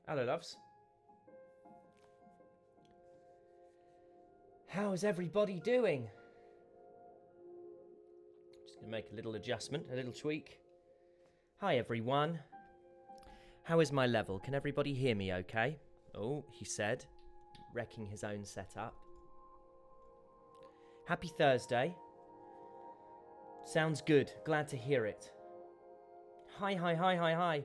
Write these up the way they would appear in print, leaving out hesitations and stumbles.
Hello, loves. How's everybody doing? Just going to make a little adjustment, a little tweak. Hi, everyone. How is my level? Can everybody hear me okay? Oh, he said, wrecking his own setup. Happy Thursday. Sounds good. Glad to hear it. Hi.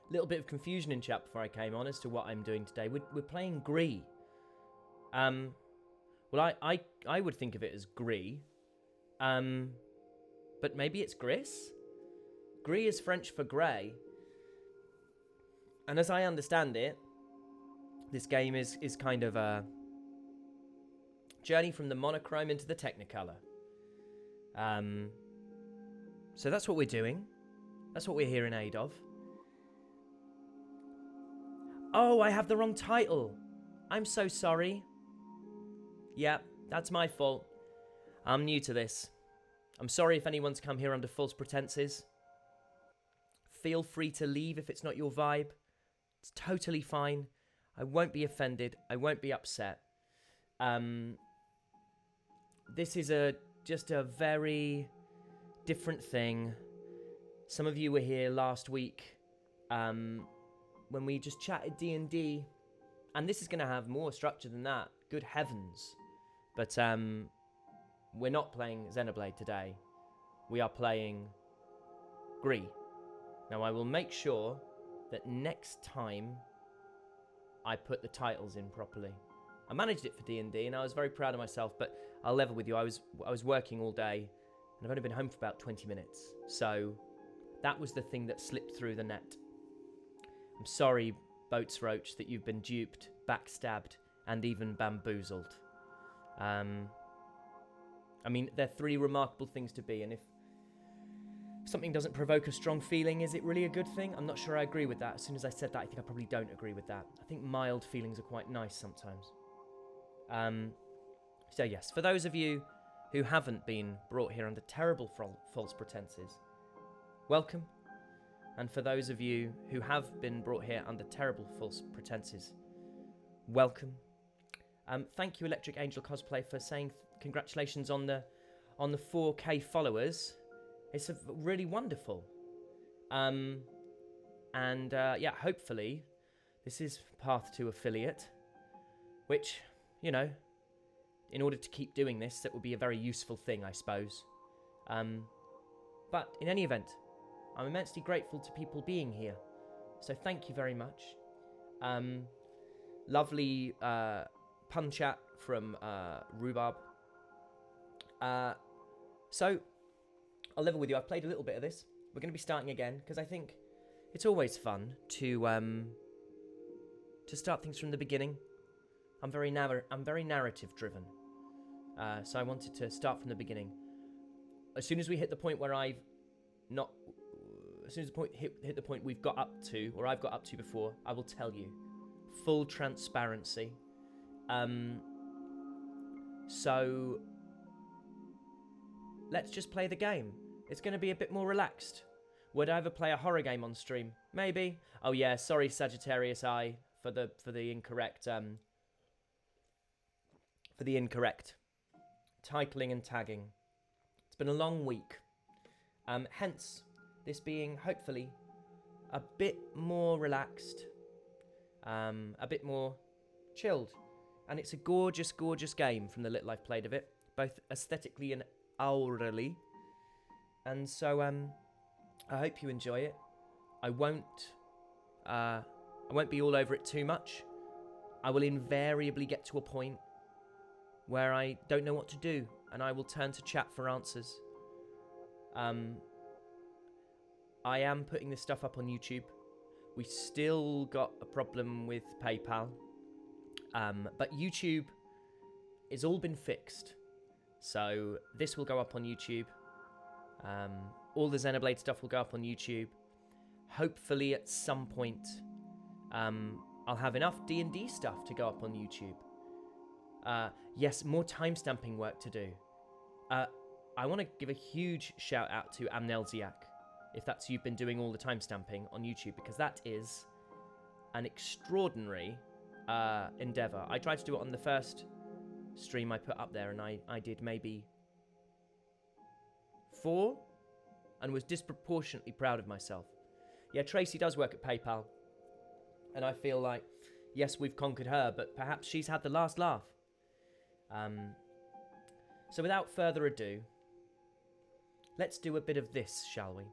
Little bit of confusion in chat before I came on as to what I'm doing today. We're playing Gris. Well, I would think of it as Gris. But maybe it's Gris? Gris is French for grey. And as I understand it, this game is kind of a journey from the monochrome into the technicolour. So that's what we're doing. That's what we're here in aid of. Oh, I have the wrong title. I'm so sorry. Yeah, that's my fault. I'm new to this. I'm sorry if anyone's come here under false pretenses. Feel free to leave if it's not your vibe. It's totally fine. I won't be offended. I won't be upset. This is just a very different thing. Some of you were here last week when we just chatted D&D, and this is going to have more structure than that. Good heavens. But we're not playing Xenoblade today. We are playing Gris. Now, I will make sure that next time I put the titles in properly. I managed it for D&D, and I was very proud of myself. But I'll level with you. I was working all day, and I've only been home for about 20 minutes. So that was the thing that slipped through the net. I'm sorry, Boats Roach, that you've been duped, backstabbed, and even bamboozled. I mean, they're 3 remarkable things to be, and if something doesn't provoke a strong feeling, is it really a good thing? I'm not sure I agree with that. As soon as I said that, I think I probably don't agree with that. I think mild feelings are quite nice sometimes. So yes, for those of you who haven't been brought here under terrible false pretenses, welcome. And for those of you who have been brought here under terrible false pretenses, welcome. Thank you, Electric Angel Cosplay, for saying congratulations on the 4K followers. It's really wonderful. Yeah, hopefully this is path to affiliate, which, you know, in order to keep doing this, that would be a very useful thing, I suppose. But in any event, I'm immensely grateful to people being here. So thank you very much. Lovely pun chat from Rhubarb. So I'll level with you. I've played a little bit of this. We're going to be starting again because I think it's always fun to start things from the beginning. I'm very narrative driven, so I wanted to start from the beginning. As soon as we hit the point where hit the point we've got up to, or I've got up to before, I will tell you. Full transparency. So let's just play the game. It's going to be a bit more relaxed. Would I ever play a horror game on stream? Maybe. Oh yeah, sorry Sagittarius Eye for the incorrect titling and tagging. It's been a long week. Hence this being hopefully a bit more relaxed, a bit more chilled. And it's a gorgeous, gorgeous game from the little I've played of it, both aesthetically and aurally. And so I hope you enjoy it. I won't be all over it too much. I will invariably get to a point where I don't know what to do, and I will turn to chat for answers. I am putting this stuff up on YouTube. We still got a problem with PayPal, but YouTube has all been fixed. So this will go up on YouTube. All the Xenoblade stuff will go up on YouTube. Hopefully at some point I'll have enough D&D stuff to go up on YouTube. Yes, more timestamping work to do. I want to give a huge shout out to Amnelziak, if that's you've been doing all the timestamping on YouTube, because that is an extraordinary endeavour. I tried to do it on the first stream I put up there, and I did maybe 4, and was disproportionately proud of myself. Yeah, Tracy does work at PayPal, and I feel like, yes, we've conquered her, but perhaps she's had the last laugh. So without further ado, let's do a bit of this, shall we?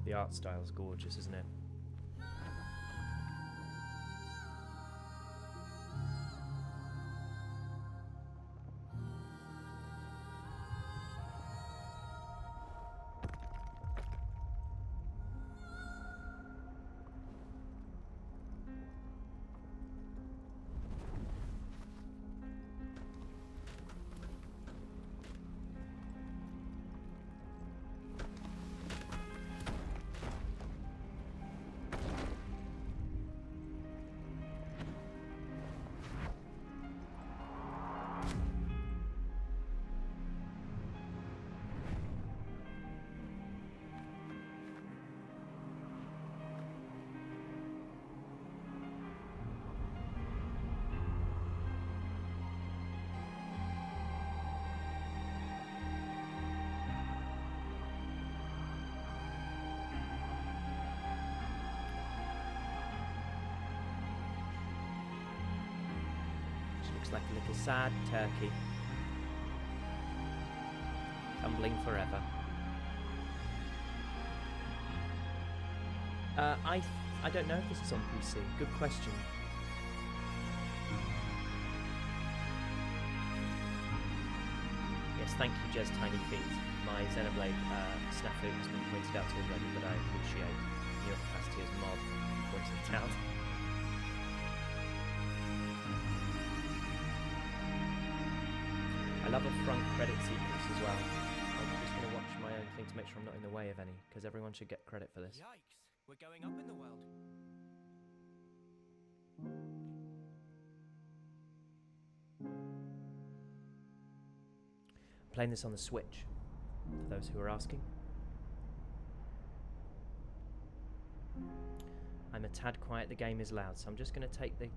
The art style's gorgeous, isn't it? Looks like a little sad turkey. Tumbling forever. I don't know if this is on PC. Good question. Yes, thank you, Jez Tiny Feet. My Xenoblade snafu has been pointed out already, but I appreciate your capacity as a mod pointing it out. I love a front credit sequence as well. I'm just going to watch my own thing to make sure I'm not in the way of any, because everyone should get credit for this. Yikes, we're going up in the world. Playing this on the Switch, for those who are asking. I'm a tad quiet, the game is loud, so I'm just going to take the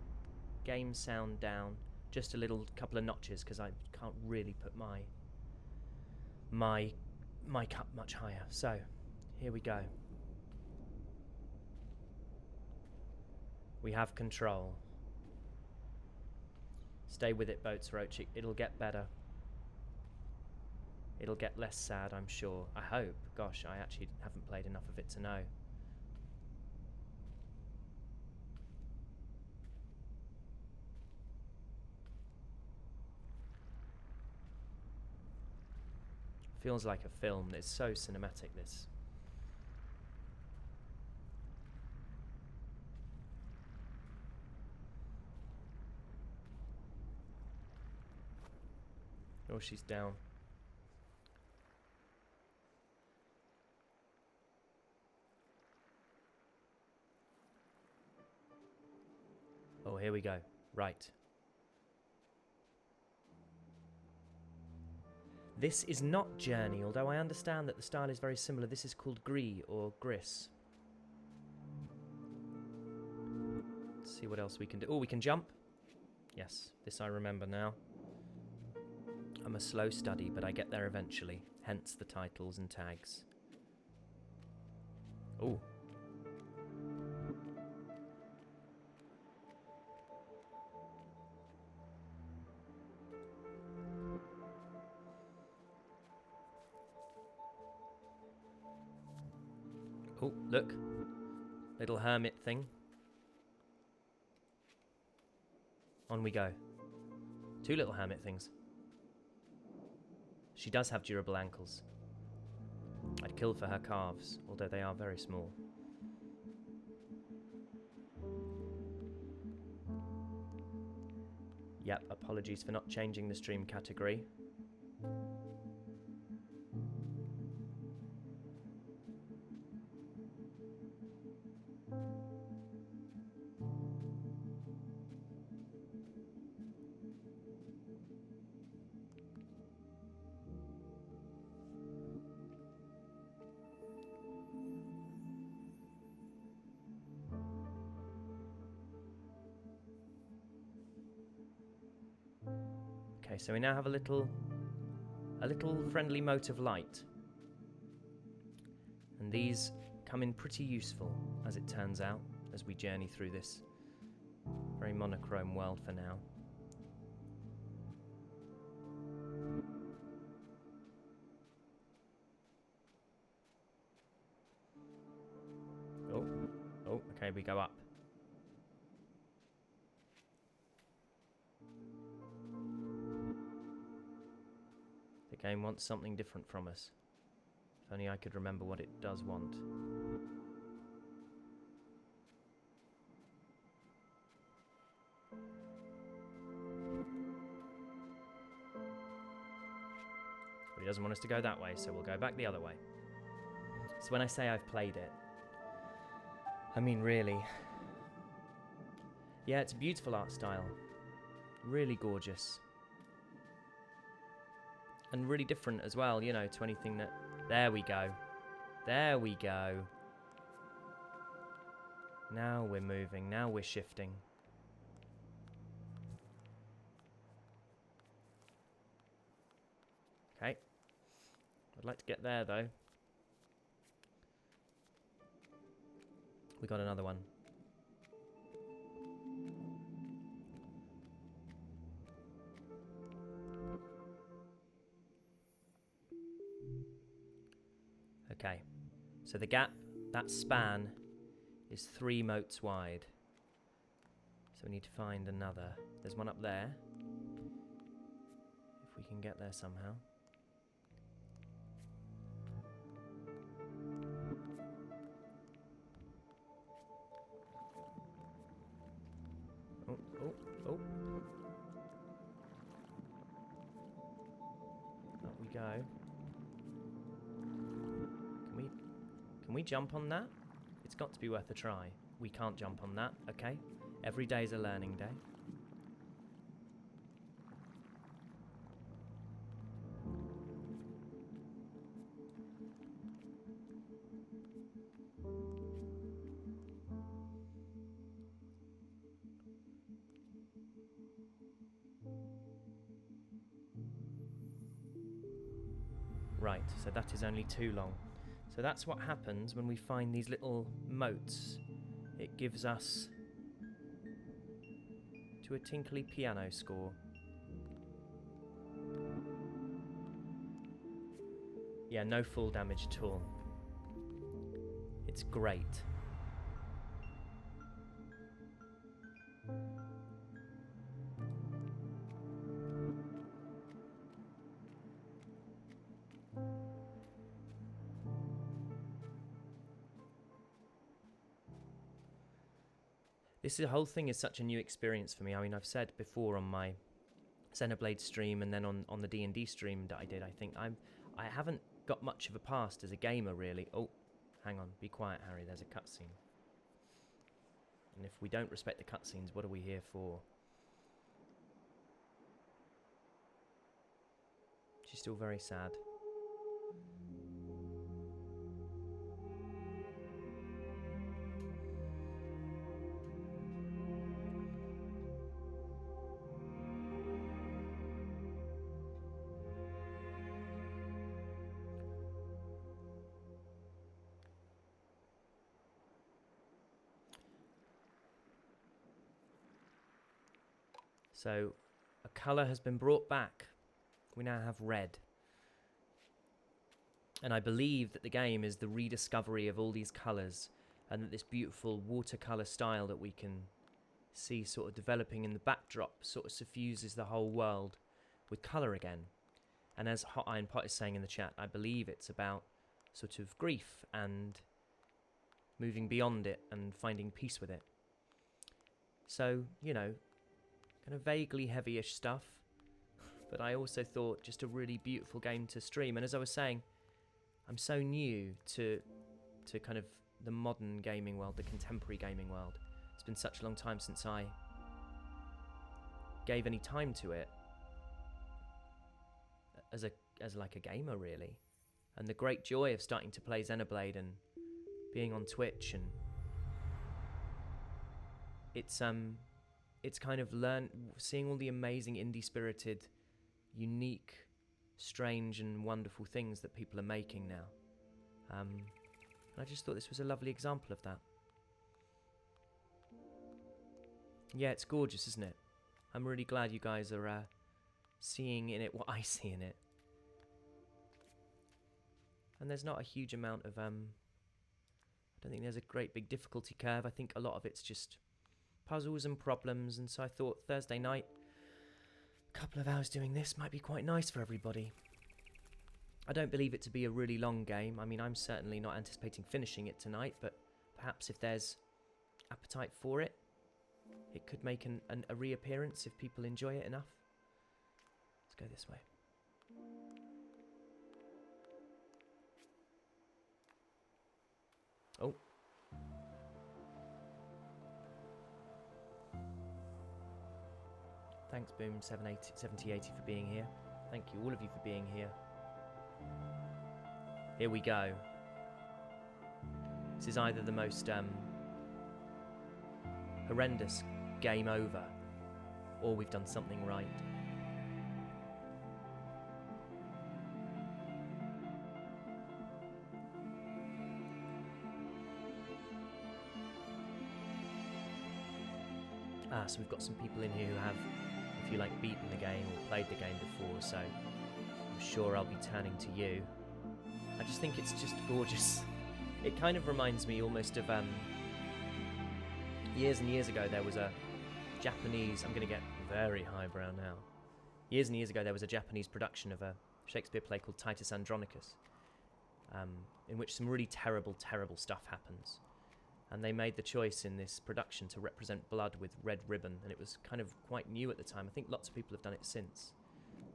game sound down just a little, couple of notches, because I can't really put my mic up much higher. So, here we go. We have control. Stay with it, Boats Roach. It'll get better. It'll get less sad, I'm sure. I hope. Gosh, I actually haven't played enough of it to know. Feels like a film. It's so cinematic, this. Oh, she's down. Oh, here we go. Right. This is not Journey, although I understand that the style is very similar. This is called Gris or Gris. Let's see what else we can do. Oh, we can jump. Yes, this I remember now. I'm a slow study, but I get there eventually. Hence the titles and tags. Oh. Oh, look. Little hermit thing. On we go. Two little hermit things. She does have durable ankles. I'd kill for her calves, although they are very small. Yep, apologies for not changing the stream category. Okay, so we now have a little friendly mote of light. And these come in pretty useful, as it turns out, as we journey through this very monochrome world for now. Oh, okay, we go up. The game wants something different from us. If only I could remember what it does want. But he doesn't want us to go that way, so we'll go back the other way. So when I say I've played it, I mean really. Yeah, it's a beautiful art style. Really gorgeous. And really different as well, you know, to anything that... There we go. There we go. Now we're moving. Now we're shifting. Okay. I'd like to get there, though. We got another one. Okay, so the gap, that span, is 3 motes wide. So we need to find another. There's one up there. If we can get there somehow. Oh, oh, oh. Up we go. Can we jump on that? It's got to be worth a try. We can't jump on that, okay? Every day is a learning day. Right, so that is only too long. So that's what happens when we find these little motes. It gives us to a tinkly piano score. Yeah, no full damage at all. It's great. This whole thing is such a new experience for me. I mean, I've said before on my Xenoblade stream and then on the D&D stream that I did, I think I haven't got much of a past as a gamer, really. Oh, hang on. Be quiet, Harry. There's a cutscene. And if we don't respect the cutscenes, what are we here for? She's still very sad. So, a colour has been brought back. We now have red. And I believe that the game is the rediscovery of all these colours, and that this beautiful watercolour style that we can see sort of developing in the backdrop sort of suffuses the whole world with colour again. And as Hot Iron Pot is saying in the chat, I believe it's about sort of grief and moving beyond it and finding peace with it. So, you know, kind of vaguely heavy-ish stuff, but I also thought just a really beautiful game to stream. And as I was saying, I'm so new to kind of the modern gaming world, the contemporary gaming world. It's been such a long time since I gave any time to it as like a gamer, really. And the great joy of starting to play Xenoblade and being on Twitch, and it's kind of seeing all the amazing indie-spirited, unique, strange and wonderful things that people are making now. And I just thought this was a lovely example of that. Yeah, it's gorgeous, isn't it? I'm really glad you guys are seeing in it what I see in it. And there's not a huge amount of... I don't think there's a great big difficulty curve. I think a lot of it's just puzzles and problems, and so I thought Thursday night, a couple of hours doing this might be quite nice for everybody. I don't believe it to be a really long game. I mean, I'm certainly not anticipating finishing it tonight, but perhaps if there's appetite for it, it could make a reappearance if people enjoy it enough. Let's go this way. Oh. Thanks, Boom 7080 for being here. Thank you, all of you, for being here. Here we go. This is either the most horrendous game over, or we've done something right. So we've got some people in here who have, if you like, beaten the game or played the game before, so I'm sure I'll be turning to you. I just think it's just gorgeous. It kind of reminds me almost of years and years ago there was a Japanese, I'm going to get very highbrow now. Years and years ago there was a Japanese production of a Shakespeare play called Titus Andronicus, in which some really terrible, terrible stuff happens. And they made the choice in this production to represent blood with red ribbon, and it was kind of quite new at the time. I think lots of people have done it since.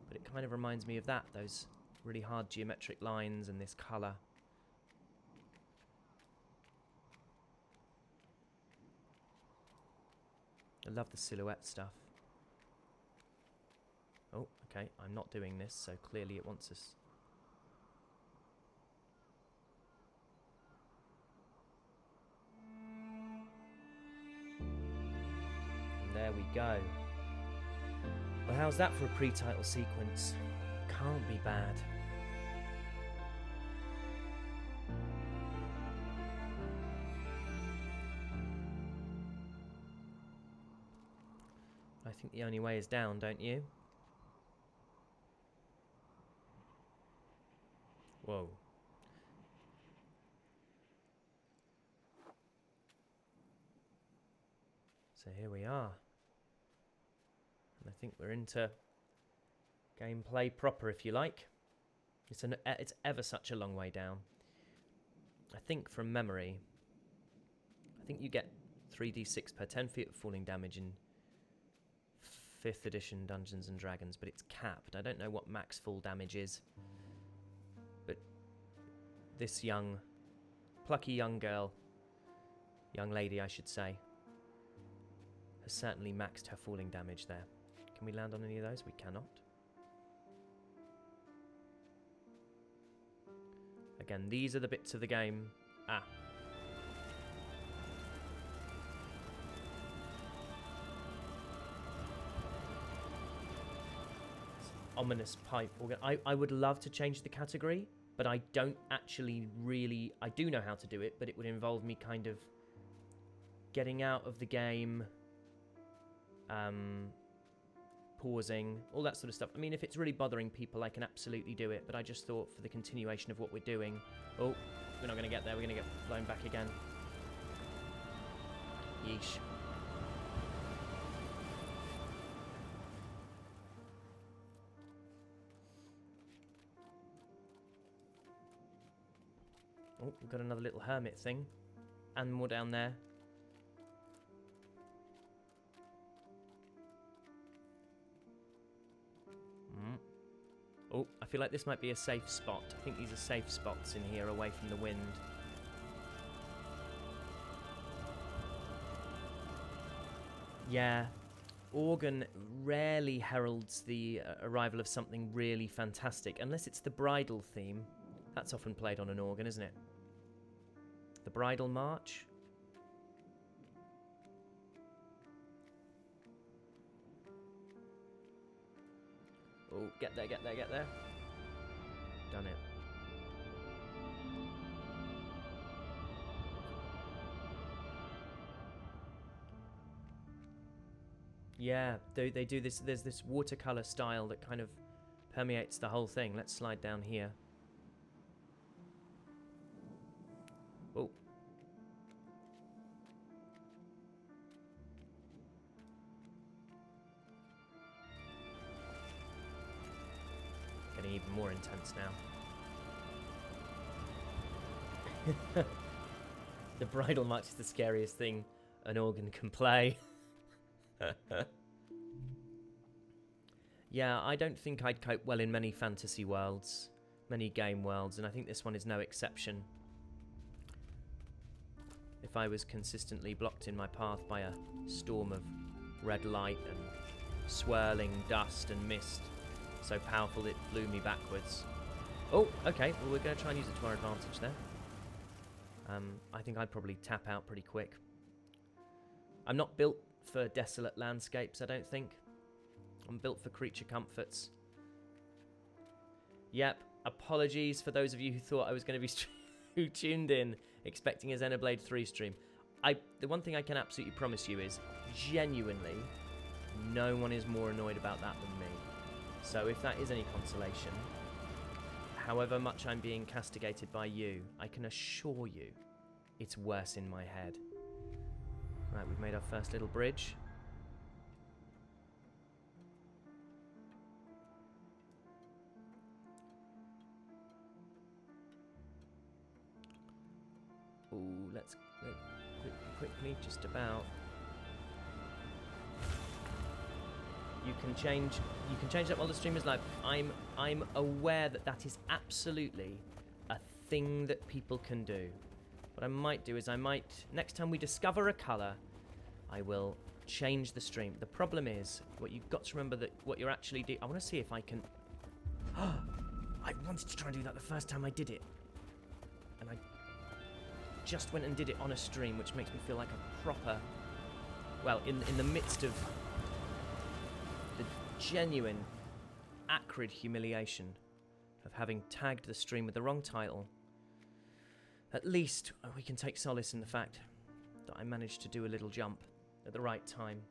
But it kind of reminds me of that, those really hard geometric lines and this colour. I love the silhouette stuff. Oh, okay, I'm not doing this, so clearly it wants us. And there we go. Well, how's that for a pre-title sequence? Can't be bad. I think the only way is down, don't you? Whoa. So here we are. And I think we're into gameplay proper, if you like. It's ever such a long way down. I think from memory, I think you get 3d6 per 10 feet of falling damage in 5th edition Dungeons and Dragons, but it's capped. I don't know what max fall damage is. But this plucky young lady I should say, has certainly maxed her falling damage there. Can we land on any of those? We cannot. Again, these are the bits of the game. Ominous pipe organ. I would love to change the category, but I don't actually really... I do know how to do it, but it would involve me kind of getting out of the game, pausing, all that sort of stuff. I mean, if it's really bothering people, I can absolutely do it, but I just thought for the continuation of what we're doing... Oh, we're not going to get there. We're going to get blown back again. Yeesh. Oh, we've got another little hermit thing. And more down there. Oh, I feel like this might be a safe spot. I think these are safe spots in here, away from the wind. Yeah, organ rarely heralds the arrival of something really fantastic, unless it's the bridal theme. That's often played on an organ, isn't it? The Bridal March. Oh, get there, get there, get there. Done it. Yeah, they do this. There's this watercolor style that kind of permeates the whole thing. Let's slide down here. Oh. Getting even more intense now. The bridal march is the scariest thing an organ can play. Yeah, I don't think I'd cope well in many fantasy worlds, many game worlds, and I think this one is no exception. If I was consistently blocked in my path by a storm of red light and swirling dust and mist, so powerful it blew me backwards. Oh, okay, well we're going to try and use it to our advantage there. I think I'd probably tap out pretty quick. I'm not built for desolate landscapes, I don't think. I'm built for creature comforts. Yep, apologies for those of you who thought I was going to be who tuned in expecting a Xenoblade 3 stream. The one thing I can absolutely promise you is, genuinely, no one is more annoyed about that than me. So if that is any consolation, however much I'm being castigated by you, I can assure you it's worse in my head. Right, we've made our first little bridge. Ooh, let's quickly, just about. You can change that while the stream is live. I'm aware that that is absolutely a thing that people can do. What I might do is next time we discover a colour, I will change the stream. The problem is, what you've got to remember that what you're actually doing. I want to see if I can. I wanted to try and do that the first time I did it, and I just went and did it on a stream, which makes me feel like a proper. Well, in the midst of the genuine, acrid humiliation of having tagged the stream with the wrong title. At least we can take solace in the fact that I managed to do a little jump at the right time.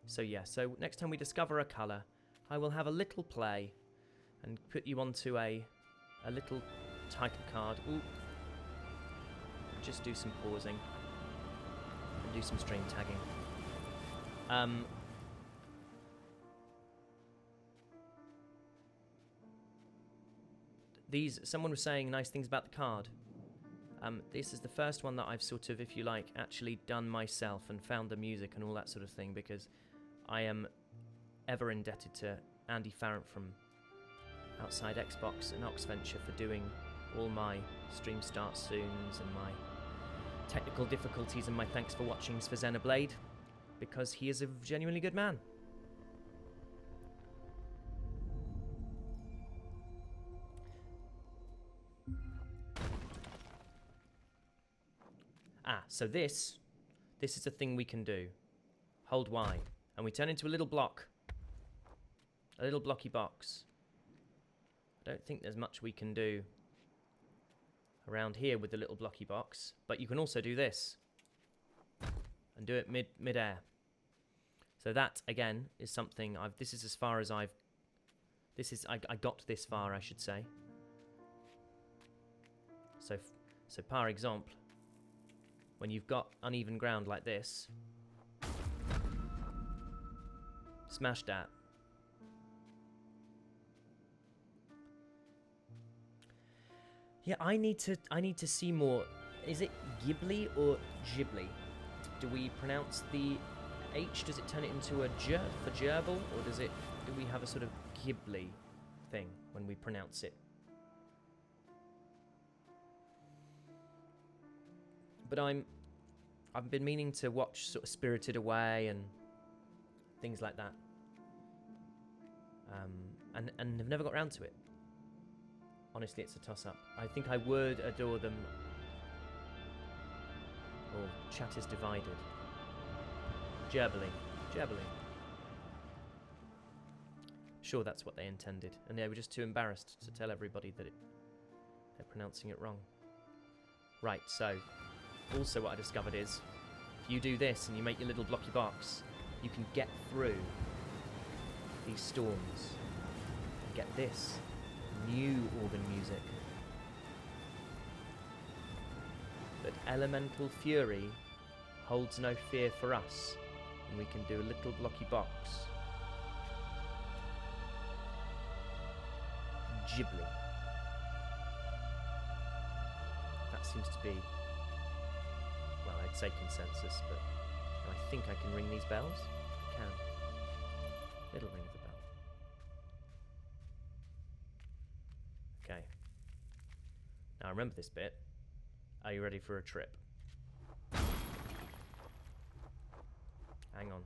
So yeah, so next time we discover a colour, I will have a little play and put you onto a little title card. Ooh. Just do some pausing and do some stream tagging. Someone was saying nice things about the card. This is the first one that I've sort of, if you like, actually done myself and found the music and all that sort of thing, because I am ever indebted to Andy Farrant from Outside Xbox and Oxventure for doing all my stream start soons and my technical difficulties and my thanks for watchings for Xenoblade, because he is a genuinely good man. So this is a thing we can do. Hold Y, and we turn into a little block. A little blocky box. I don't think there's much we can do around here with the little blocky box, but you can also do this and do it mid-air. So that, again, is something this is as far as I got this far, I should say. So par exemple, when you've got uneven ground like this, smash that. Yeah, I need to see more. Is it Ghibli or Ghibli? Do we pronounce the H? Does it turn it into a J for gerbil, or do we have a sort of Ghibli thing when we pronounce it? But I've been meaning to watch sort of Spirited Away and things like that, and have never got round to it. Honestly, it's a toss-up. I think I would adore them. Oh, chat is divided. Gerbily. Sure, that's what they intended, and they were just too embarrassed to tell everybody that they're pronouncing it wrong. Right, so also what I discovered is, if you do this and you make your little blocky box, you can get through these storms and get this new organ music. But elemental fury holds no fear for us, and we can do a little blocky box. Ghibli. That seems to be, well, I'd say consensus, but I think I can ring these bells. I can. It'll ring the bell. Okay. Now remember this bit. Are you ready for a trip? Hang on.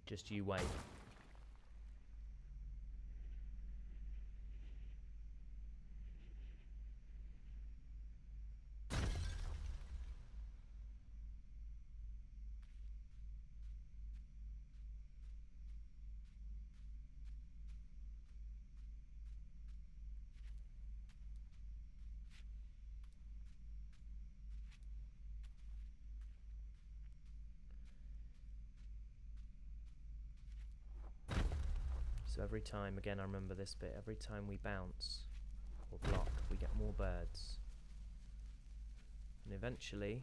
Just you wait. So every time, again I remember this bit, every time we bounce or block, we get more birds. And eventually...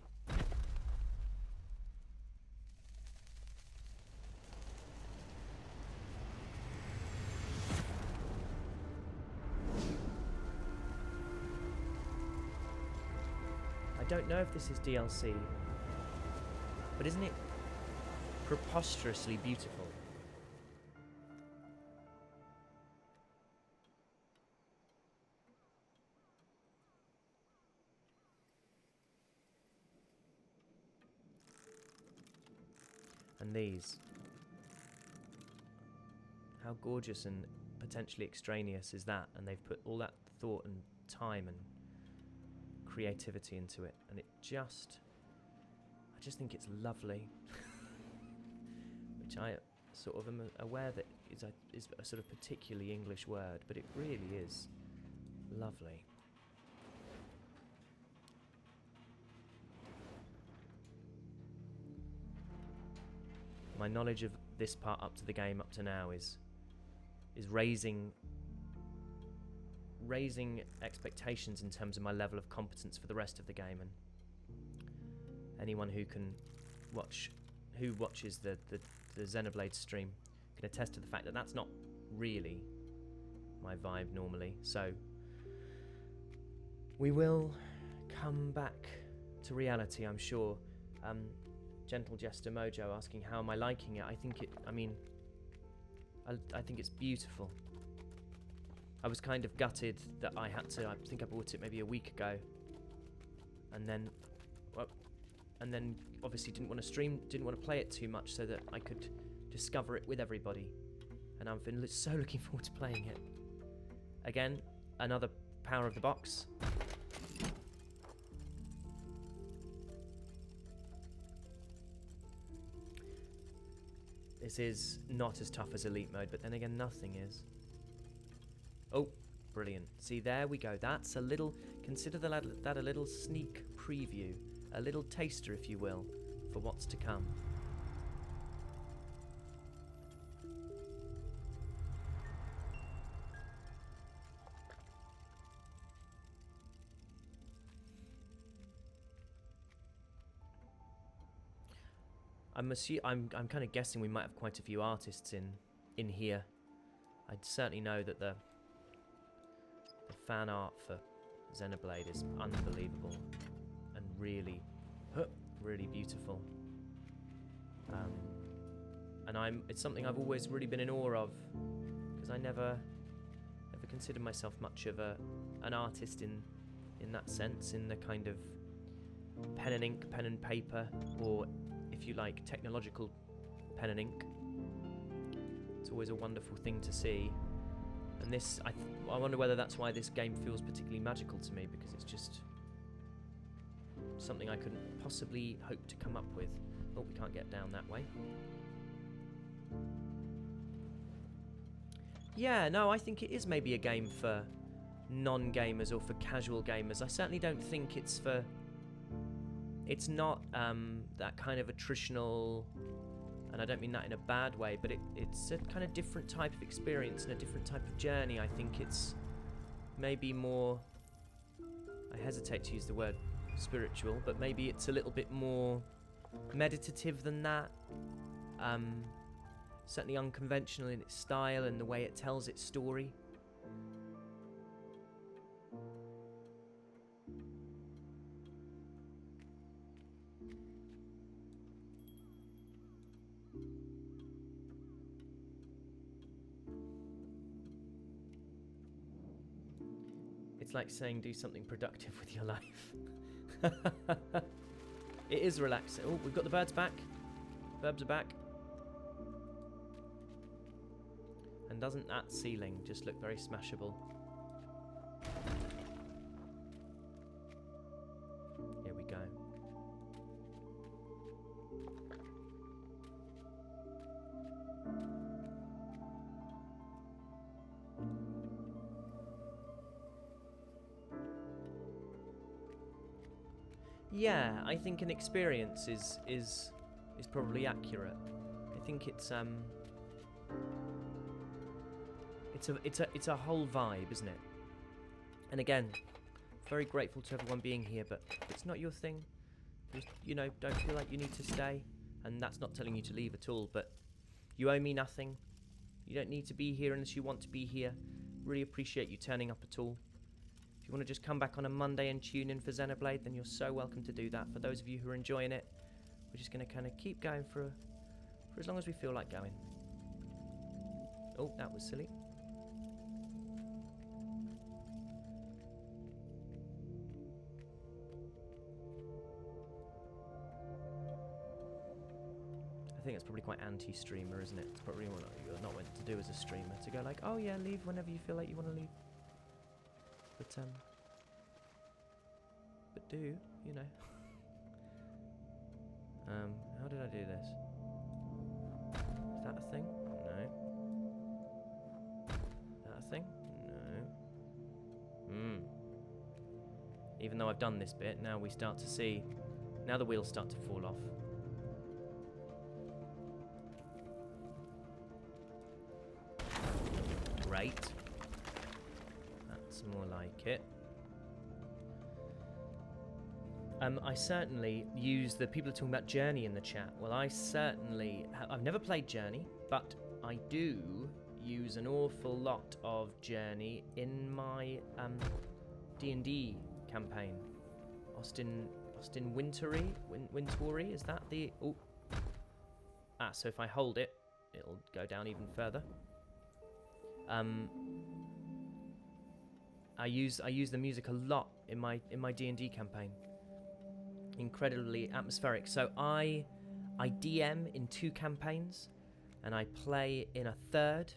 I don't know if this is DLC, but isn't it preposterously beautiful? And these. How gorgeous and potentially extraneous is that? And they've put all that thought and time and creativity into it, and I just think it's lovely. Which I sort of am aware that is a sort of particularly English word, but it really is lovely. My knowledge of this part up to the game up to now is raising expectations in terms of my level of competence for the rest of the game, and anyone who watches the Xenoblade stream can attest to the fact that that's not really my vibe normally. So we will come back to reality, I'm sure. Gentle Jester Mojo asking how am I liking it. I think it's beautiful. I was kind of gutted that I think I bought it maybe a week ago, and then obviously didn't want to play it too much so that I could discover it with everybody, and I've been so looking forward to playing it. Again, another power of the box. This is not as tough as Elite Mode, but then again, nothing is. Oh, brilliant. See, there we go. That's a little... Consider that a little sneak preview. A little taster, if you will, for what's to come. I'm kind of guessing we might have quite a few artists in here. I'd certainly know that the fan art for Xenoblade is unbelievable and really beautiful. And it's something I've always really been in awe of, because I never considered myself much of an artist in that sense, in the kind of pen and ink, pen and paper, or if you like, technological pen and ink. It's always a wonderful thing to see. And this, I wonder whether that's why this game feels particularly magical to me, because it's just something I couldn't possibly hope to come up with. Oh, we can't get down that way. Yeah, no, I think it is maybe a game for non-gamers or for casual gamers. I certainly don't think it's for... It's not that kind of attritional, and I don't mean that in a bad way, but it's a kind of different type of experience and a different type of journey. I think it's maybe more... I hesitate to use the word spiritual, but maybe it's a little bit more meditative than that. Certainly unconventional in its style and the way it tells its story. It's like saying do something productive with your life. It is relaxing. Oh, we've got the birds back. Birds are back. And doesn't that ceiling just look very smashable? Here we go. Yeah, I think an experience is probably accurate. I think it's It's a whole vibe, isn't it? And again, very grateful to everyone being here, but if it's not your thing, just, you know, don't feel like you need to stay. And that's not telling you to leave at all, but you owe me nothing. You don't need to be here unless you want to be here. Really appreciate you turning up at all. If you want to just come back on a Monday and tune in for Xenoblade, then you're so welcome to do that. For those of you who are enjoying it, we're just going to kind of keep going for as long as we feel like going. Oh, that was silly. I think it's probably quite anti-streamer, isn't it? It's probably what you're not meant to do as a streamer, to go like, oh yeah, leave whenever you feel like you want to leave. But do, you know. How did I do this? Is that a thing? No. Is that a thing? No. Even though I've done this bit, now we start to see, now the wheels start to fall off. Great. That's more like it. I certainly use the people are talking about Journey in the chat. Well, I certainly I've never played Journey, but I do use an awful lot of Journey in my D&D campaign. Austin Wintory, is that the... Oh. Ah, so if I hold it, it'll go down even further. I use the music a lot in my D&D campaign. Incredibly atmospheric. So I DM in 2 campaigns, and I play in a third.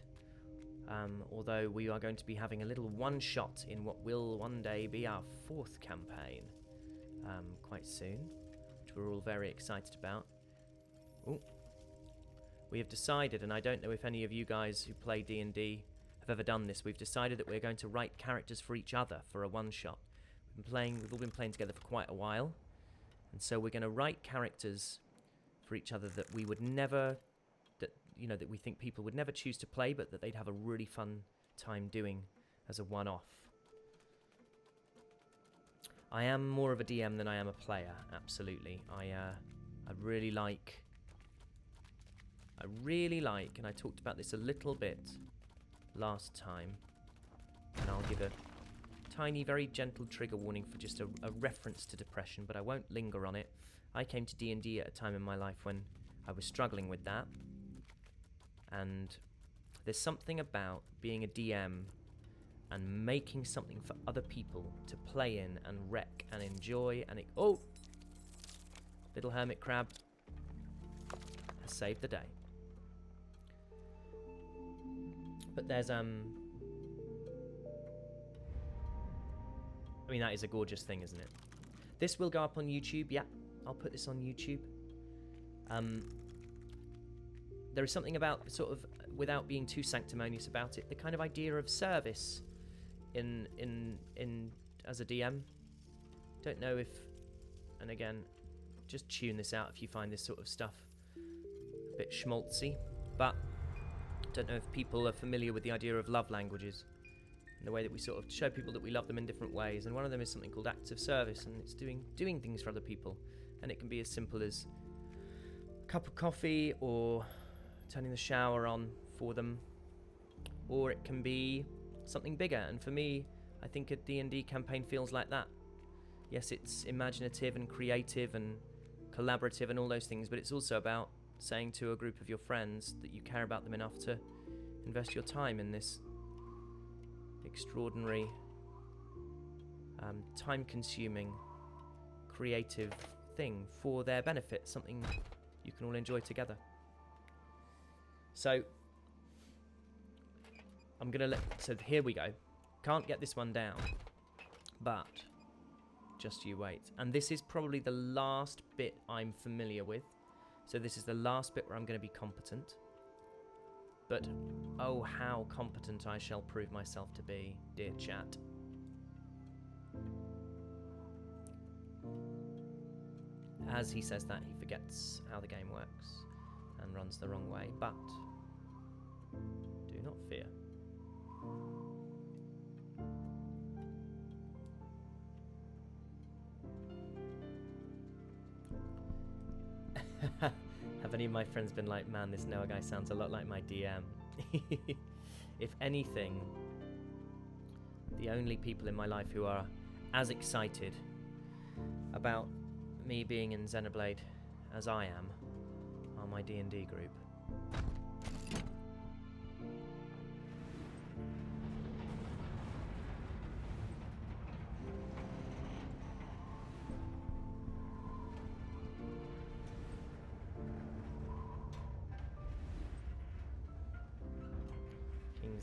Although we are going to be having a little one-shot in what will one day be our 4th campaign, quite soon, which we're all very excited about. Ooh. We have decided, and I don't know if any of you guys who play D&D have ever done this, we've decided that we're going to write characters for each other for a one-shot. We've all been playing together for quite a while, and so we're going to write characters for each other that we would never, that we think people would never choose to play, but that they'd have a really fun time doing as a one-off. I am more of a DM than I am a player, absolutely. I really like, and I talked about this a little bit last time, and I'll give a tiny, very gentle trigger warning for just a reference to depression, but I won't linger on it. I came to D&D at a time in my life when I was struggling with that, and there's something about being a DM and making something for other people to play in and wreck and enjoy, and oh! Little hermit crab has saved the day. But there's I mean, that is a gorgeous thing, isn't it? This will go up on YouTube. Yeah, I'll put this on YouTube. There is something about, sort of, without being too sanctimonious about it, the kind of idea of service in as a DM. Don't know if, and again, just tune this out if you find this sort of stuff a bit schmaltzy, but don't know if people are familiar with the idea of love languages and the way that we sort of show people that we love them in different ways, and one of them is something called acts of service, and it's doing things for other people, and it can be as simple as a cup of coffee or turning the shower on for them, or it can be something bigger. And for me, I think a D&D campaign feels like that. Yes, it's imaginative and creative and collaborative and all those things, but it's also about saying to a group of your friends that you care about them enough to invest your time in this extraordinary, time-consuming, creative thing for their benefit, something you can all enjoy together. So I'm gonna so here we go. Can't get this one down, but just you wait. And this is probably the last bit I'm familiar with. So this is the last bit where I'm going to be competent. But oh, how competent I shall prove myself to be, dear chat. As he says that, he forgets how the game works and runs the wrong way. But do not fear. Have any of my friends been like, man, this Noah guy sounds a lot like my DM? If anything, the only people in my life who are as excited about me being in Xenoblade as I am are my D&D group.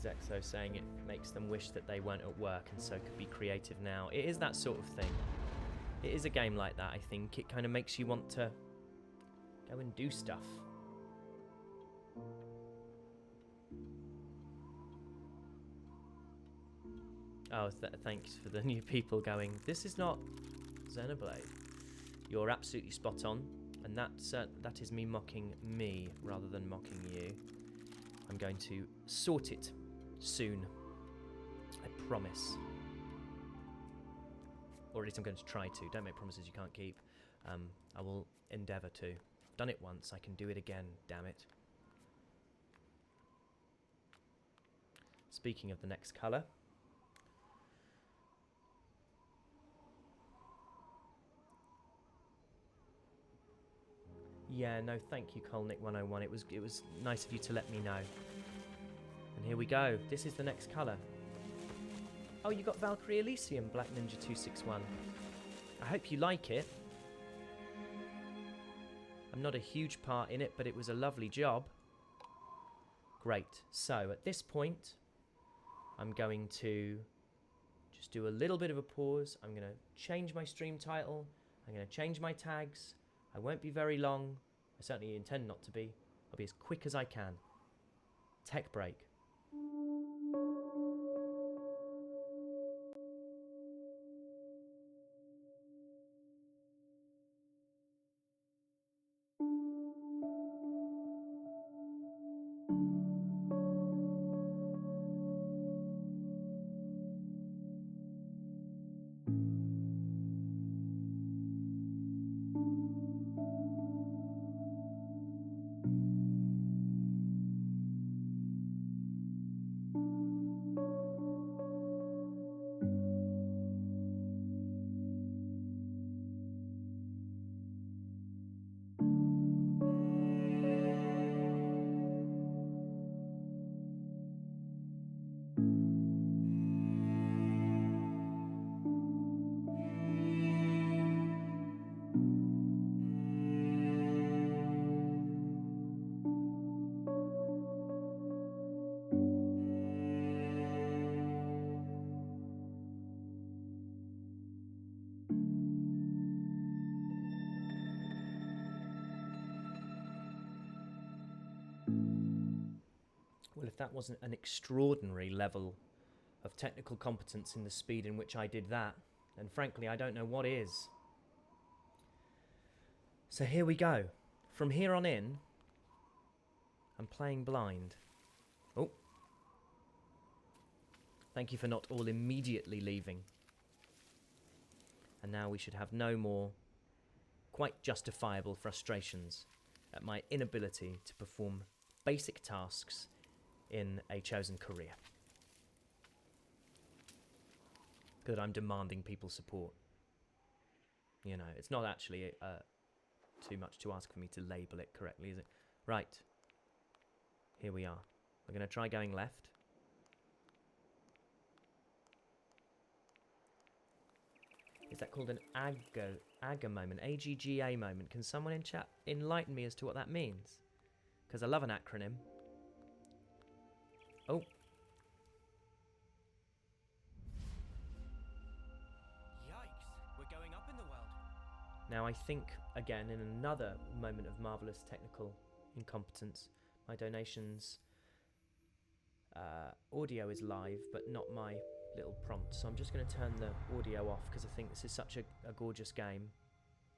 Exo saying it makes them wish that they weren't at work and so could be creative now. It is that sort of thing. It is a game like that, I think. It kind of makes you want to go and do stuff. Oh, thanks for the new people going, this is not Xenoblade. You're absolutely spot on, and that is me mocking me rather than mocking you. I'm going to sort it soon. I promise. Or at least I'm going to try to. Don't make promises you can't keep. I will endeavour to. I've done it once, I can do it again, damn it. Speaking of the next colour. Yeah, no, thank you, Colnick101. It was nice of you to let me know. And here we go. This is the next colour. Oh, you got Valkyrie Elysium, Black Ninja 261. I hope you like it. I'm not a huge part in it, but it was a lovely job. Great. So, at this point, I'm going to just do a little bit of a pause. I'm going to change my stream title. I'm going to change my tags. I won't be very long. I certainly intend not to be. I'll be as quick as I can. Tech break. Well, if that wasn't an extraordinary level of technical competence in the speed in which I did that, then frankly, I don't know what is. So here we go. From here on in, I'm playing blind. Oh. Thank you for not all immediately leaving. And now we should have no more quite justifiable frustrations at my inability to perform basic tasks in a chosen career. Good, I'm demanding people's support. You know, it's not actually too much to ask for me to label it correctly, is it? Right. Here we are. We're going to try going left. Is that called an AGA moment? AGGA moment. Can someone in chat enlighten me as to what that means? Because I love an acronym. Oh. Yikes, we're going up in the world. Now I think, again, in another moment of marvellous technical incompetence, my donations audio is live, but not my little prompt. So I'm just going to turn the audio off because I think this is such a gorgeous game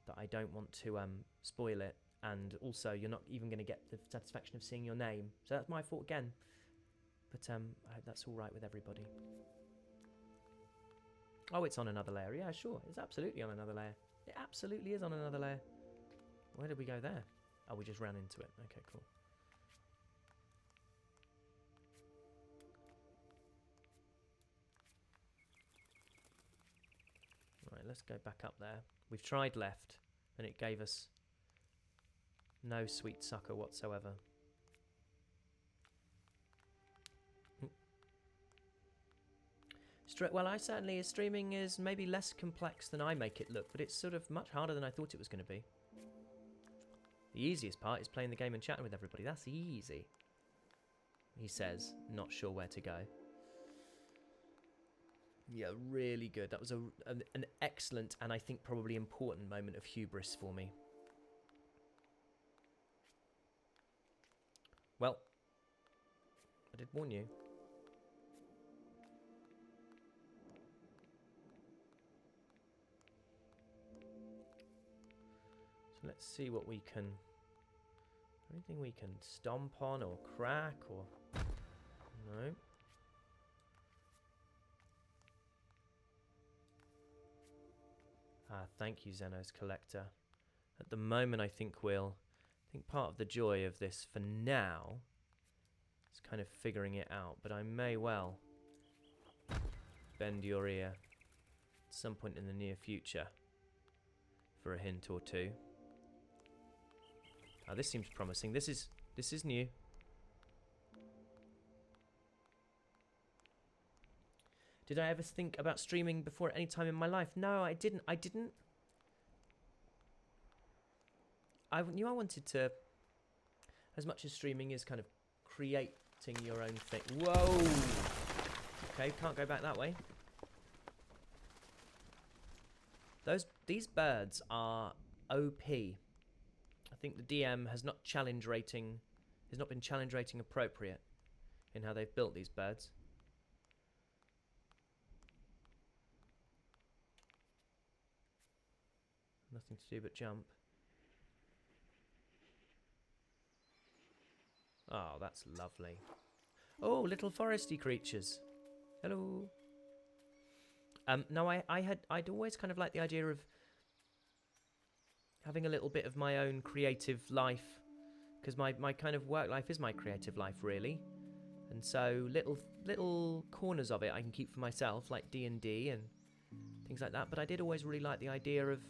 that I don't want to spoil it. And also, you're not even going to get the satisfaction of seeing your name. So that's my fault again. But I hope that's all right with everybody. Oh, it's on another layer. Yeah, sure. It's absolutely on another layer. It absolutely is on another layer. Where did we go there? Oh, we just ran into it. Okay, cool. Right, let's go back up there. We've tried left, and it gave us no sweet sucker whatsoever. Well, streaming is maybe less complex than I make it look, but it's sort of much harder than I thought it was going to be. The easiest part is playing the game and chatting with everybody. That's easy. He says, not sure where to go. Yeah, really good. That was an excellent and I think probably important moment of hubris for me. Well, I did warn you. So let's see what we can... Anything we can stomp on or crack or... No. Ah, thank you, Zeno's Collector. At the moment, I think part of the joy of this for now is kind of figuring it out, but I may well bend your ear at some point in the near future for a hint or two. Ah, this seems promising. This is new. Did I ever think about streaming before at any time in my life? No, I didn't. I knew I wanted to, as much as streaming is kind of creating your own thing. Whoa! Okay, can't go back that way. These birds are OP. I think the DM has not been challenge rating appropriate in how they've built these birds. Nothing to do but jump. Oh, that's lovely. Oh, little foresty creatures. Hello. No, I'd always kind of liked the idea of having a little bit of my own creative life, because my kind of work life is my creative life, really. And so little corners of it I can keep for myself, like D&D and things like that. But I did always really like the idea of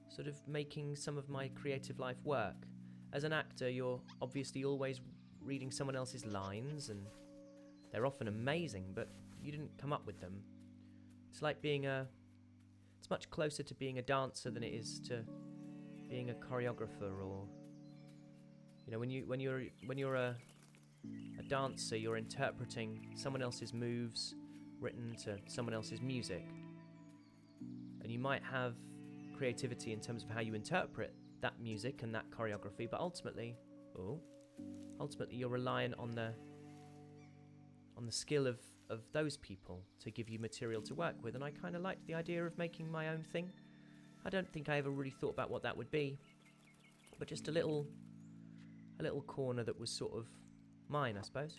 sort of making some of my creative life work. As an actor, you're obviously always reading someone else's lines, and they're often amazing, but you didn't come up with them. It's like it's much closer to being a dancer than it is to being a choreographer, or you know, when you're a dancer, you're interpreting someone else's moves written to someone else's music, and you might have creativity in terms of how you interpret that music and that choreography, but ultimately you're reliant on the skill of those people to give you material to work with. And I kind of liked the idea of making my own thing. I don't think I ever really thought about what that would be, but just a little corner that was sort of mine, I suppose.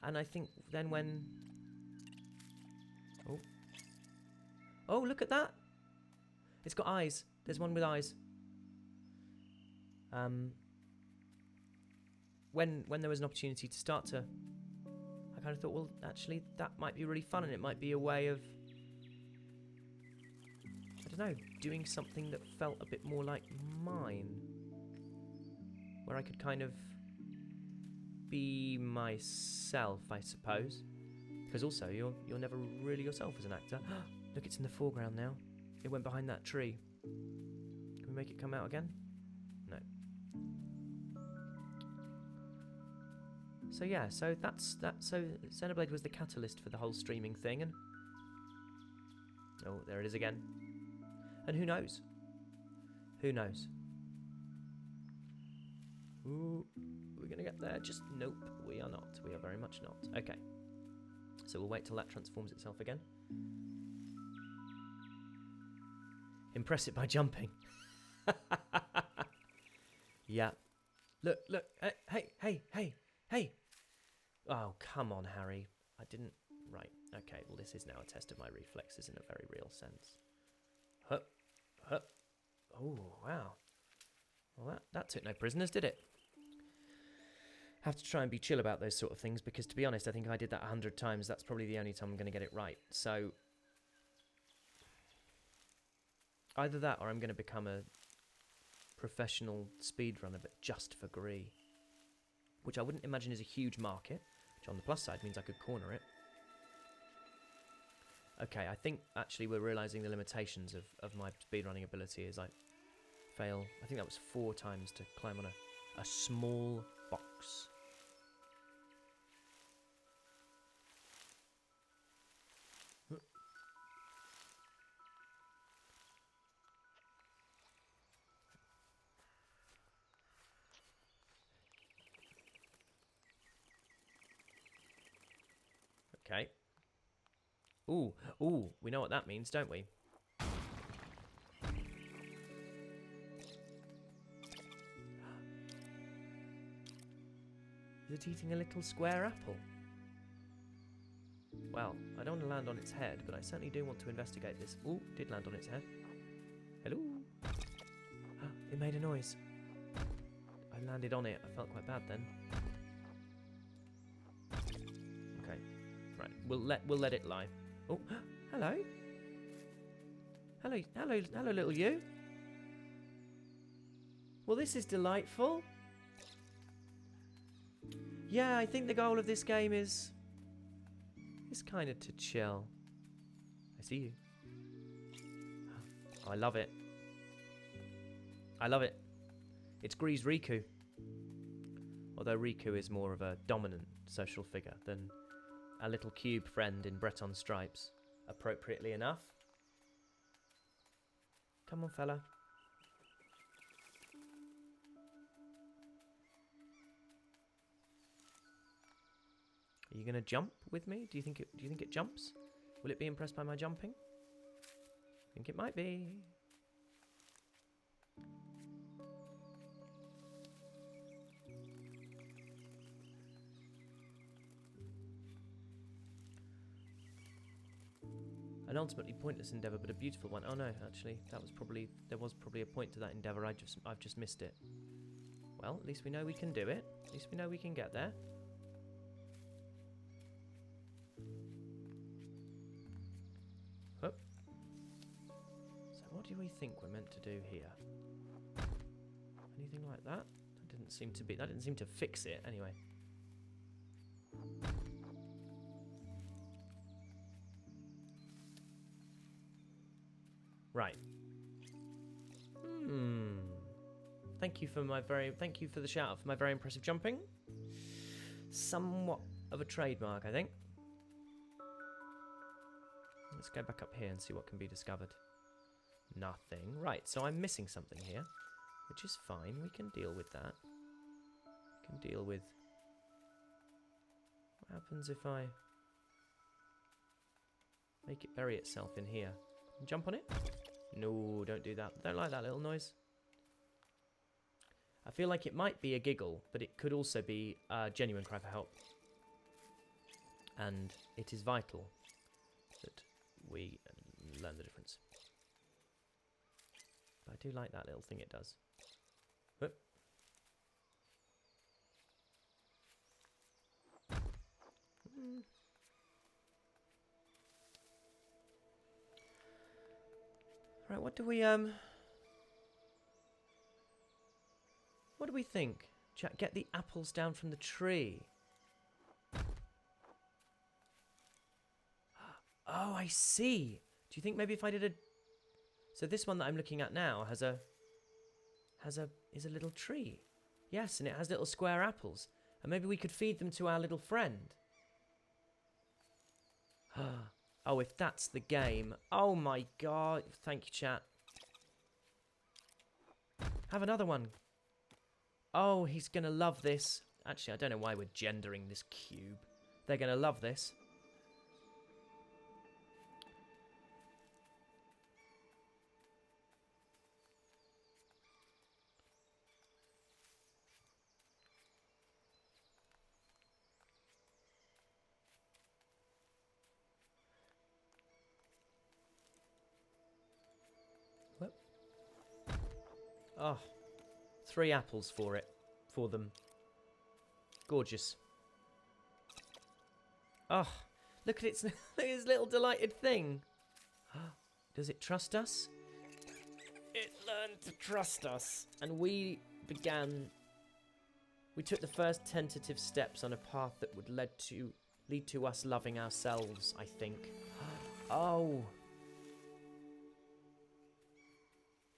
And I think then when oh, look at that. It's got eyes. There's one with eyes. When there was an opportunity to start to, I kind of thought, well, actually, that might be really fun, and it might be a way of, I don't know, doing something that felt a bit more like mine, where I could kind of be myself, I suppose. Because also, you're never really yourself as an actor. Look, it's in the foreground now. It went behind that tree. Can we make it come out again? No. So yeah, so that's that. So Xenoblade was the catalyst for the whole streaming thing, and oh, there it is again. And who knows? Who knows? Ooh, we're gonna get there. Just nope, we are not. We are very much not. Okay. So we'll wait till that transforms itself again. Impress it by jumping. Yeah. Look, look. Hey. Oh, come on, Harry. I didn't... Right. Okay, well, this is now a test of my reflexes in a very real sense. Hup. Oh, wow. Well, that took no prisoners, did it? Have to try and be chill about those sort of things, because to be honest, I think if I did that 100 times, that's probably the only time I'm going to get it right. So, either that or I'm going to become a professional speedrunner, but just for Gris. Which I wouldn't imagine is a huge market, which on the plus side means I could corner it. Okay, I think actually we're realising the limitations of my speedrunning ability as I fail. I think that was 4 times to climb on a small box. Okay. Ooh, we know what that means, don't we? Is it eating a little square apple? Well, I don't want to land on its head, but I certainly do want to investigate this. Ooh, did land on its head. Hello? It made a noise. I landed on it. I felt quite bad then. Okay. Right, we'll let it lie. Oh, hello. Hello, little you. Well, this is delightful. Yeah, I think the goal of this game is kind of to chill. I see you. Oh, I love it. I love it. It's Gris Riku. Although Riku is more of a dominant social figure than a little cube friend in Breton stripes, appropriately enough. Come on, fella. Are you going to jump with me? Do you think it jumps? Will it be impressed by my jumping? I think it might be. An ultimately pointless endeavour, but a beautiful one. Oh no, actually, there was probably a point to that endeavour. I've just missed it. Well, at least we know we can do it. At least we know we can get there. Oh. So what do we think we're meant to do here? Anything like that? That didn't seem to fix it anyway. Right. Thank you for the shout out for my very impressive jumping. Somewhat of a trademark, I think. Let's go back up here and see what can be discovered. Nothing. Right, so I'm missing something here, which is fine. We can deal with that. We can deal with... What happens if I make it bury itself in here? Jump on it? No, don't do that. Don't like that little noise. I feel like it might be a giggle, but it could also be a genuine cry for help. And it is vital that we learn the difference. But I do like that little thing it does. Whoop. Right, what do we think? Get the apples down from the tree. Oh, I see. Do you think maybe if I did a... So this one that I'm looking at now is a little tree. Yes, and it has little square apples. And maybe we could feed them to our little friend. Oh, if that's the game. Oh my god. Thank you, chat. Have another one. Oh, he's going to love this. Actually, I don't know why we're gendering this cube. They're going to love this. Oh, 3 apples for them. Gorgeous. Oh, look at its, look at its little delighted thing. Does it trust us? It learned to trust us. And we took the first tentative steps on a path that would lead to us loving ourselves, I think. Oh.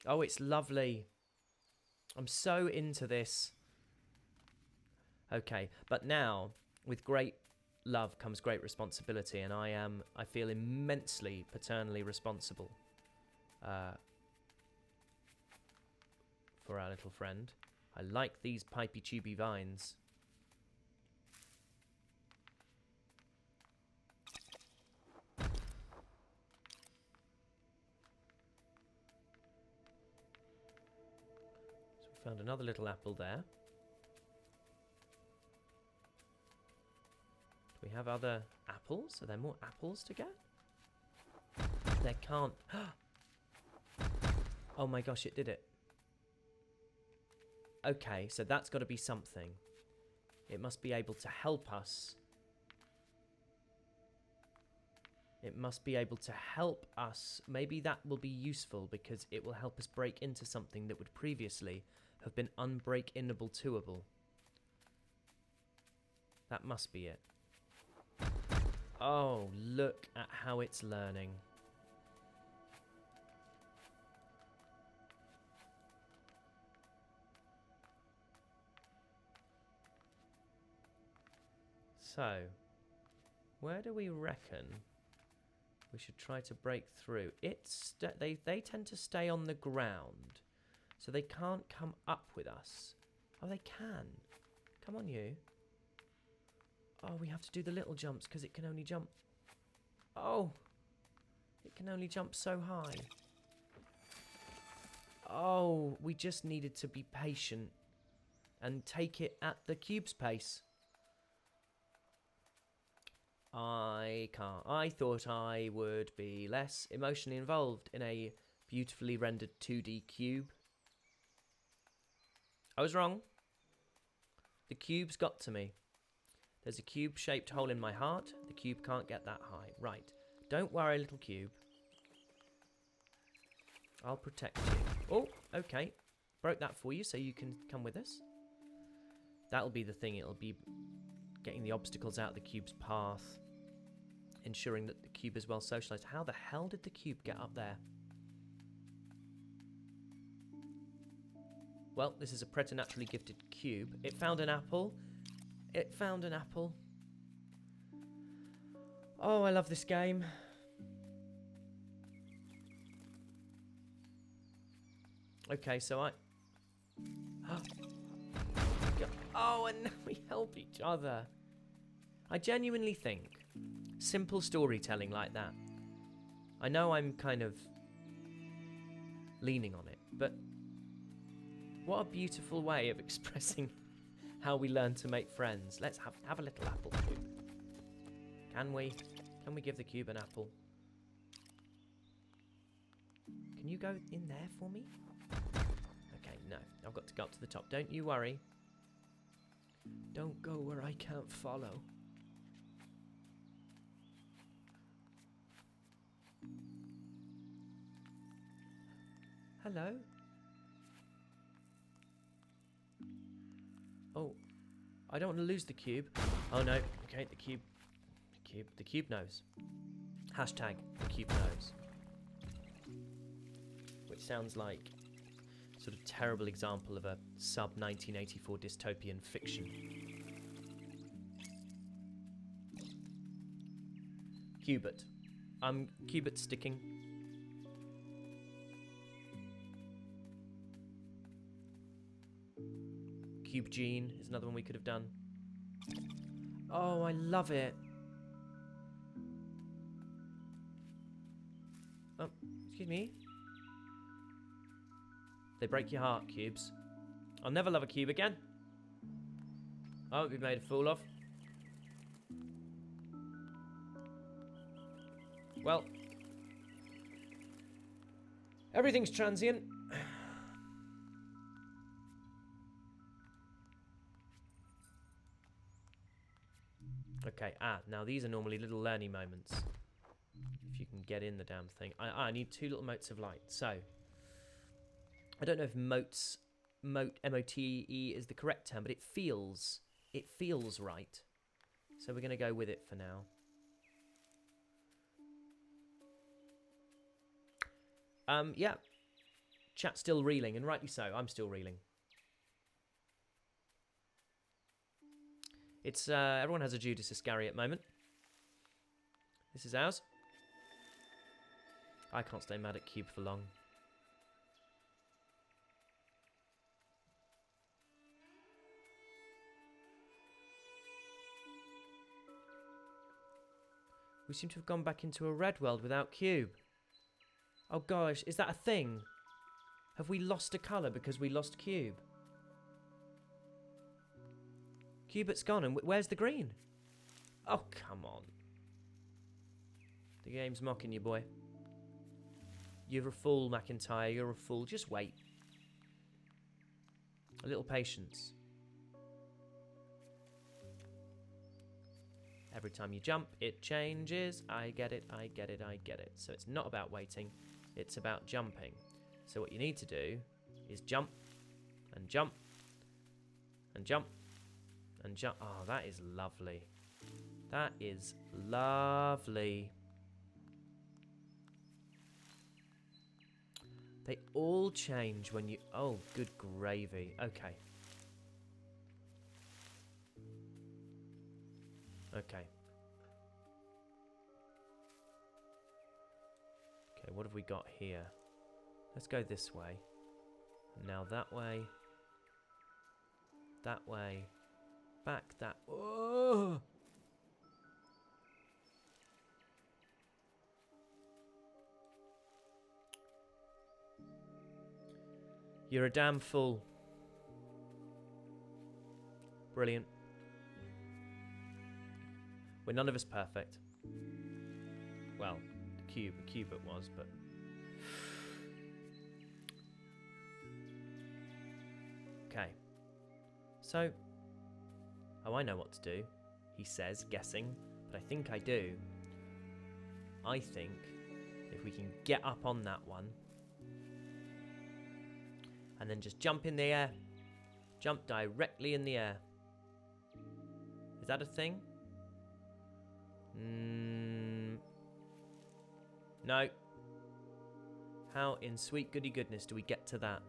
Oh, it's lovely. I'm so into this. Okay, but now, with great love comes great responsibility, and I feel immensely paternally responsible for our little friend. I like these pipey tubey vines. So we found another little apple there. Do we have other apples? Are there more apples to get? There can't. Oh my gosh, it did it. Okay, so that's got to be something. It must be able to help us. It must be able to help us. Maybe that will be useful because it will help us break into something that would previously have been unbreak-inable toable. That must be it. Oh, look at how it's learning. So, where do we reckon we should try to break through? They tend to stay on the ground, so they can't come up with us. Oh, they can. Come on, you. Oh, we have to do the little jumps because it can only jump. Oh, it can only jump so high. Oh, we just needed to be patient and take it at the cube's pace. I can't. I thought I would be less emotionally involved in a beautifully rendered 2D cube. I was wrong. The cube's got to me. There's a cube-shaped hole in my heart. The cube can't get that high. Right. Don't worry, little cube. I'll protect you. Oh, okay. Broke that for you so you can come with us. That'll be the thing. It'll be getting the obstacles out of the cube's path. Ensuring that the cube is well socialized. How the hell did the cube get up there? Well, this is a preternaturally gifted cube. It found an apple. It found an apple. Oh, I love this game. Okay, so I... Oh, and now we help each other. I genuinely think simple storytelling like that. I know I'm kind of leaning on it, but what a beautiful way of expressing how we learn to make friends. Let's have a little apple cube. Can we? Can we give the cube an apple? Can you go in there for me? Okay, no. I've got to go up to the top. Don't you worry. Don't go where I can't follow. Hello? Oh, I don't want to lose the cube. Oh no, okay, the cube knows. Hashtag the cube knows. Which sounds like a sort of terrible example of a sub-1984 dystopian fiction. Cubit. Cubit sticking. Cube Gene is another one we could have done. Oh, I love it. Oh, excuse me. They break your heart, cubes. I'll never love a cube again. Oh, we've made a fool of. Well, everything's transient. Okay, now these are normally little learning moments. If you can get in the damn thing. I need 2 little motes of light. So, I don't know if mote, M-O-T-E is the correct term, but it feels right. So we're going to go with it for now. Yeah. Chat's still reeling, and rightly so. I'm still reeling. It's, everyone has a Judas Iscariot moment. This is ours. I can't stay mad at Cube for long. We seem to have gone back into a red world without Cube. Oh gosh, is that a thing? Have we lost a colour because we lost Cube? Cube's gone, and where's the green? Oh, come on. The game's mocking you, boy. You're a fool, McEntire, you're a fool. Just wait. A little patience. Every time you jump, it changes. I get it, I get it, I get it. So it's not about waiting, it's about jumping. So what you need to do is jump, and jump, and jump, and jump. Oh, that is lovely. That is lovely. They all change when you... Oh, good gravy. Okay. Okay. Okay, what have we got here? Let's go this way. Now that way. That way. Back that... Oh! You're a damn fool. Brilliant. We're none of us perfect. Well, the cube it was, but... Okay. So... Oh, I know what to do, he says, guessing, but I think I do. I think if we can get up on that one, and then just jump in the air. Jump directly in the air. Is that a thing? No. How in sweet goody goodness do we get to that?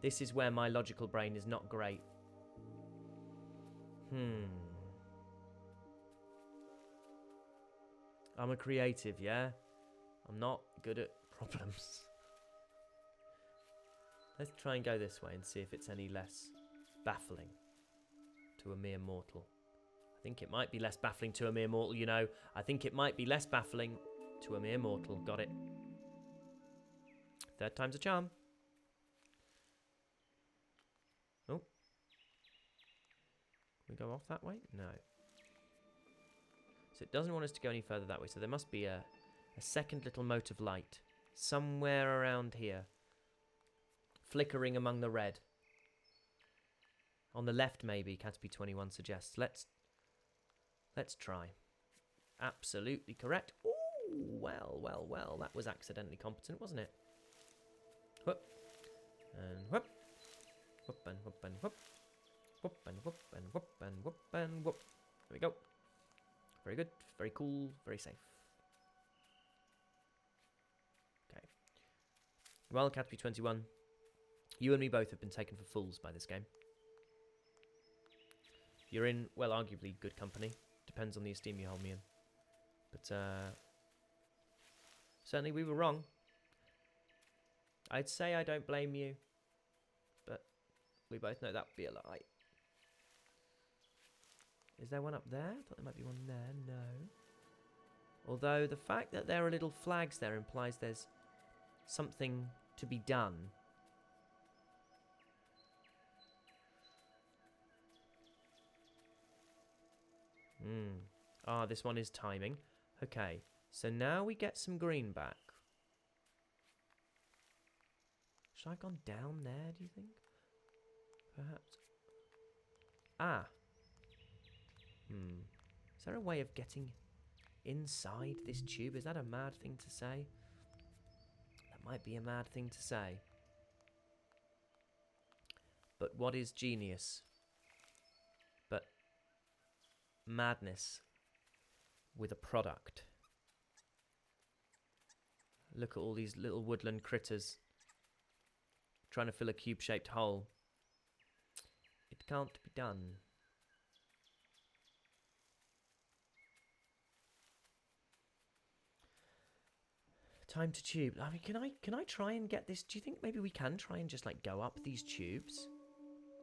This is where my logical brain is not great. I'm a creative, yeah? I'm not good at problems. Let's try and go this way and see if it's any less baffling to a mere mortal. I think it might be less baffling to a mere mortal, you know. I think it might be less baffling to a mere mortal. Got it. Third time's a charm. Oh. Can we go off that way? No. So it doesn't want us to go any further that way. So there must be a second little mote of light somewhere around here. Flickering among the red. On the left, maybe, Caterpie21 suggests. Let's try. Absolutely correct. Ooh, well. That was accidentally competent, wasn't it? Whoop. And whoop. Whoop and whoop and whoop. Whoop and whoop and whoop and whoop and whoop. There we go. Very good. Very cool. Very safe. Okay. Well, Caterpie21... You and me both have been taken for fools by this game. You're in, well, arguably good company. Depends on the esteem you hold me in. But, certainly we were wrong. I'd say I don't blame you. But we both know that would be a lie. Is there one up there? I thought there might be one there. No. Although the fact that there are little flags there implies there's something to be done. Ah, this one is timing. Okay, so now we get some green back. Should I have gone down there, do you think? Perhaps. Ah. So there a way of getting inside this tube? Is that a mad thing to say? That might be a mad thing to say. But what is genius? But madness with a product. Look at all these little woodland critters trying to fill a cube-shaped hole. It can't be done. Time to tube. I mean, can I try and get this? Do you think maybe we can try and just like go up these tubes?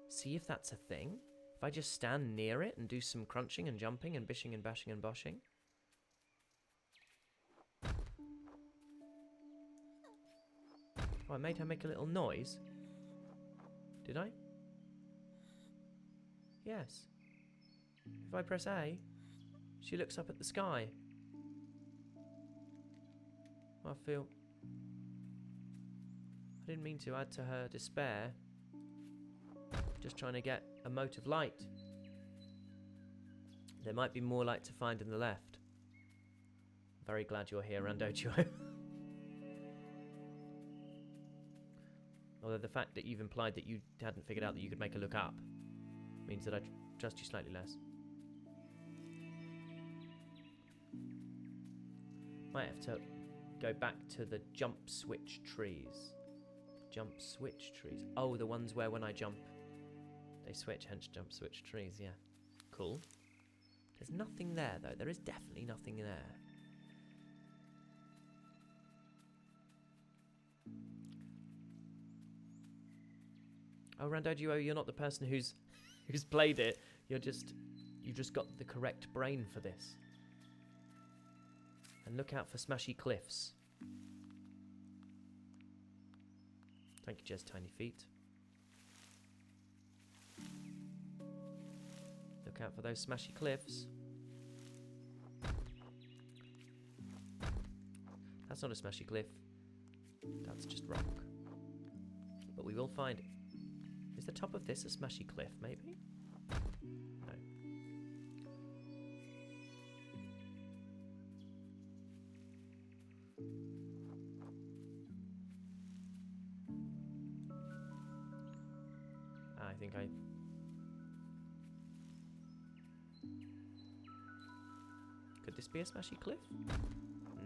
See if that's a thing? If I just stand near it and do some crunching and jumping and bishing and bashing and boshing? Oh, I made her make a little noise. Did I? Yes. If I press A, she looks up at the sky. I feel... I didn't mean to add to her despair. Just trying to get a mote of light. There might be more light to find in the left. Very glad you're here, Randojo. Although the fact that you've implied that you hadn't figured out that you could make her look up means that I trust you slightly less. Might have to go back to the jump switch trees. Jump switch trees. Oh, the ones where when I jump, they switch, hence jump switch trees, yeah. Cool. There's nothing there, though. There is definitely nothing there. Oh, Randojo, you're not the person who's played it. You've just got the correct brain for this. And look out for smashy cliffs. Thank you, Jez Tiny Feet. Look out for those smashy cliffs. That's not a smashy cliff. That's just rock. But we will find it. Is the top of this a smashy cliff, maybe? No. I think I... Could this be a smashy cliff?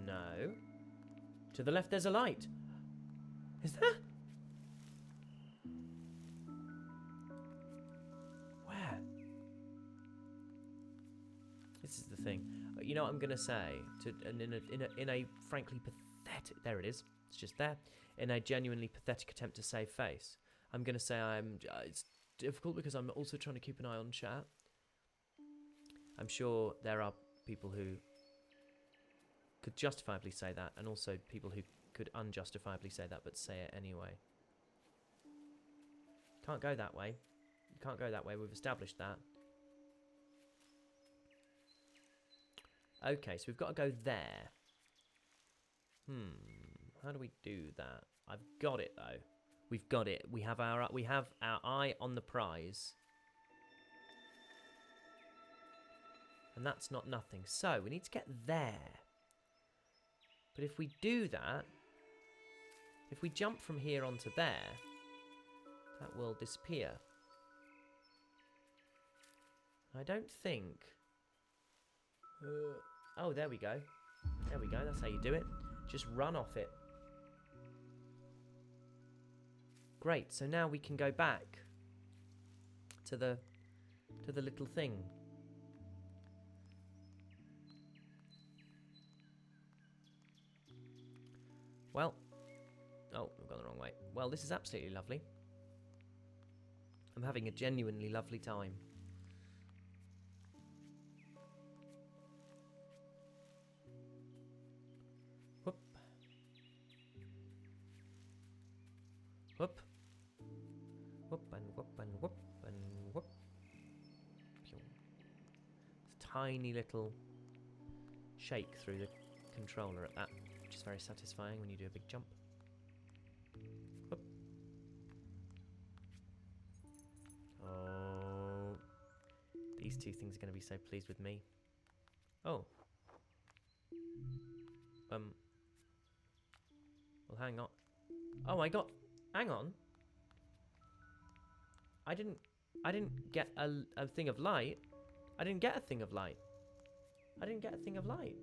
No. To the left there's a light. Is there? Where? This is the thing. You know what I'm gonna say? In a frankly pathetic... There it is. It's just there. In a genuinely pathetic attempt to save face. I'm gonna say it's difficult because I'm also trying to keep an eye on chat. I'm sure there are people who could justifiably say that, and also people who could unjustifiably say that, but say it anyway. Can't go that way. You can't go that way. We've established that. Okay, so we've got to go there. How do we do that? I've got it though. We've got it. We have our eye on the prize. And that's not nothing. So, we need to get there. But if we do that, if we jump from here onto there, that will disappear. I don't think... oh, there we go. There we go. That's how you do it. Just run off it. Great. So now we can go back to the little thing. Well, oh, we've gone the wrong way. Well, this is absolutely lovely. I'm having a genuinely lovely time. Whoop. Whoop. Whoop and whoop and whoop and whoop. It's a tiny little shake through the controller at that. Which is very satisfying when you do a big jump. Whoop. Oh, these two things are going to be so pleased with me. Oh. Well, hang on. Oh, I got... Hang on. I didn't get a thing of light. I didn't get a thing of light. I didn't get a thing of light.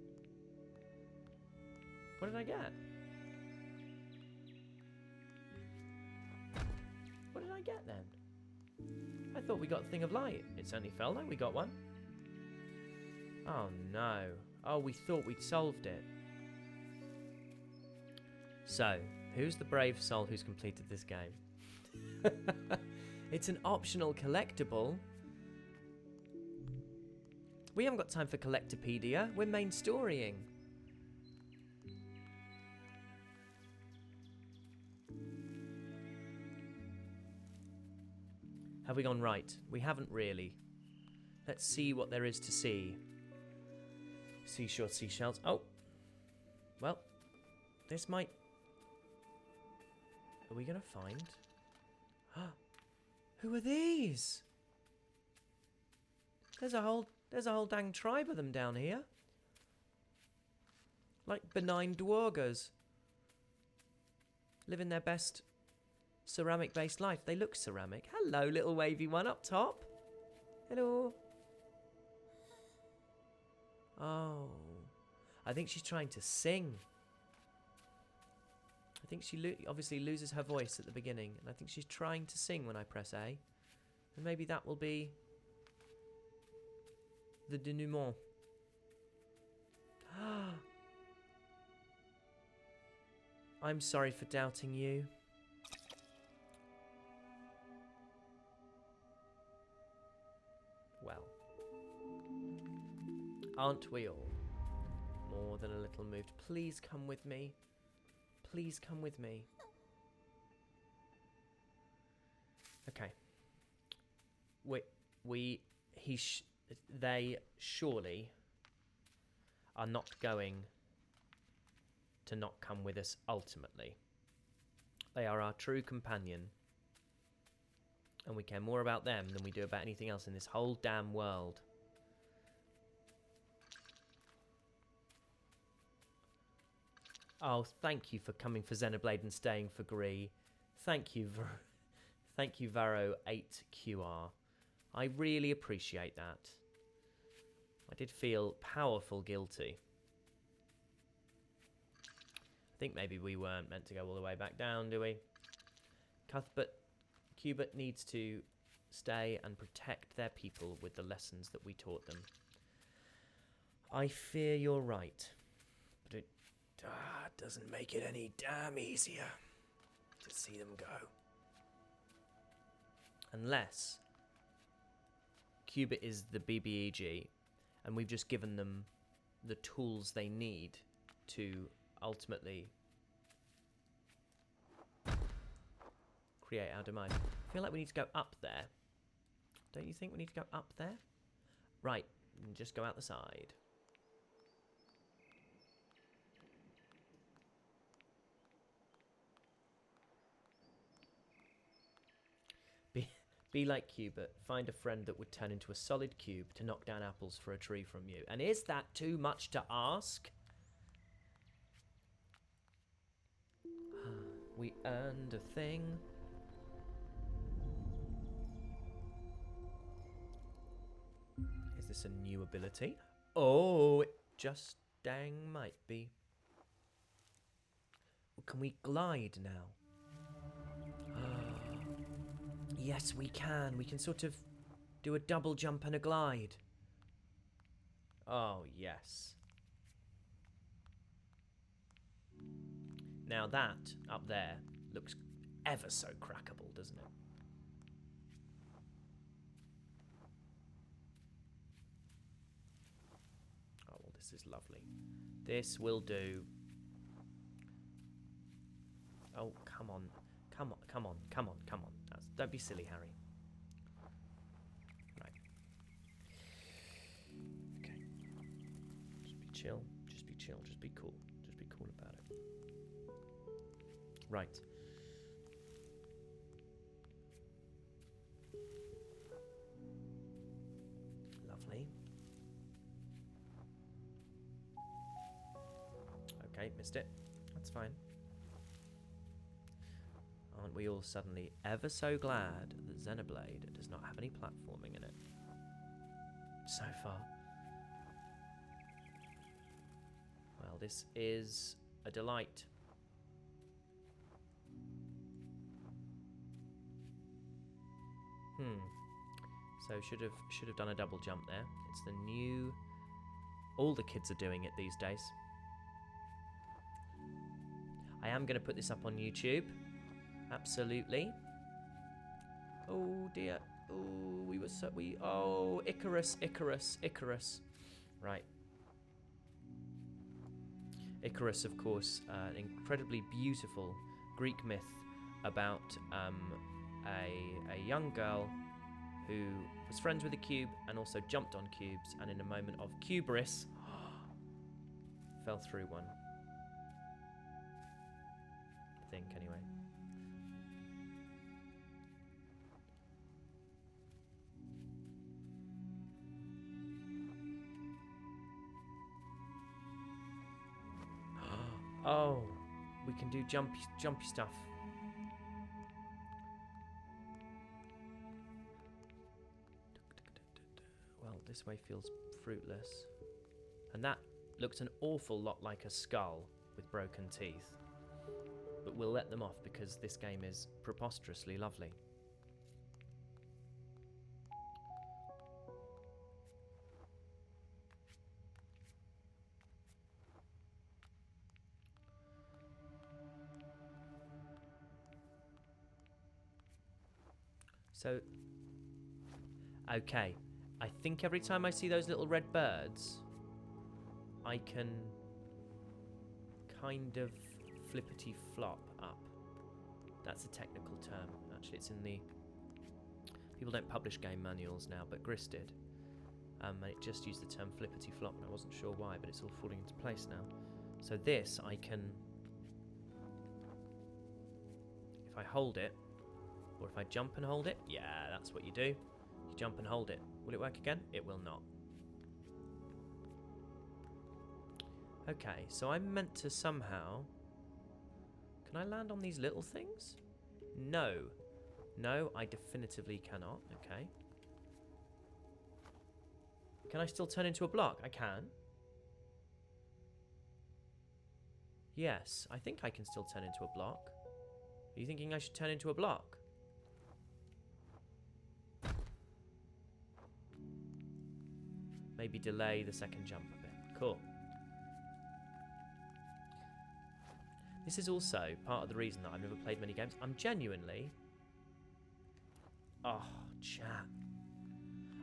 What did I get? What did I get then? I thought we got a thing of light. It certainly felt like we got one. Oh no. Oh, we thought we'd solved it. So, who's the brave soul who's completed this game? It's an optional collectible. We haven't got time for Collectopedia. We're main storying. Have we gone right? We haven't really. Let's see what there is to see. Seashore seashells. Oh. Well, this might... Are we going to find... Who are these? There's a whole dang tribe of them down here. Like benign dwargers. Living their best ceramic-based life. They look ceramic. Hello, little wavy one up top. Hello. Oh. I think she's trying to sing. I think she obviously loses her voice at the beginning. And I think she's trying to sing when I press A. And maybe that will be the denouement. I'm sorry for doubting you. Well, aren't we all more than a little moved? Please come with me. Please come with me. Okay. They surely are not going to not come with us ultimately. They are our true companion. And we care more about them than we do about anything else in this whole damn world. Oh, thank you for coming for Xenoblade and staying for Gris. Thank you, thank you, Varo8QR. I really appreciate that. I did feel powerful guilty. I think maybe we weren't meant to go all the way back down, do we? Cuthbert, Cubert needs to stay and protect their people with the lessons that we taught them. I fear you're right. But it doesn't make it any damn easier to see them go. Unless Cubit is the BBEG and we've just given them the tools they need to ultimately create our demise. I feel like we need to go up there. Don't you think we need to go up there? Right, and just go out the side. Be like Cubert. Find a friend that would turn into a solid cube to knock down apples for a tree from you. And is that too much to ask? We earned a thing. Is this a new ability? Oh, it just dang might be. Can we glide now? Yes, we can. We can sort of do a double jump and a glide. Oh, yes. Now that, up there, looks ever so crackable, doesn't it? Oh, well, this is lovely. This will do. Oh, come on. Come on, come on, come on, come on. Don't be silly, Harry. Right. Okay. Just be chill. Just be chill. Just be cool. Just be cool about it. Right. Lovely. Okay, missed it. That's fine. Aren't we all suddenly ever so glad that Xenoblade does not have any platforming in it? So far. Well, this is a delight. So should have done a double jump there. It's the new... All the kids are doing it these days. I am going to put this up on YouTube. Absolutely. Oh dear. Oh, oh, Icarus. Right. Icarus, of course, an incredibly beautiful Greek myth about a young girl who was friends with a cube and also jumped on cubes, and in a moment of hubris fell through one. I think, anyway. Oh, we can do jumpy stuff. Well, this way feels fruitless. And that looks an awful lot like a skull with broken teeth. But we'll let them off because this game is preposterously lovely. So, okay, I think every time I see those little red birds, I can kind of flippity flop up. That's a technical term. Actually, it's in the... People don't publish game manuals now, but Gris did. And it just used the term flippity flop, and I wasn't sure why, but it's all falling into place now. So this, I can... If I hold it, or if I jump and hold it, yeah, that's what you do. You jump and hold it. Will it work again? It will not. Okay, so I'm meant to somehow... Can I land on these little things? No. No, I definitively cannot. Okay. Can I still turn into a block? I can. Yes, I think I can still turn into a block. Are you thinking I should turn into a block? Maybe delay the second jump a bit. Cool. This is also part of the reason that I've never played many games. I'm genuinely... Oh, chat.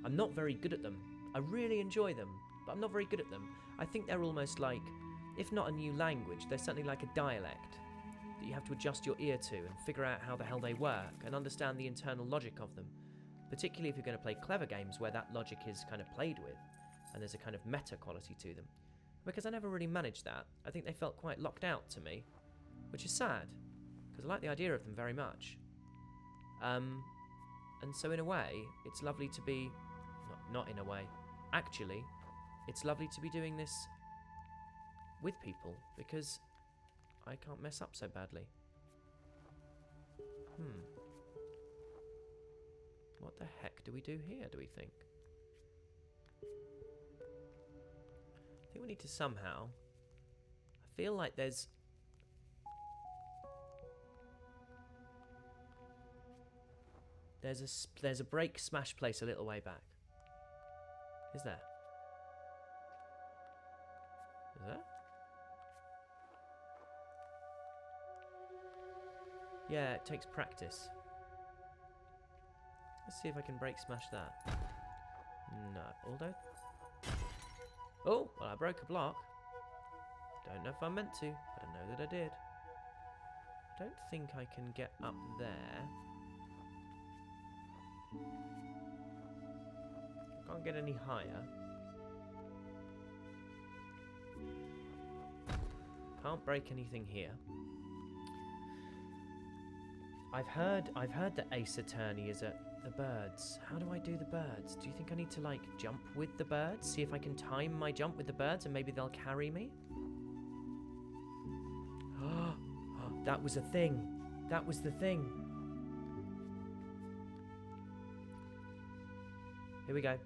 I'm not very good at them. I really enjoy them, but I'm not very good at them. I think they're almost like, if not a new language, they're certainly like a dialect that you have to adjust your ear to and figure out how the hell they work and understand the internal logic of them. Particularly if you're going to play clever games where that logic is kind of played with and there's a kind of meta quality to them. Because I never really managed that. I think they felt quite locked out to me, which is sad, because I like the idea of them very much. And so in a way, it's lovely to be... Not in a way. Actually, it's lovely to be doing this with people, because I can't mess up so badly. What the heck do we do here, do we think? I think we need to somehow... I feel like there's... There's a break smash place a little way back. Is there? Is there? Yeah, it takes practice. Let's see if I can break smash that. No, although... Oh, well, I broke a block. Don't know if I meant to, but I know that I did. Don't think I can get up there. Can't get any higher. Can't break anything here. I've heard that Ace Attorney is at the birds. How do I do the birds? Do you think I need to, like, jump with the birds? See if I can time my jump with the birds and maybe they'll carry me? That was a thing. That was the thing. Here we go.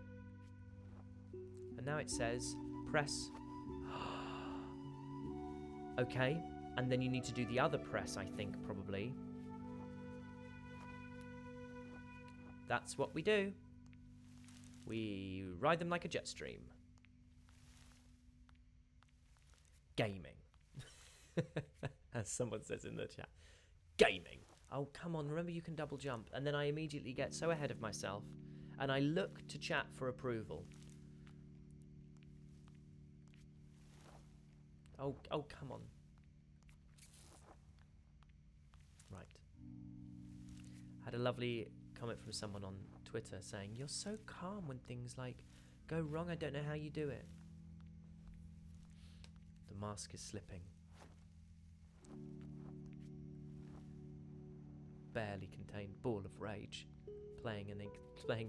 And now it says, press. Okay. And then you need to do the other press, I think, probably. That's what we do. We ride them like a jet stream. Gaming. As someone says in the chat. Gaming. Oh, come on. Remember, you can double jump. And then I immediately get so ahead of myself. And I look to chat for approval. Oh, come on. Right. I had a lovely comment from someone on Twitter saying, "You're so calm when things like go wrong. I don't know how you do it." The mask is slipping. Barely contained ball of rage, playing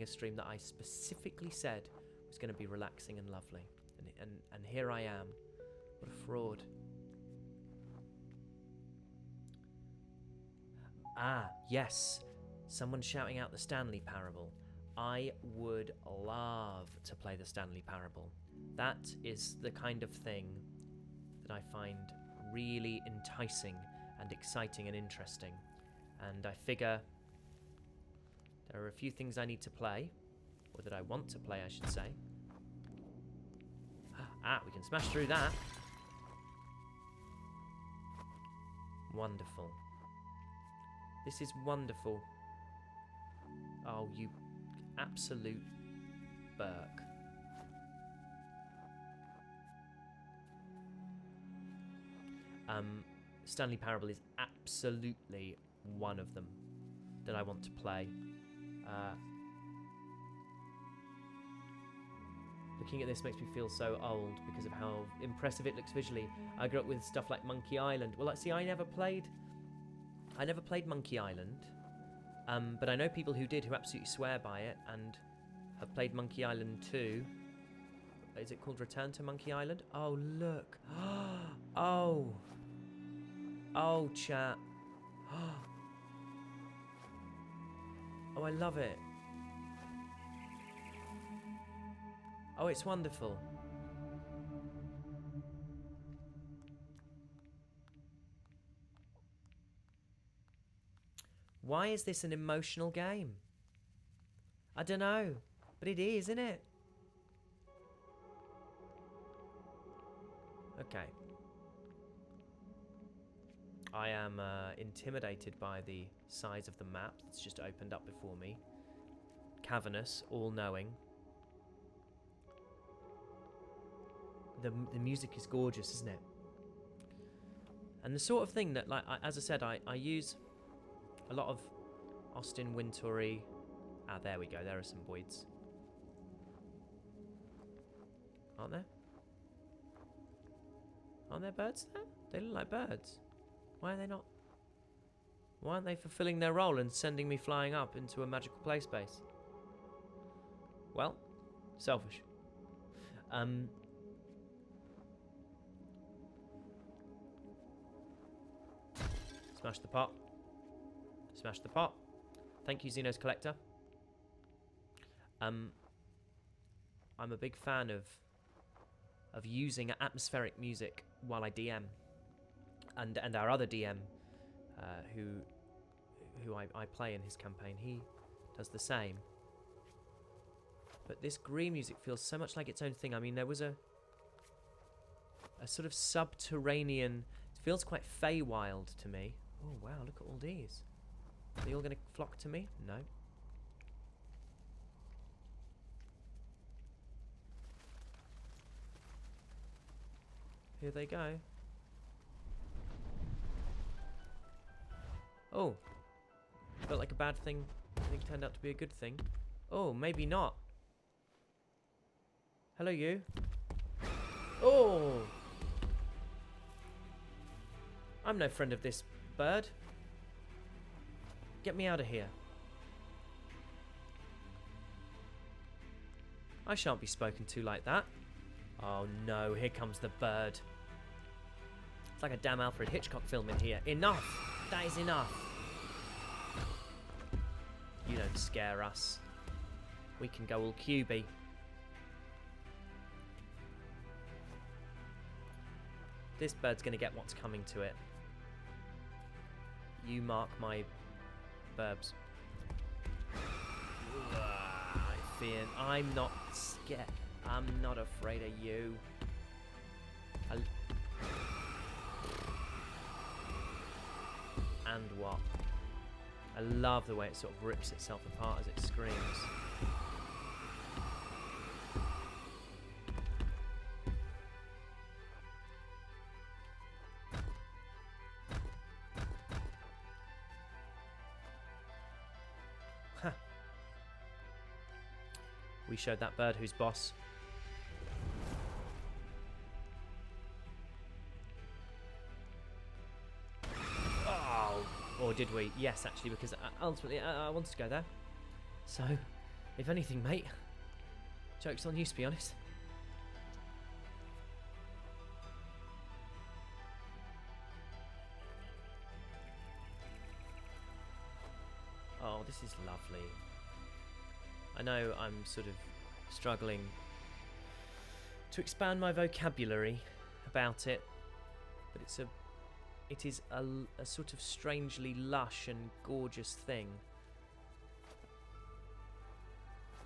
a stream that I specifically said was going to be relaxing and lovely, and here I am. What a fraud. Ah, yes. Someone shouting out the Stanley Parable. I would love to play the Stanley Parable. That is the kind of thing that I find really enticing and exciting and interesting. And I figure there are a few things I need to play, or that I want to play, I should say. Ah, we can smash through that. Wonderful. This is wonderful. Oh, you absolute Burke. Stanley Parable is absolutely one of them that I want to play. Looking at this makes me feel so old because of how impressive it looks visually. I grew up with stuff like Monkey Island. Well, see, I never played Monkey Island, but I know people who did, who absolutely swear by it and have played Monkey Island 2. Is it called Return to Monkey Island? Oh, look. Oh, chat. Oh, I love it. Oh, it's wonderful. Why is this an emotional game? I don't know, but it is, isn't it? Okay. I am intimidated by the size of the map that's just opened up before me. Cavernous, all-knowing. The music is gorgeous, isn't it? And the sort of thing that, like, as I said, I use a lot of Austin Wintory. Ah, there we go. There are some voids. Aren't there? Aren't there birds there? They look like birds. Why are they not? Why aren't they fulfilling their role and sending me flying up into a magical play space? Well, selfish. Smash the pot. Smash the pot. Thank you, Xenos Collector. I'm a big fan of using atmospheric music while I DM, and our other DM, who I play in his campaign, he does the same. But this Gris music feels so much like its own thing. I mean, there was a sort of subterranean. It feels quite Feywild to me. Oh wow! Look at all these. Are they all going to flock to me? No. Here they go. Oh. Felt like a bad thing. I think turned out to be a good thing. Oh, maybe not. Hello, you. Oh. I'm no friend of this bird. Get me out of here. I shan't be spoken to like that. Oh no, here comes the bird. It's like a damn Alfred Hitchcock film in here. Enough! That is enough. You don't scare us. We can go all cubey. This bird's going to get what's coming to it. You mark my verbs. I'm not scared. I'm not afraid of you. And what? I love the way it sort of rips itself apart as it screams. Huh. We showed that bird who's boss. Or did we? Yes, actually, because ultimately I wanted to go there. So, if anything, mate, joke's on you, to be honest. Oh, this is lovely. I know I'm sort of struggling to expand my vocabulary about it, but it is a sort of strangely lush and gorgeous thing.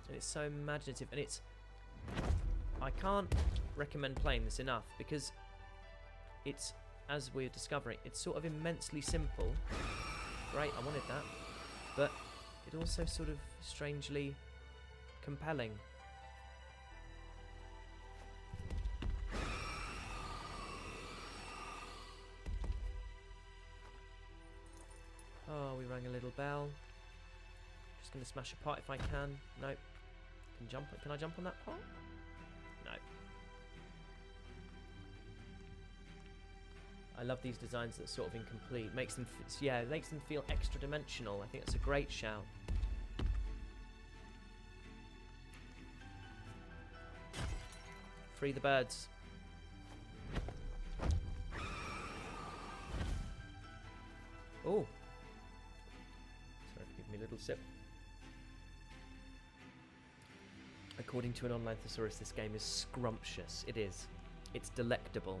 And it's so imaginative, and I can't recommend playing this enough, because it's, as we're discovering, it's sort of immensely simple. Great, I wanted that. But it also sort of strangely compelling. Oh, we rang a little bell. Just going to smash a pot if I can. Nope. Can I jump on that pot? No. I love these designs that are sort of incomplete. Makes them, it makes them feel extra dimensional. I think that's a great shout. Free the birds. Oh. Sorry for giving me a little sip. According to an online thesaurus, this game is scrumptious. It is. It's delectable.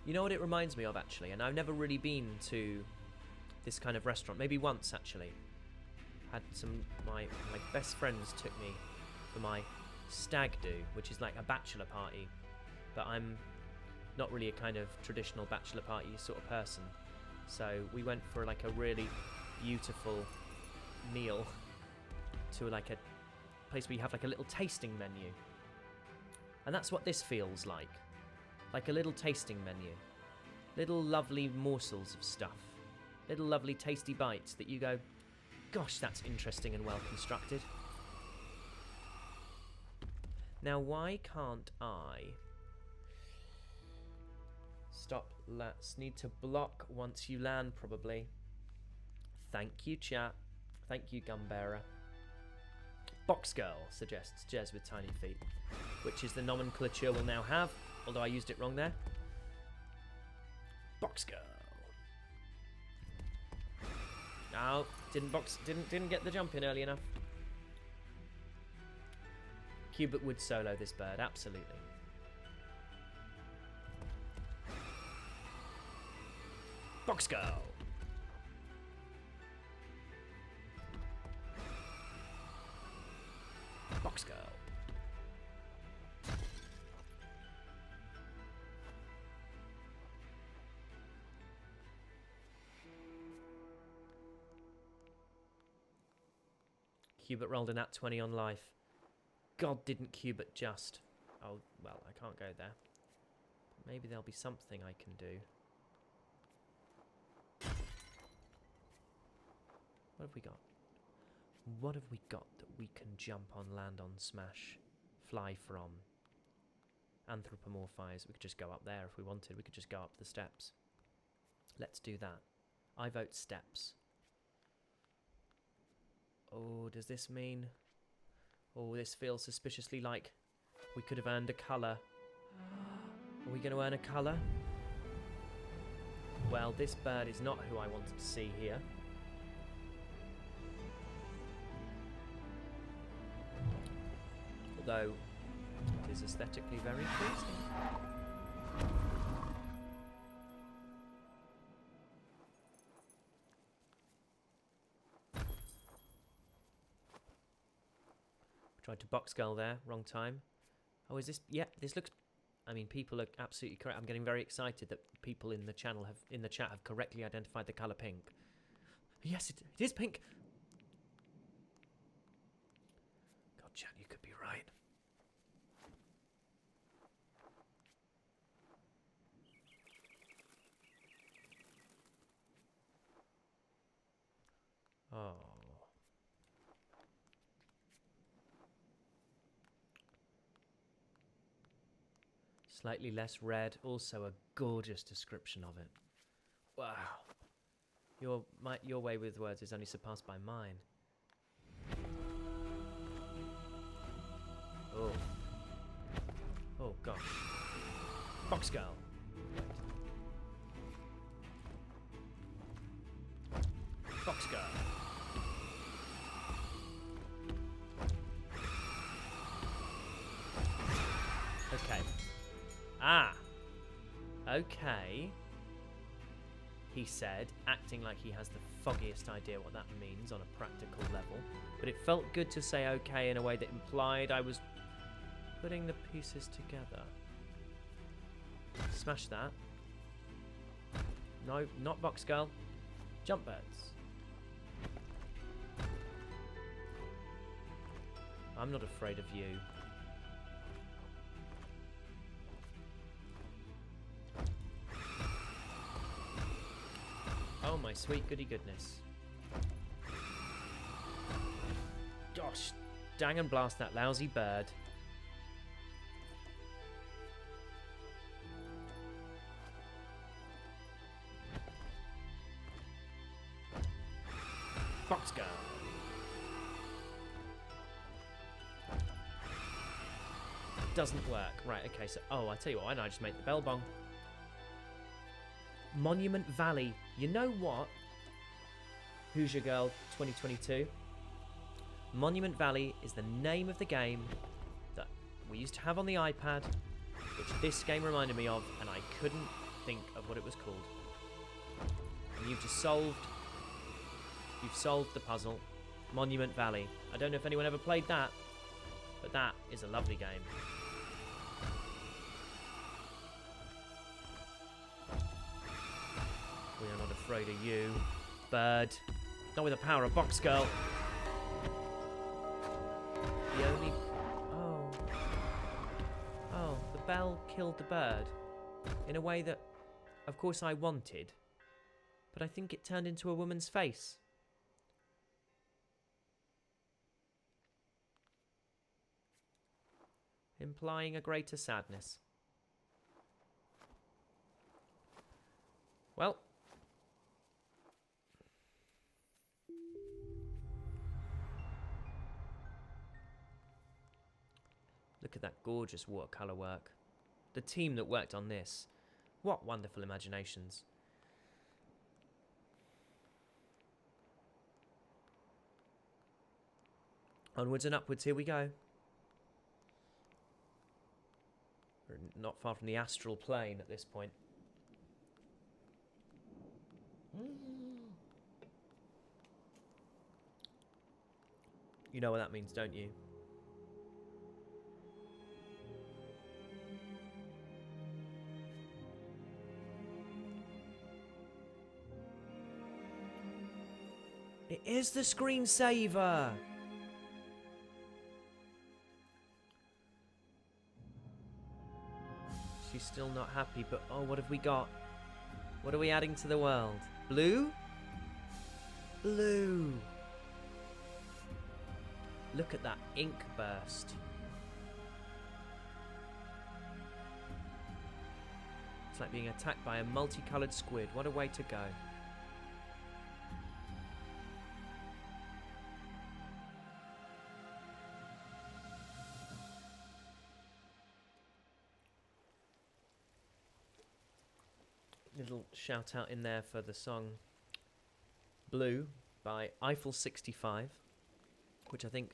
You know what it reminds me of, actually? And I've never really been to this kind of restaurant. Maybe once, actually. Had my best friends took me for my stag do, which is like a bachelor party. But I'm not really a kind of traditional bachelor party sort of person. So we went for like a really beautiful meal to like a place where you have like a little tasting menu. And that's what this feels like. Like a little tasting menu. Little lovely morsels of stuff. Little lovely tasty bites that you go, gosh, that's interesting and well constructed. Now, why can't I stop? Let's need to block once you land, probably. Thank you, chat. Thank you, Gunbearer. Box Girl, suggests Jez with tiny feet, which is the nomenclature we'll now have, although I used it wrong there. Box Girl. Oh, didn't get the jump in early enough. Cubit would solo this bird, absolutely. Box Girl. Box Girl. Cubit rolled a nat 20 on life. God, didn't Cubit just... Oh, well, I can't go there. Maybe there'll be something I can do. What have we got? What have we got that we can jump on, land on, smash, fly from? Anthropomorphize. We could just go up there if we wanted. We could just go up the steps. Let's do that. I vote steps. Oh, does this mean... Oh, this feels suspiciously like we could have earned a colour. Are we going to earn a colour? Well, this bird is not who I wanted to see here. Although, it is aesthetically very pleasing. Tried to box girl there, wrong time. Oh, is this? Yeah, this looks. I mean, people are absolutely correct. I'm getting very excited that people in the channel in the chat have correctly identified the colour pink. Yes, it is pink. God, chat, you could be right. Oh. Slightly less red, also a gorgeous description of it. Wow. Your way with words is only surpassed by mine. Oh. Oh gosh. Box girl. Wait. Box girl. Okay. Ah. Okay. He said, acting like he has the foggiest idea what that means on a practical level. But it felt good to say okay in a way that implied I was putting the pieces together. Smash that. No, not box girl. Jump birds. I'm not afraid of you. Oh my sweet goody goodness. Gosh, dang and blast that lousy bird. Box girl. Doesn't work. Right, okay, so... Oh, I tell you what, why don't I just make the bell bong? Monument Valley. You know what? Who's Your Girl 2022? Monument Valley is the name of the game that we used to have on the iPad, which this game reminded me of, and I couldn't think of what it was called. And you've solved the puzzle. Monument Valley. I don't know if anyone ever played that, but that is a lovely game. We are not afraid of you, bird. Not with the power of Box Girl. The only... Oh. Oh, the bell killed the bird. In a way that, of course, I wanted. But I think it turned into a woman's face. Implying a greater sadness. Well... Look at that gorgeous watercolour work. The team that worked on this. What wonderful imaginations. Onwards and upwards, here we go. We're not far from the astral plane at this point. You know what that means, don't you? It is the screensaver! She's still not happy, but oh, what have we got? What are we adding to the world? Blue? Blue! Look at that ink burst. It's like being attacked by a multicoloured squid. What a way to go. Little shout out in there for the song Blue by Eiffel65, which I think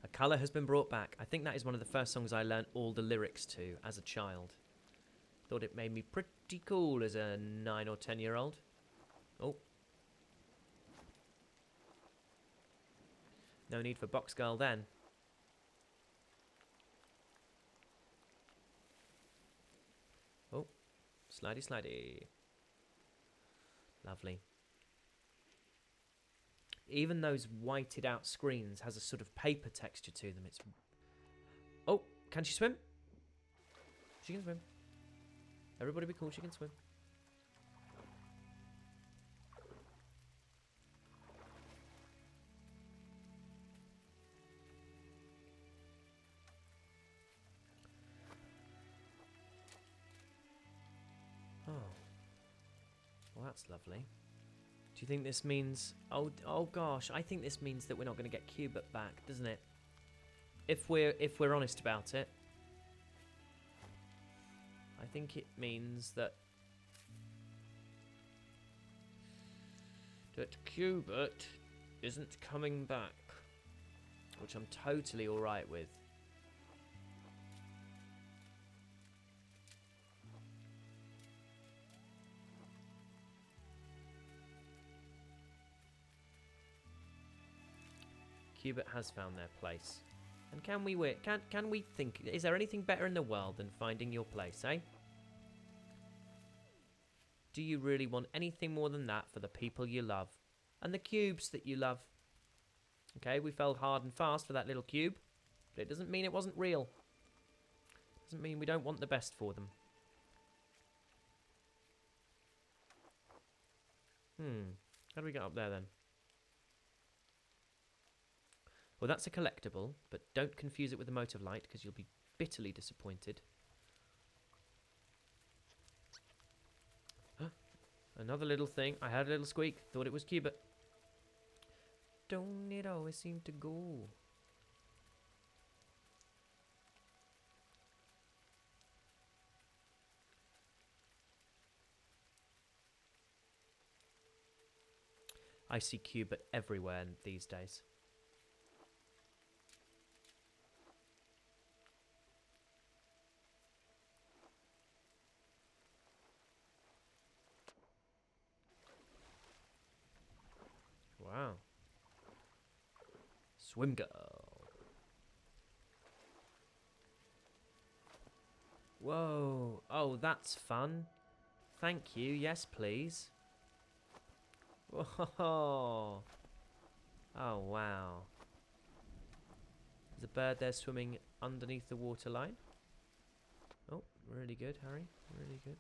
a colour has been brought back. I think that is one of the first songs I learnt all the lyrics to as a child. Thought it made me pretty cool as a 9 or 10-year-old. Oh. No need for Box Girl then. Oh. Slidey, slidey. Lovely. Even those whited out screens has a sort of paper texture to them. It's... Oh, can she swim? She can swim. Everybody be cool, she can swim. Oh. Well, that's lovely. Do you think this means... Oh gosh, I think this means that we're not going to get Cubit back, doesn't it? If we're honest about it. I think it means that Cubit isn't coming back, which I'm totally alright with. Cubit has found their place. And can we think, is there anything better in the world than finding your place, eh? Do you really want anything more than that for the people you love? And the cubes that you love? Okay, we fell hard and fast for that little cube, but it doesn't mean it wasn't real. Doesn't mean we don't want the best for them. How do we get up there then? Well, that's a collectible, but don't confuse it with the motive light because you'll be bitterly disappointed. Another little thing. I had a little squeak. Thought it was Cubit. Don't it always seem to go? I see Cubit everywhere these days. Wow. Swim girl. Whoa. Oh, that's fun. Thank you. Yes, please. Whoa. Oh, wow. There's a bird there swimming underneath the waterline. Oh, really good, Harry. Really good.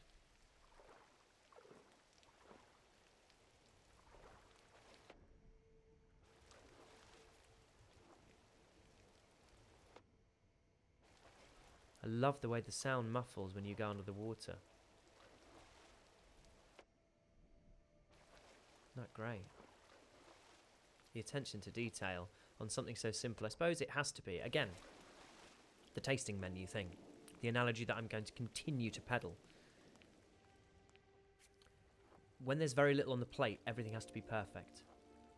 I love the way the sound muffles when you go under the water. Isn't that great? The attention to detail on something so simple. I suppose it has to be. Again, the tasting menu thing. The analogy that I'm going to continue to peddle. When there's very little on the plate, everything has to be perfect.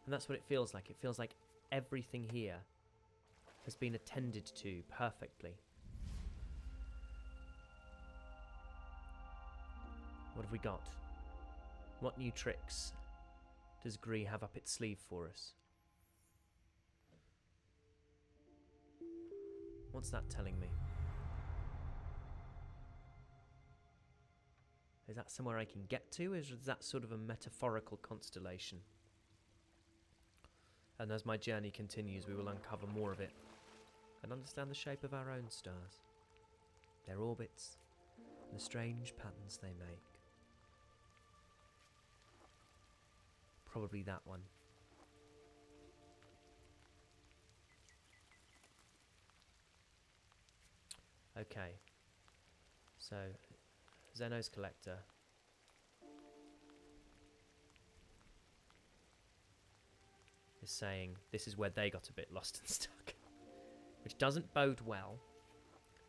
And that's what it feels like. It feels like everything here has been attended to perfectly. What have we got? What new tricks does Gris have up its sleeve for us? What's that telling me? Is that somewhere I can get to? Is that sort of a metaphorical constellation? And as my journey continues, we will uncover more of it and understand the shape of our own stars, their orbits, and the strange patterns they make. Probably that one. Okay. So, Zeno's collector. Is saying this is where they got a bit lost and stuck. Which doesn't bode well.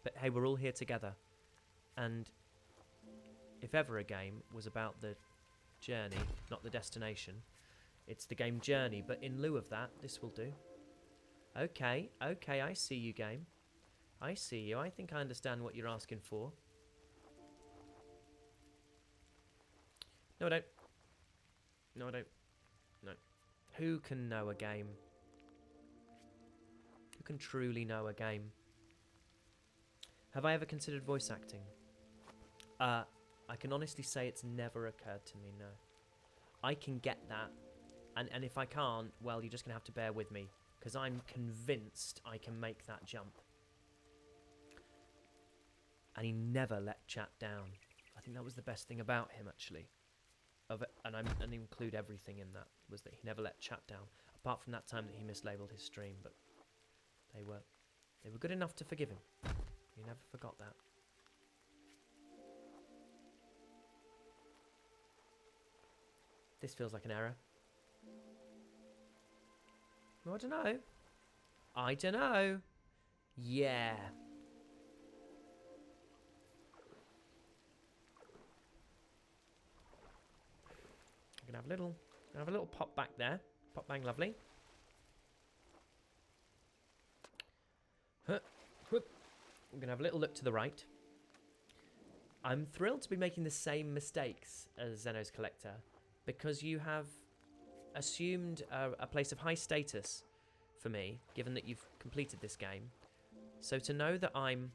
But hey, we're all here together. And if ever a game was about the journey, not the destination, it's the game Journey. But in lieu of that, this will do. Okay, okay, I see you, game. I see you. I think I understand what you're asking for. No, I don't. No, I don't. No. Who can know a game? Who can truly know a game? Have I ever considered voice acting? I can honestly say it's never occurred to me, no. I can get that. And if I can't, well, you're just going to have to bear with me. Because I'm convinced I can make that jump. And he never let chat down. I think that was the best thing about him, actually. And include everything in that, was that he never let chat down. Apart from that time that he mislabeled his stream, but they were good enough to forgive him. He never forgot that. This feels like an error. Well, I don't know. I don't know. Yeah. I'm gonna have a little pop back there. Pop bang, lovely. We're gonna have a little look to the right. I'm thrilled to be making the same mistakes as Zeno's Collector, because you have assumed a place of high status for me, given that you've completed this game. So to know that I'm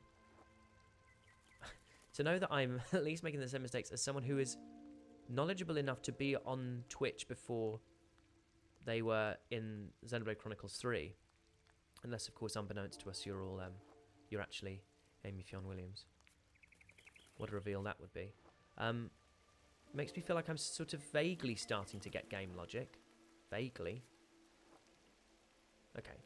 at least making the same mistakes as someone who is knowledgeable enough to be on Twitch before they were in Xenoblade Chronicles 3, unless of course unbeknownst to us you're actually Amy Fionn Williams. What a reveal that would be. Makes me feel like I'm sort of vaguely starting to get game logic. Vaguely. Okay.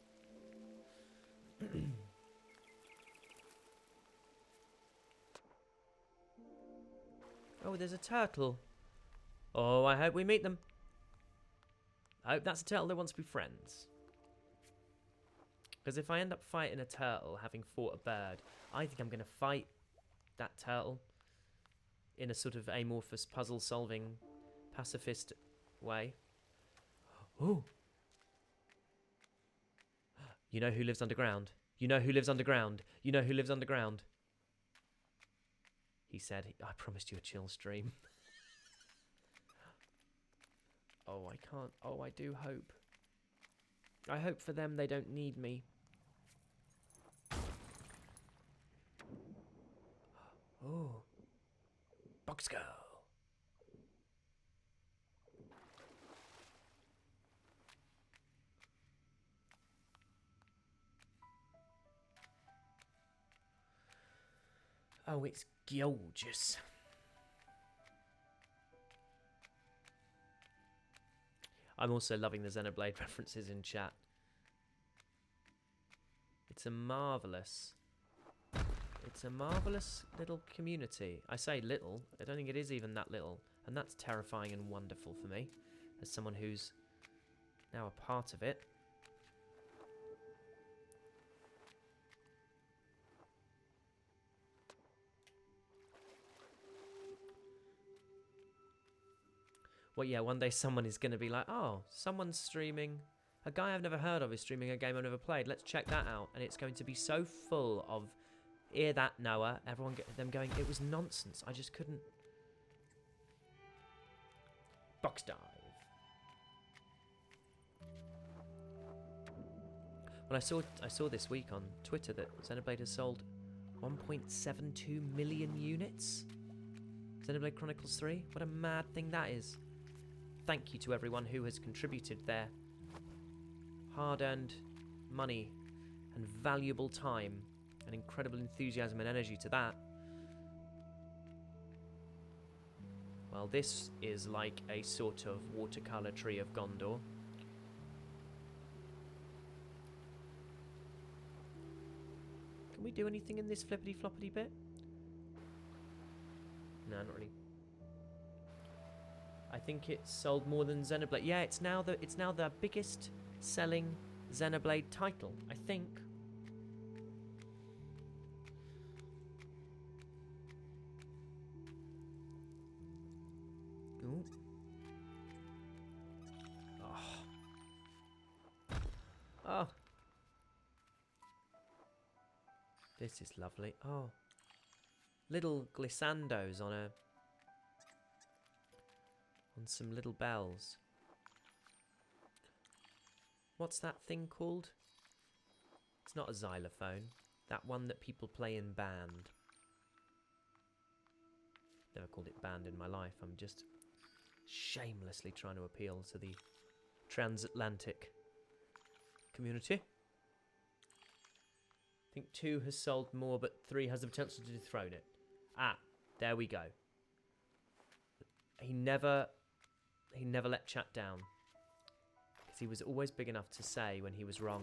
Oh, there's a turtle. Oh, I hope we meet them. I hope that's a turtle that wants to be friends. Because if I end up fighting a turtle having fought a bird, I think I'm going to fight that turtle in a sort of amorphous puzzle-solving pacifist way. Ooh. You know who lives underground? You know who lives underground? You know who lives underground? He said, I promised you a chill stream. Oh, I can't. Oh, I do hope. I hope for them they don't need me. Oh. Box girl. Oh, it's gorgeous. I'm also loving the Xenoblade references in chat. It's a marvellous little community. I say little, I don't think it is even that little. And that's terrifying and wonderful for me, as someone who's now a part of it. Well, yeah, one day someone is going to be like, oh, someone's streaming. A guy I've never heard of is streaming a game I've never played. Let's check that out. And it's going to be so full of, hear that, Noah. Everyone, them going, it was nonsense. I just couldn't. Box dive. Well, I saw this week on Twitter that Xenoblade has sold 1.72 million units. Xenoblade Chronicles 3. What a mad thing that is. Thank you to everyone who has contributed their hard-earned money and valuable time and incredible enthusiasm and energy to that. Well, this is like a sort of watercolour tree of Gondor. Can we do anything in this flippity-floppity bit? No, not really. I think it's sold more than Xenoblade. Yeah, it's now the biggest selling Xenoblade title, I think. This is lovely. Oh. Little glissandos on some little bells. What's that thing called? It's not a xylophone. That one that people play in band. Never called it band in my life. I'm just shamelessly trying to appeal to the transatlantic community. I think 2 has sold more, but 3 has the potential to dethrone it. Ah, there we go. He never let chat down. Because he was always big enough to say when he was wrong.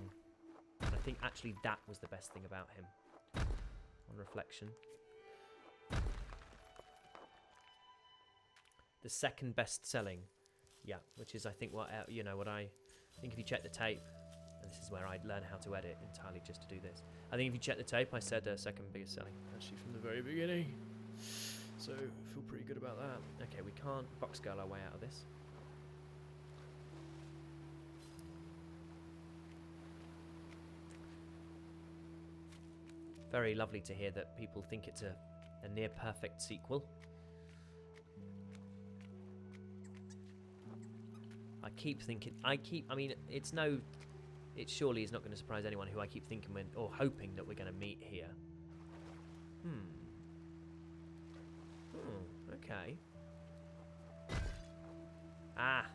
And I think actually that was the best thing about him. On reflection. The second best selling. Yeah, which is I think what, what I think if you check the tape, and this is where I learned how to edit entirely just to do this. I think if you check the tape, I said second biggest selling, actually from the very beginning. So, I feel pretty good about that. Okay, we can't box girl our way out of this. Very lovely to hear that people think it's a near perfect sequel. I mean, it surely is not going to surprise anyone who I keep thinking or hoping that we're going to meet here. Okay. Ah.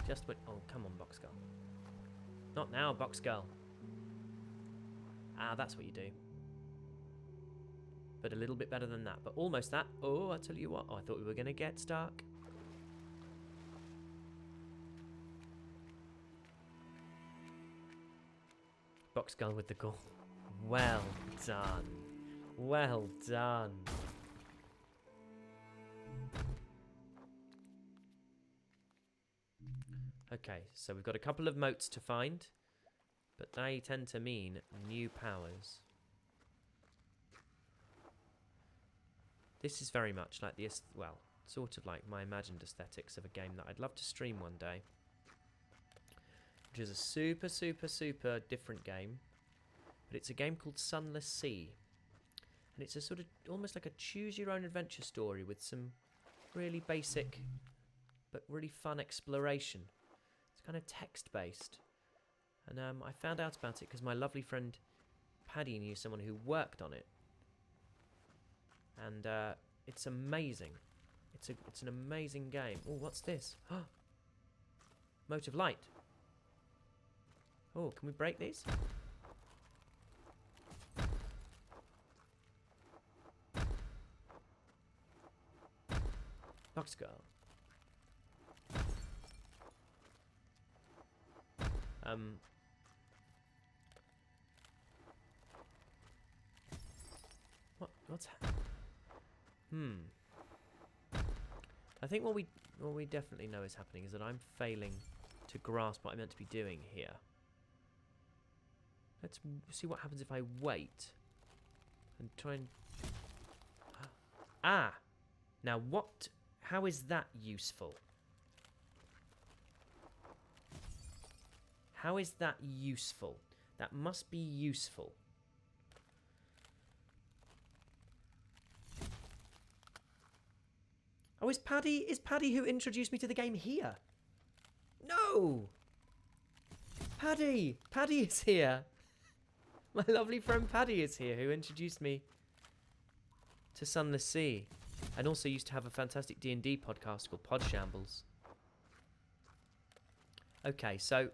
Just went, oh, come on, Box Girl. Not now, Box Girl. Ah, that's what you do. But a little bit better than that. But almost that. Oh, I tell you what. Oh, I thought we were going to get stuck. Box Girl with the goal. Well done. Well done. Okay, so we've got a couple of moats to find, but they tend to mean new powers. This is very much like the, well, sort of like my imagined aesthetics of a game that I'd love to stream one day. Which is a super, super, super different game. But it's a game called Sunless Sea. And it's a sort of, almost like a choose-your-own-adventure story with some really basic, but really fun exploration. It's kind of text-based. And I found out about it because my lovely friend Paddy knew someone who worked on it. And it's amazing. It's an amazing game. Oh, what's this? Mote of light. Oh, can we break these? Box Girl. What's I think what we definitely know is happening is that I'm failing to grasp what I'm meant to be doing here. Let's see what happens if I wait and try and... Ah! Now what... How is that useful? How is that useful? That must be useful. Oh, is Paddy who introduced me to the game here? No! Paddy is here. My lovely friend Paddy is here, who introduced me to Sunless Sea. And also used to have a fantastic D&D podcast called Pod Shambles. Okay, so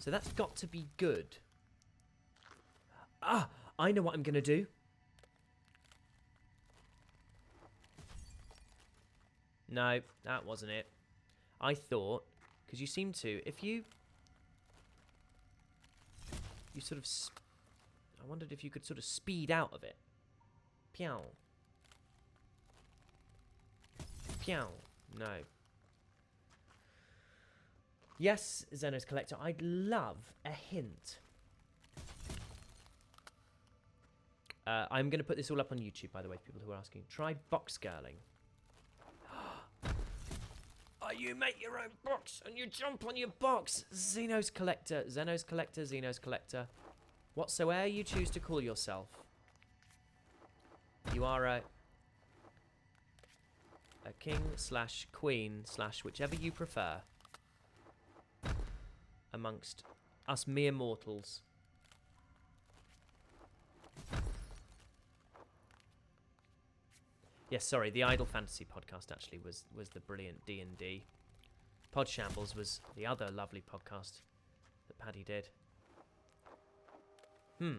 that's got to be good. Ah, I know what I'm going to do. No, that wasn't it. I thought, because you seem to, if you sort of, I wondered if you could sort of speed out of it. Pew. Pew. No. Yes, Zeno's Collector, I'd love a hint. I'm going to put this all up on YouTube, by the way, people who are asking. Try box girling. Oh, you make your own box and you jump on your box. Zeno's Collector. Whatsoever you choose to call yourself, you are a king slash queen slash whichever you prefer amongst us mere mortals. Yes, sorry, the Idle Fantasy podcast actually was the brilliant D&D. Pod Shambles was the other lovely podcast that Paddy did. Now,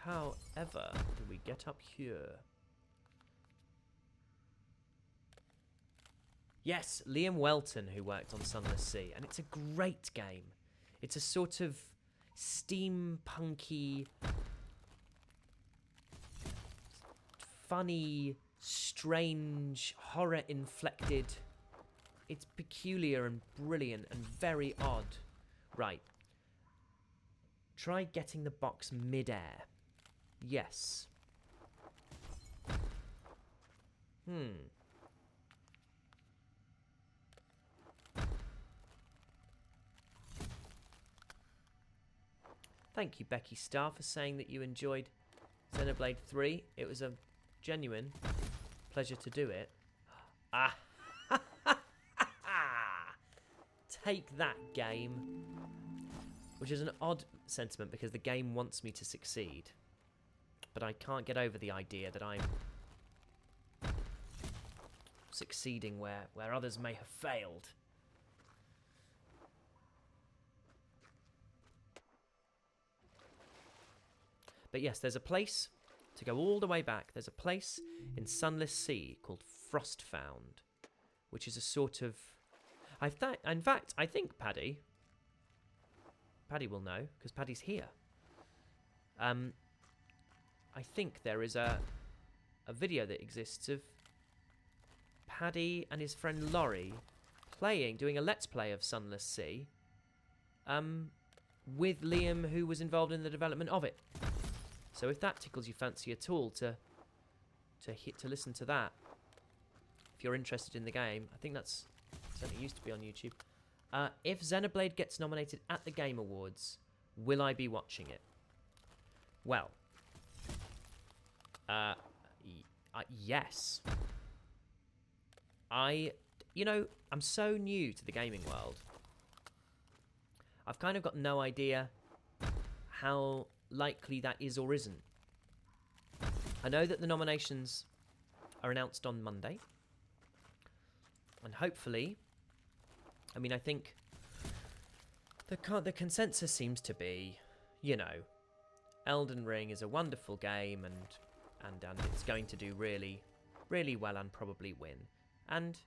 however, do we get up here? Yes, Liam Welton, who worked on Sunless Sea, and it's a great game. It's a sort of steampunky, funny, strange, horror-inflected. It's peculiar and brilliant and very odd. Right. Try getting the box mid-air. Yes. Thank you, Becky Starr, for saying that you enjoyed Xenoblade 3. It was a genuine pleasure to do it. Ah! Take that, game. Which is an odd sentiment because the game wants me to succeed. But I can't get over the idea that I'm succeeding where others may have failed. But yes, there's a place, to go all the way back, there's a place in Sunless Sea called Frostfound, which is a sort of... in fact, I think Paddy will know, because Paddy's here. I think there is a video that exists of Paddy and his friend Laurie doing a Let's Play of Sunless Sea, with Liam, who was involved in the development of it. So if that tickles your fancy at all to listen to that, if you're interested in the game, I think that's certainly used to be on YouTube. If Xenoblade gets nominated at the Game Awards, will I be watching it? Well, yes. I'm so new to the gaming world. I've kind of got no idea how likely that is or isn't. I know that the nominations are announced on Monday. And hopefully, I think the consensus seems to be, Elden Ring is a wonderful game and it's going to do really, really well and probably win. And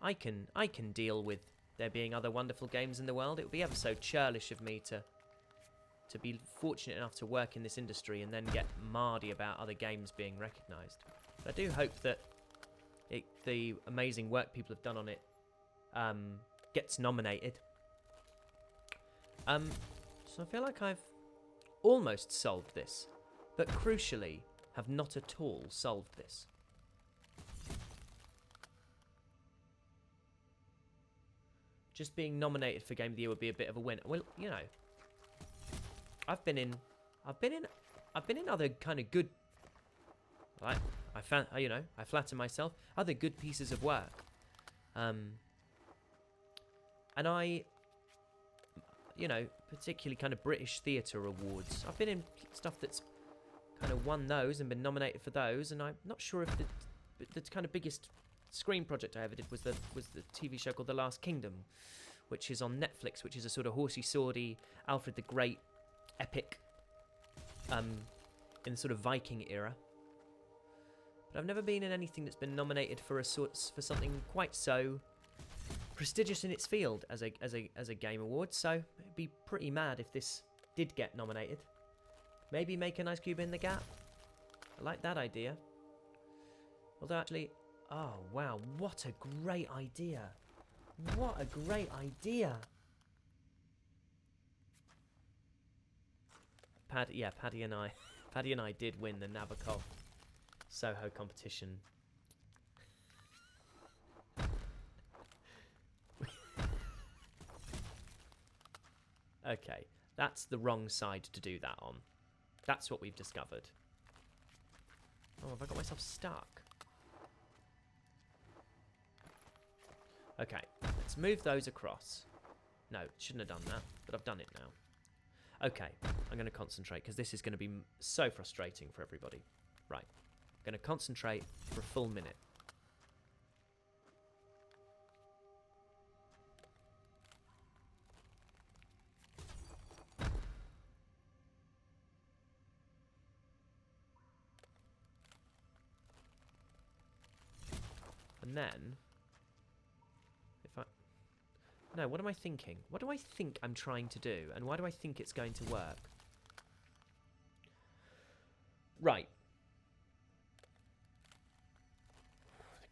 I can deal with there being other wonderful games in the world. It would be ever so churlish of me to be fortunate enough to work in this industry and then get mardy about other games being recognised. But I do hope that the amazing work people have done on it gets nominated. So I feel like I've almost solved this, but crucially have not at all solved this. Just being nominated for Game of the Year would be a bit of a win. Well, I've been in other kind of good, like I flatter myself, other good pieces of work, and I, particularly kind of British theatre awards. I've been in stuff that's kind of won those and been nominated for those, and I'm not sure if the kind of biggest screen project I ever did was the TV show called The Last Kingdom, which is on Netflix, which is a sort of horsey-swordy Alfred the Great epic in the sort of Viking era. But I've never been in anything that's been nominated for something quite so prestigious in its field as a game award. So it'd be pretty mad if this did get nominated. Maybe make an Ice Cube in the Gap. I like that idea. Although actually, oh wow, what a great idea! What a great idea! Paddy and I did win the Nabokov Soho competition. Okay. That's the wrong side to do that on. That's what we've discovered. Oh, have I got myself stuck? Okay, let's move those across. No, shouldn't have done that, but I've done it now. Okay, I'm going to concentrate because this is going to be so frustrating for everybody. Right, I'm going to concentrate for a full minute. And then, if I... No, what am I thinking? What do I think I'm trying to do? And why do I think it's going to work? Right.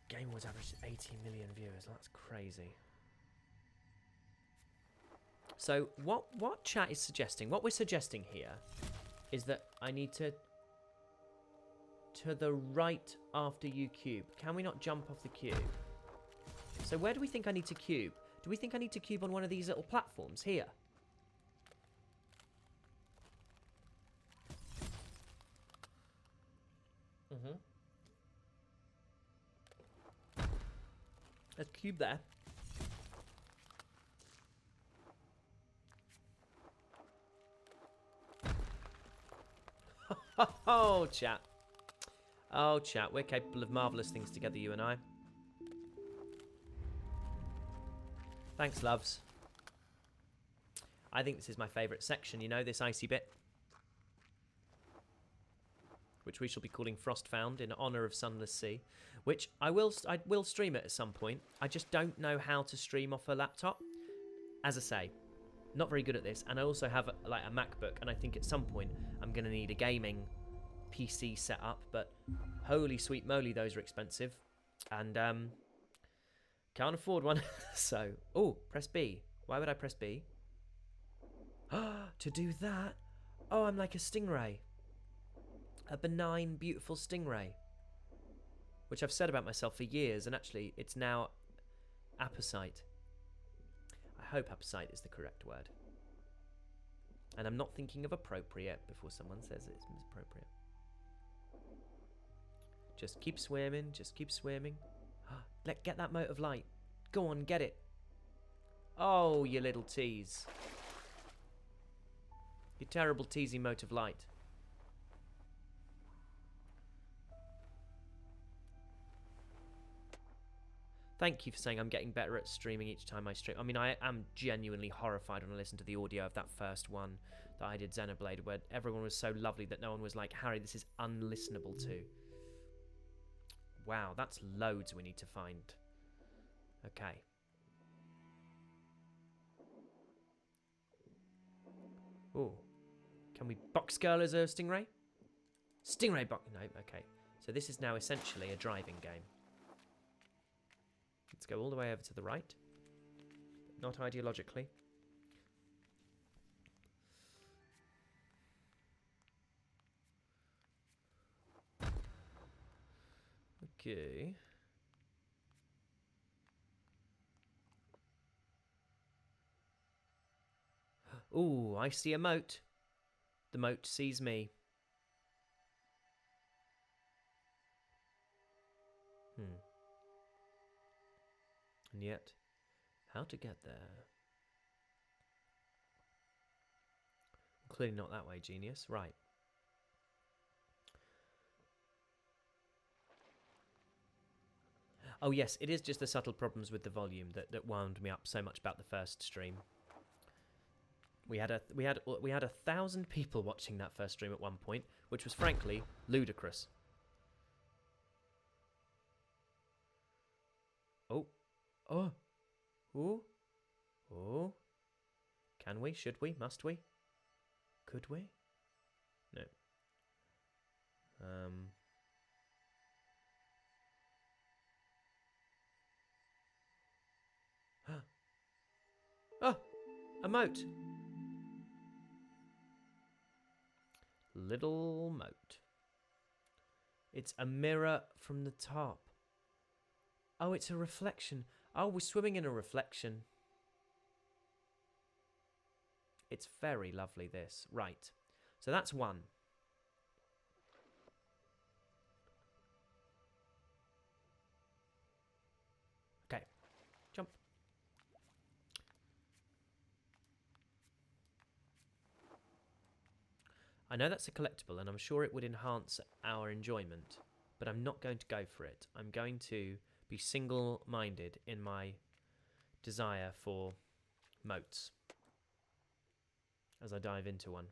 The Game Awards averaged 18 million viewers. That's crazy. So, what chat is suggesting, what we're suggesting here, is that I need to the right after you cube. Can we not jump off the cube? So where do we think I need to cube? Do we think I need to cube on one of these little platforms here? Let's cube there. Oh, chat. Oh, chat, we're capable of marvellous things together, you and I. Thanks, loves. I think this is my favourite section, you know, this icy bit. Which we shall be calling Frostfound in honour of Sunless Sea. Which I will stream it at some point. I just don't know how to stream off a laptop. As I say, not very good at this. And I also have like a MacBook, and I think at some point I'm going to need a gaming PC set up, but holy sweet moly, those are expensive, and can't afford one. So, oh, press B. Why would I press B? To do that? Oh, I'm like a stingray, a benign, beautiful stingray, which I've said about myself for years, and actually, it's now apposite. I hope apposite is the correct word, and I'm not thinking of appropriate before someone says it's misappropriate. Just keep swimming, just keep swimming. Get that mote of light. Go on, get it. Oh, you little tease. You terrible teasy mote of light. Thank you for saying I'm getting better at streaming each time I stream. I mean, I am genuinely horrified when I listen to the audio of that first one that I did, Xenoblade, where everyone was so lovely that no one was like, Harry, this is unlistenable to. Wow, that's loads we need to find. Okay. Ooh. Can we box girl as a stingray? Stingray box... No, okay. So this is now essentially a driving game. Let's go all the way over to the right. Not ideologically. Okay. Ooh, I see a moat. The moat sees me. And yet, how to get there? Clearly not that way, genius. Right. Oh yes, it is just the subtle problems with the volume that wound me up so much about the first stream. We had 1,000 people watching that first stream at one point, which was frankly ludicrous. Oh, oh, oh, oh. Can we? Should we? Must we? Could we? No. Oh, a moat. Little moat. It's a mirror from the top. Oh, it's a reflection. Oh, we're swimming in a reflection. It's very lovely, this. Right. So that's one. Okay. Jump. I know that's a collectible, and I'm sure it would enhance our enjoyment, but I'm not going to go for it. I'm going to be single-minded in my desire for moats as I dive into one.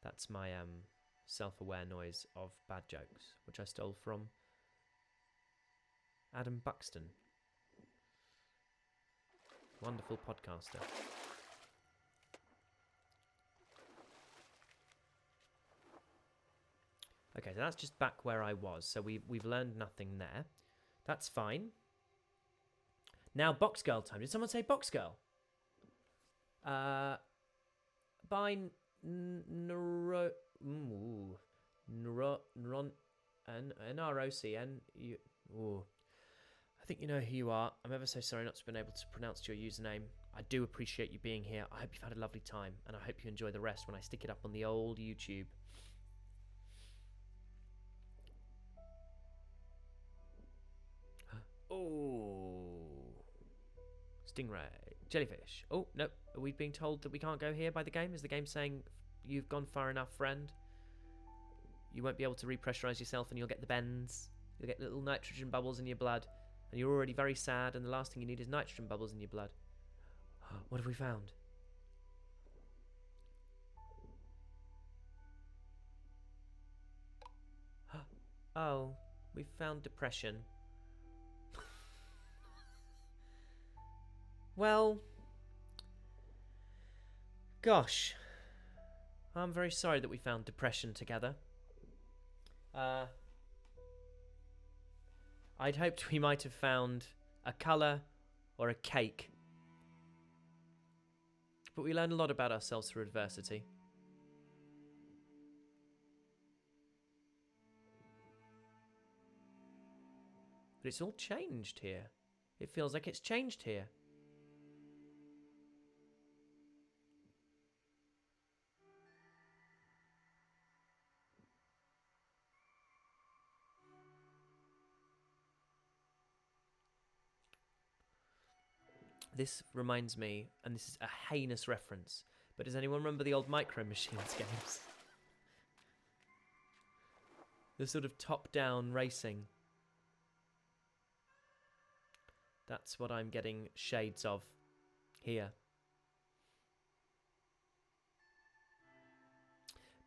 That's my self-aware noise of bad jokes, which I stole from Adam Buxton. Wonderful podcaster. Okay, so that's just back where I was. So we've learned nothing there. That's fine. Now box girl time. Did someone say box girl? By NROCN. I think you know who you are. I'm ever so sorry not to have been able to pronounce your username. I do appreciate you being here. I hope you've had a lovely time, and I hope you enjoy the rest when I stick it up on the old YouTube. Oh, stingray, jellyfish. Oh no, are we being told that we can't go here by the game? Is the game saying you've gone far enough, friend? You won't be able to repressurize yourself, and you'll get the bends. You'll get little nitrogen bubbles in your blood, and you're already very sad. And the last thing you need is nitrogen bubbles in your blood. What have we found? Oh, we found depression. Well, gosh, I'm very sorry that we found depression together. I'd hoped we might have found a colour or a cake. But we learn a lot about ourselves through adversity. But it's all changed here. It feels like it's changed here. This reminds me, and this is a heinous reference, but does anyone remember the old Micro Machines games? The sort of top-down racing. That's what I'm getting shades of here.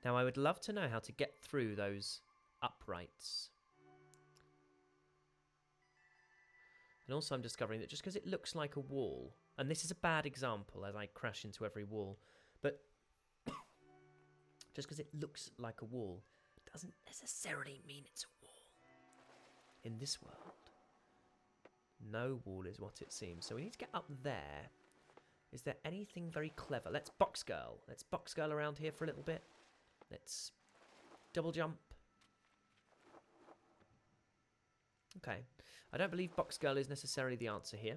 Now, I would love to know how to get through those uprights. And also I'm discovering that just because it looks like a wall, and this is a bad example as I crash into every wall, but just because it looks like a wall doesn't necessarily mean it's a wall. In this world, no wall is what it seems. So we need to get up there. Is there anything very clever? Let's box girl. Let's box girl around here for a little bit. Let's double jump. Okay. I don't believe box girl is necessarily the answer here.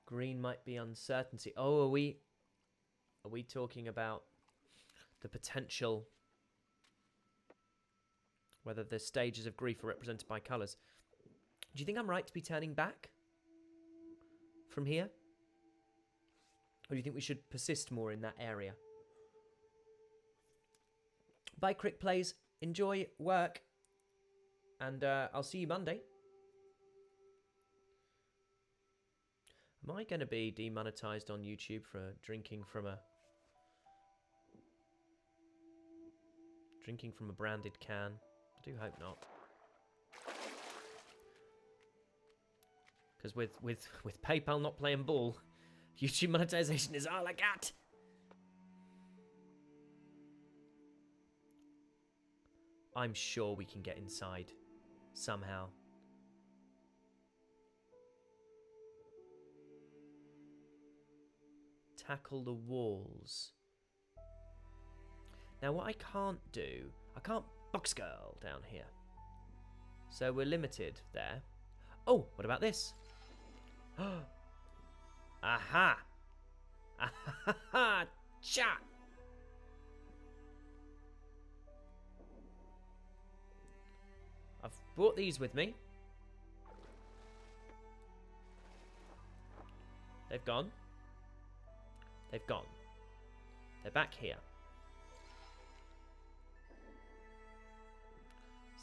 Green might be uncertainty. Oh, are we talking about the potential, whether the stages of grief are represented by colours? Do you think I'm right to be turning back from here? Or do you think we should persist more in that area? Bye, Crick Plays. Enjoy work. And I'll see you Monday. Am I going to be demonetized on YouTube for drinking from a branded can? I do hope not. Because with PayPal not playing ball, YouTube monetization is all I got. I'm sure we can get inside somehow. Tackle the walls. Now, what I can't do, I can't box girl down here. So we're limited there. Oh, what about this? Aha! Aha! Cha! I've brought these with me. They've gone. They've gone. They're back here.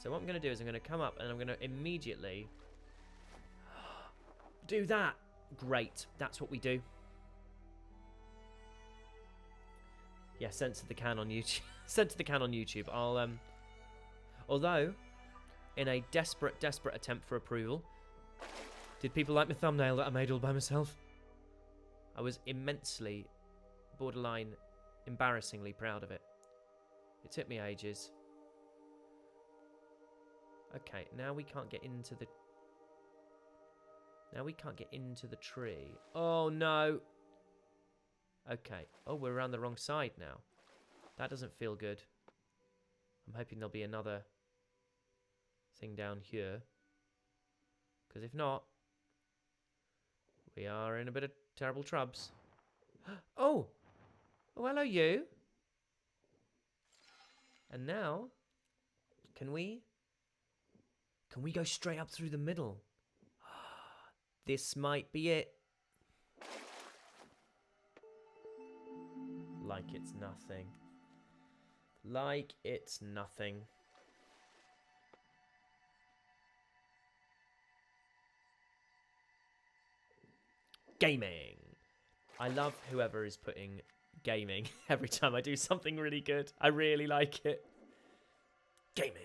So what I'm going to do is I'm going to come up and I'm going to immediately do that. Great. That's what we do. Yeah, censor the can on YouTube. Censor the can on YouTube. I'll although in a desperate attempt for approval, did people like my thumbnail that I made all by myself? I was immensely, borderline, embarrassingly proud of it. It took me ages. Okay, now we can't get into the... Now we can't get into the tree. Oh, no. Okay. Oh, we're around the wrong side now. That doesn't feel good. I'm hoping there'll be another thing down here. Because if not, we are in a bit of terrible trubs. Oh! Oh, hello, you. And now, can we go straight up through the middle? This might be it. Like it's nothing. Like it's nothing. Gaming. I love whoever is putting gaming every time I do something really good. I really like it. Gaming.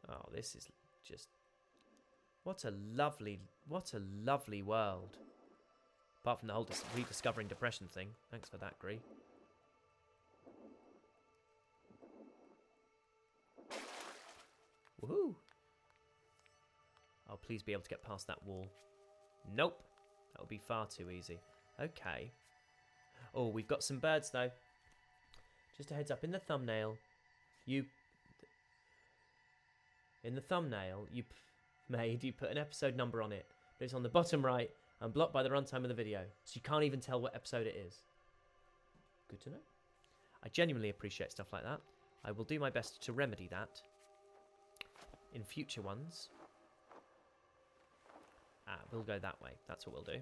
Oh, this is just... What a lovely world. Apart from the whole rediscovering depression thing. Thanks for that, Gris. Woohoo! I'll please be able to get past that wall. Nope. That would be far too easy. Okay. Oh, we've got some birds, though. Just a heads up, in the thumbnail, you put an episode number on it, but it's on the bottom right and blocked by the runtime of the video, so you can't even tell what episode it is. Good to know. I genuinely appreciate stuff like that. I will do my best to remedy that in future ones. We'll go that way. That's what we'll do.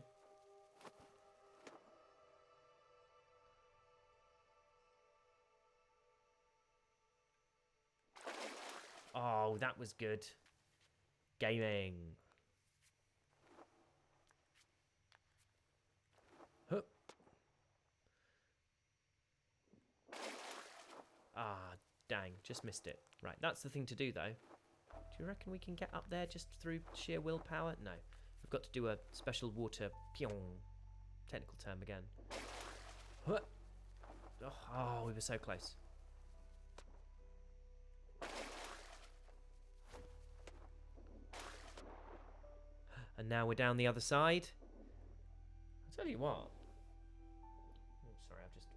Oh, that was good. Gaming. Huh. Ah, dang. Just missed it. Right, that's the thing to do, though. Do you reckon we can get up there just through sheer willpower? No. We've got to do a special water... Pyong. Technical term again. Huh. Oh, we were so close. And now we're down the other side. I'll tell you what. Oh, sorry, I've just...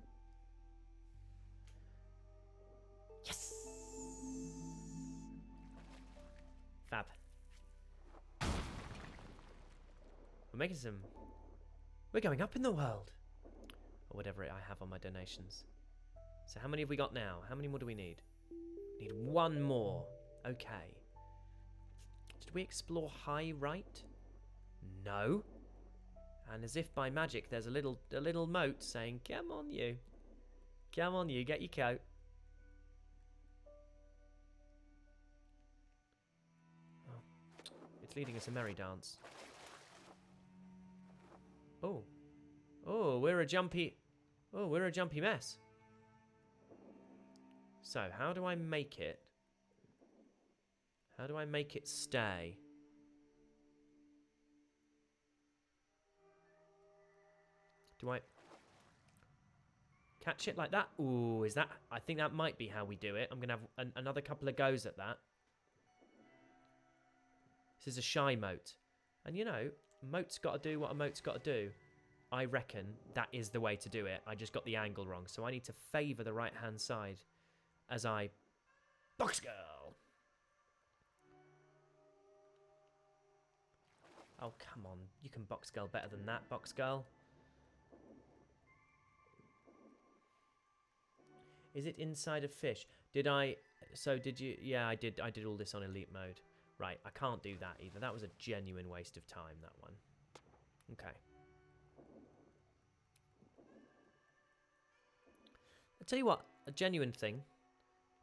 Yes! Fab. We're making some... We're going up in the world. Or whatever I have on my donations. So how many have we got now? How many more do we need? Need one more. Okay. Did we explore high right? No. And as if by magic, there's a little moat saying, "Come on, you. Come on, you. Get your coat." Oh, it's leading us a merry dance. Oh, oh, we're a jumpy mess. So how do I make it? How do I make it stay? Do I catch it like that? Ooh, is that... I think that might be how we do it. I'm going to have another couple of goes at that. This is a shy moat. And you know, moat's got to do what a moat's got to do. I reckon that is the way to do it. I just got the angle wrong. So I need to favour the right-hand side as I... Box girl! Oh, come on. You can box girl better than that, box girl. Is it inside a fish? Did I... So did you... Yeah, I did all this on elite mode. Right, I can't do that either. That was a genuine waste of time, that one. Okay. I'll tell you what, a genuine thing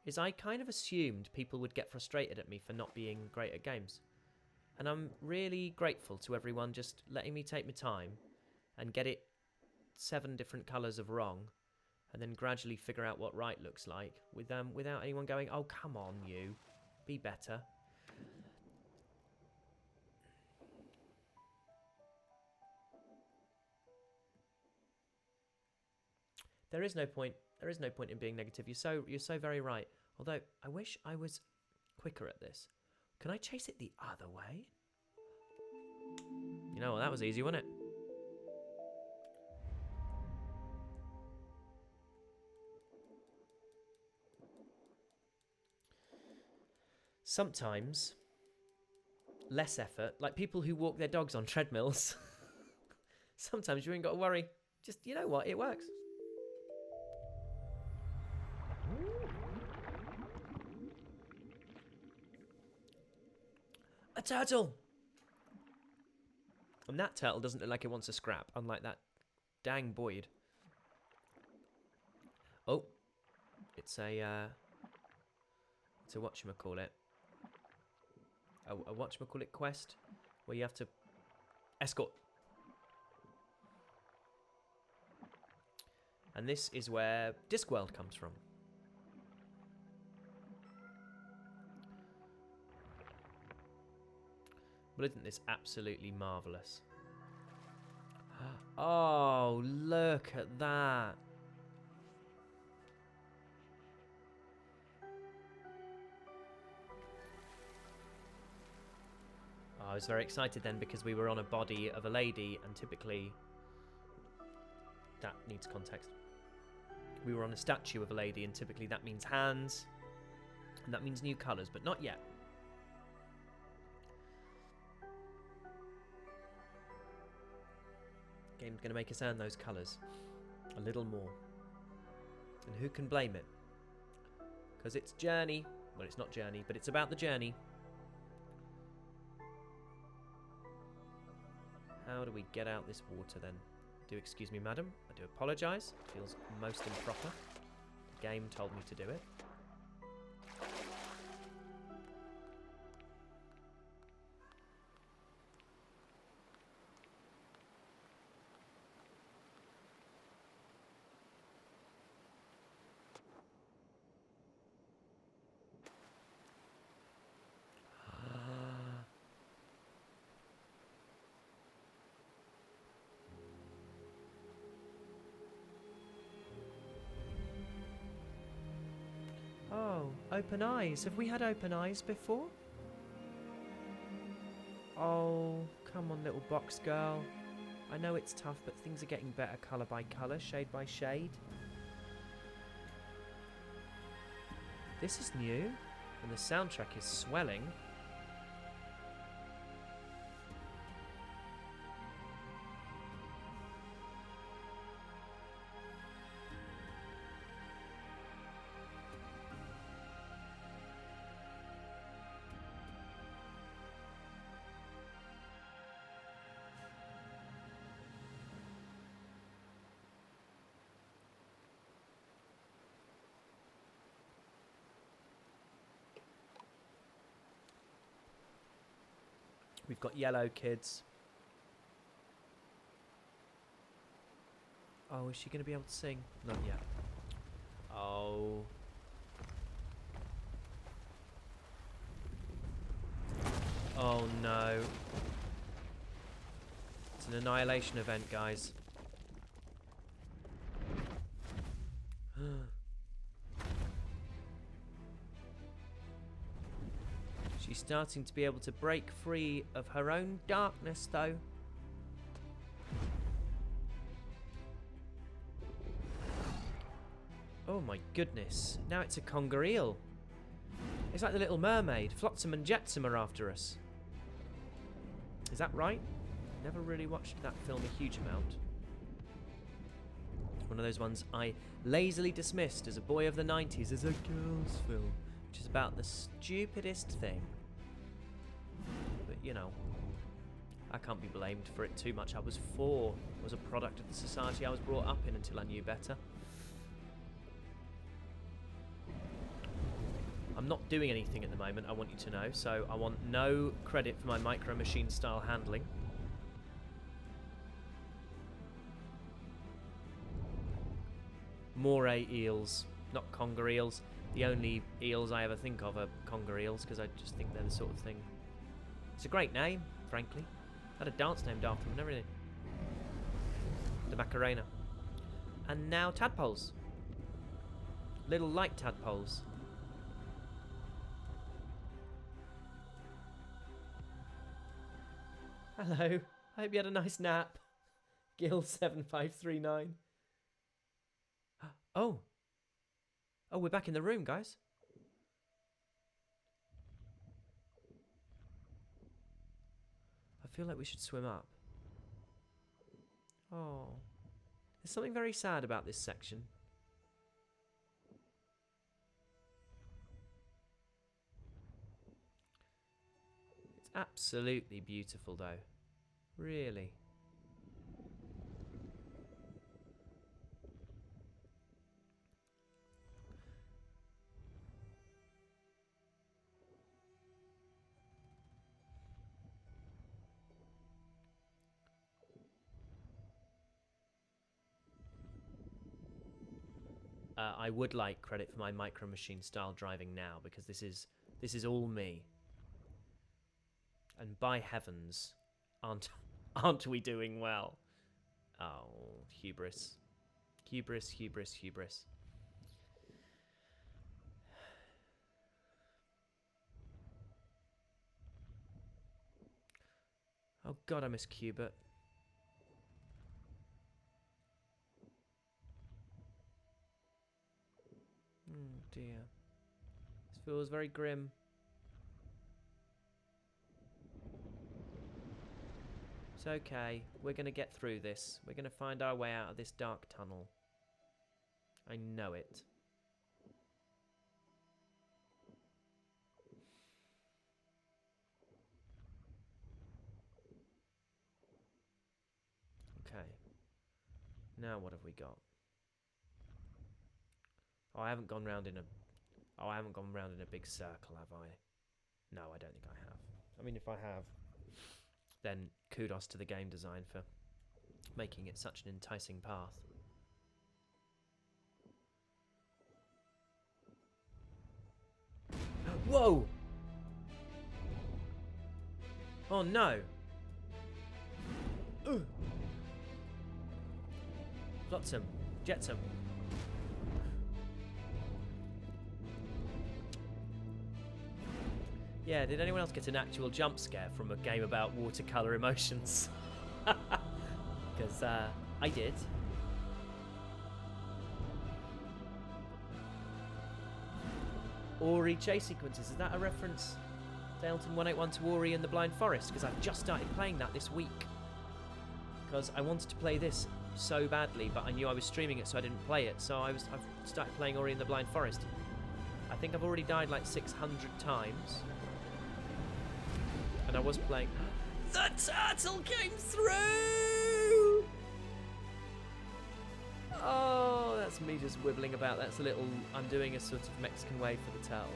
is I kind of assumed people would get frustrated at me for not being great at games. And I'm really grateful to everyone just letting me take my time and get it 7 different colours of wrong and then gradually figure out what right looks like without anyone going, oh, come on, you. Be better. There is no point in being negative. You're so very right. Although I wish I was quicker at this. Can I chase it the other way? You know what, that was easy, wasn't it? Sometimes less effort, like people who walk their dogs on treadmills. Sometimes you ain't got to worry. Just, you know what, it works. A turtle! And that turtle doesn't look like it wants a scrap, unlike that dang Boyd. Oh, it's a whatchamacallit. A whatchamacallit quest where you have to escort. And this is where Discworld comes from. Well, isn't this absolutely marvellous? Oh, look at that. Oh, I was very excited then because we were on a body of a lady, and typically that needs context. We were on a statue of a lady, and typically that means hands, and that means new colours, but not yet. Game's going to make us earn those colours a little more. And who can blame it? Because it's Journey. Well, it's not Journey, but it's about the journey. How do we get out this water then? Do excuse me, madam. I do apologise. It feels most improper. The game told me to do it. Oh, open eyes. Have we had open eyes before? Oh, come on, little box girl. I know it's tough, but things are getting better colour by colour, shade by shade. This is new, and the soundtrack is swelling. We've got yellow kids. Oh, is she going to be able to sing? Not yet. Oh. Oh no. It's an annihilation event, guys. She's starting to be able to break free of her own darkness, though. Oh my goodness. Now it's a conger eel. It's like the Little Mermaid. Flotsam and Jetsam are after us. Is that right? Never really watched that film a huge amount. One of those ones I lazily dismissed as a boy of the 90s as a girl's film, which is about the stupidest thing. But, you know, I can't be blamed for it too much. I was 4. I was a product of the society I was brought up in until I knew better. I'm not doing anything at the moment, I want you to know, so I want no credit for my Micro Machine style handling. Moray eels, not conger eels. The only eels I ever think of are conger eels, because I just think they're the sort of thing. It's a great name, frankly. I had a dance named after them and everything. The Macarena. And now tadpoles. Little light tadpoles. Hello. I hope you had a nice nap. Gil7539. Oh. Oh, we're back in the room, guys. I feel like we should swim up. Oh. There's something very sad about this section. It's absolutely beautiful, though. Really. I would like credit for my Micro Machine style driving now, because this is all me. And by heavens, aren't we doing well? Oh, hubris. Hubris, hubris, hubris. Oh god, I miss Cubert. Oh dear. This feels very grim. It's okay. We're going to get through this. We're going to find our way out of this dark tunnel. I know it. Okay. Now what have we got? Oh, I haven't gone round in a big circle, have I? No, I don't think I have. I mean, if I have, then kudos to the game design for making it such an enticing path. Whoa! Oh no! Flotsam, Jetsam. Yeah, did anyone else get an actual jump scare from a game about watercolour emotions? Because I did. Ori chase sequences, is that a reference to Elton 181 to Ori and the Blind Forest? Because I've just started playing that this week. Because I wanted to play this so badly, but I knew I was streaming it, so I didn't play it. So I've started playing Ori and the Blind Forest. I think I've already died like 600 times. And I was playing... The turtle came through! Oh, that's me just wibbling about. That's a little... I'm doing a sort of Mexican wave for the turtle.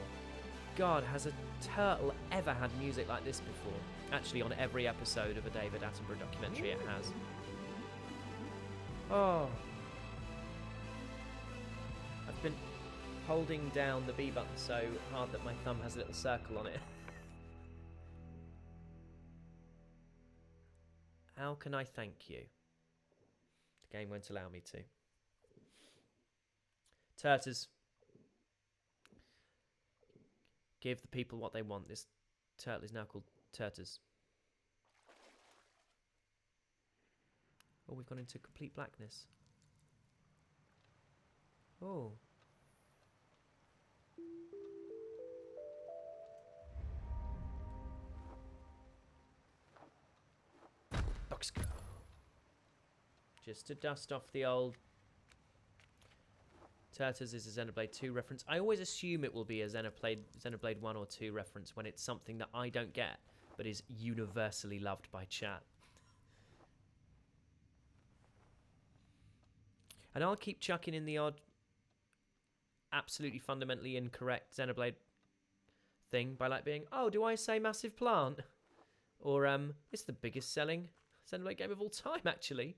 God, has a turtle ever had music like this before? Actually, on every episode of a David Attenborough documentary, it has. Oh. I've been holding down the B button so hard that my thumb has a little circle on it. How can I thank you? The game won't allow me to. Turters. Give the people what they want. This turtle is now called Turtles. Oh, we've gone into complete blackness. Oh. Box go. Just to dust off the old Turtles is a Xenoblade 2 reference. I always assume it will be a Xenoblade 1 or 2 reference when it's something that I don't get, but is universally loved by chat. And I'll keep chucking in the odd absolutely fundamentally incorrect Xenoblade thing by like being, oh, do I say massive plant? Or it's the biggest selling Xenoblade game of all time, actually.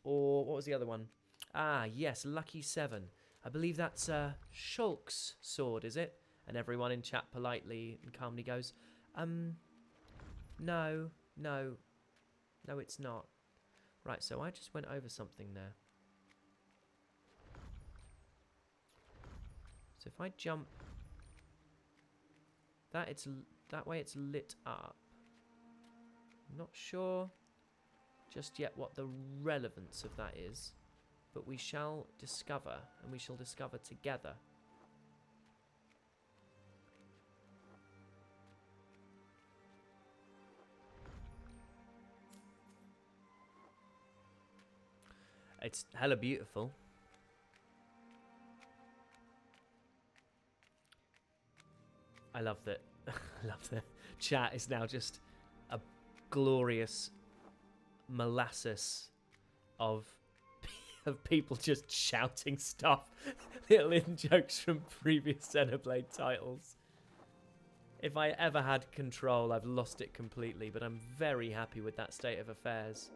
Or what was the other one? Ah, yes, Lucky 7. I believe that's Shulk's sword, is it? And everyone in chat politely and calmly goes, no, it's not. Right, so I just went over something there. So if I jump, that way it's lit up. I'm not sure just yet what the relevance of that is, but we shall discover, and we shall discover together. It's hella beautiful. I love that. I love that chat is now just a glorious molasses of people just shouting stuff, little in-jokes from previous Xenoblade titles. If I ever had control, I've lost it completely, but I'm very happy with that state of affairs.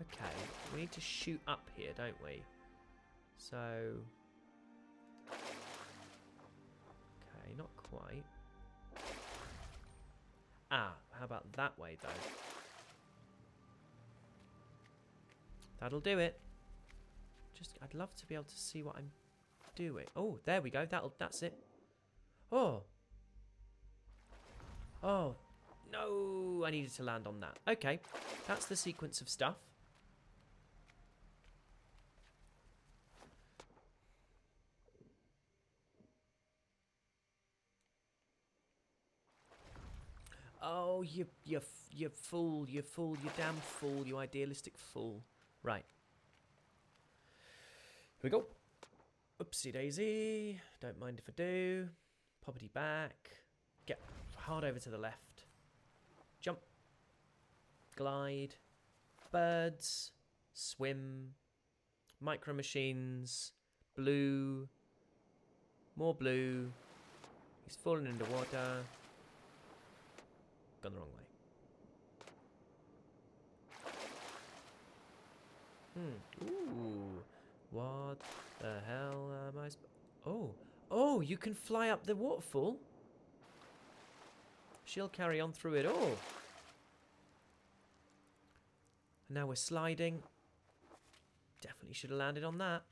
Okay, we need to shoot up here, don't we? So... okay, not quite. Ah, how about that way, though? That'll do it. Just, I'd love to be able to see what I'm doing. Oh, there we go. That's it. Oh. Oh. No, I needed to land on that. Okay, that's the sequence of stuff. Oh, you fool, you damn fool, you idealistic fool. Right. Here we go. Oopsie daisy. Don't mind if I do. Poppity back. Get hard over to the left. Jump. Glide. Birds. Swim. Micro machines. Blue. More blue. He's falling into water. Gone the wrong way. Ooh. What the hell am I Oh, you can fly up the waterfall? She'll carry on through it all. And now we're sliding. Definitely should have landed on that.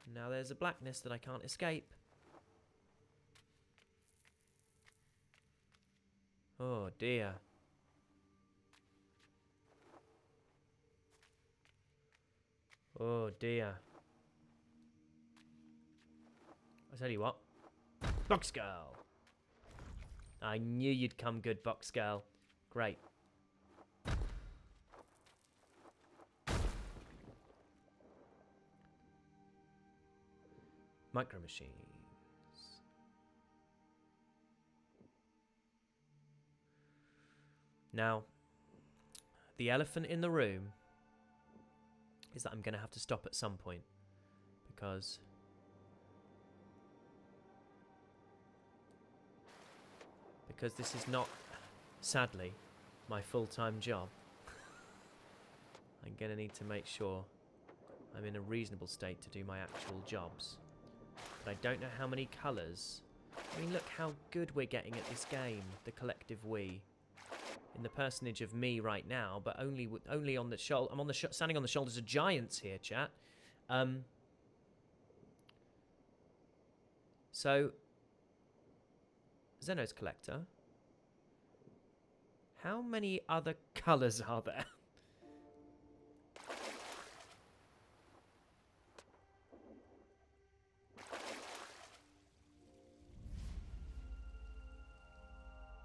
And now there's a blackness that I can't escape. Oh dear. Oh dear. I tell you what. Box Girl. I knew you'd come good, Box Girl. Great. Micro Machines. Now, the elephant in the room is that I'm going to have to stop at some point because this is not, sadly, my full-time job. I'm going to need to make sure I'm in a reasonable state to do my actual jobs. But I don't know how many colours. I mean, look how good we're getting at this game, the collective we. In the personage of me right now, but only on the shoulder. I'm on the standing on the shoulders of giants here, chat. So, Zeno's collector. How many other colours are there?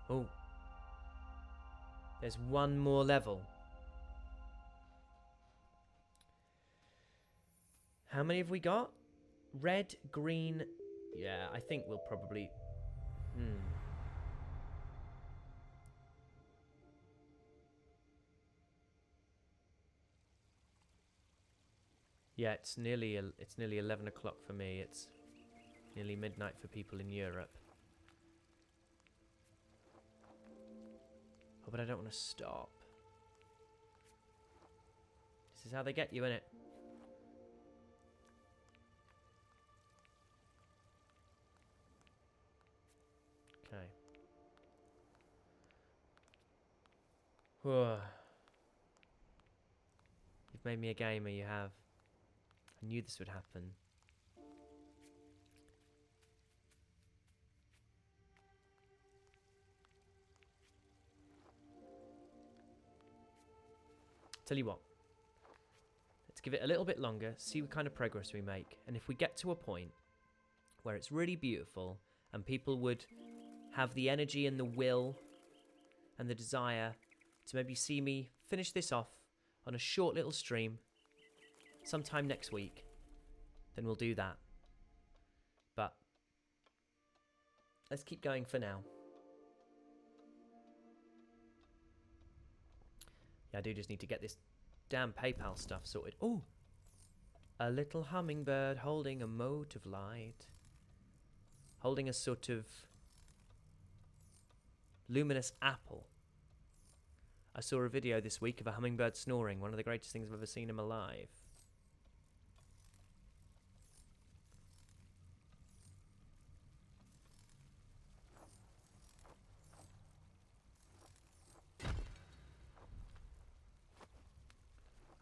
Oh. There's one more level. How many have we got? Red, green. Yeah, I think we'll probably... Yeah, it's nearly 11 o'clock for me. It's nearly midnight for people in Europe. Oh, but I don't want to stop. This is how they get you, innit? Okay. Whew. You've made me a gamer, you have. I knew this would happen. Tell you what. Let's give it a little bit longer, see what kind of progress we make. And if we get to a point where it's really beautiful and people would have the energy and the will and the desire to maybe see me finish this off on a short little stream sometime next week, then we'll do that. But let's keep going for now. Yeah, I do just need to get this damn PayPal stuff sorted. Oh! A little hummingbird holding a mote of light. Holding a sort of luminous apple. I saw a video this week of a hummingbird snoring. One of the greatest things I've ever seen in my life.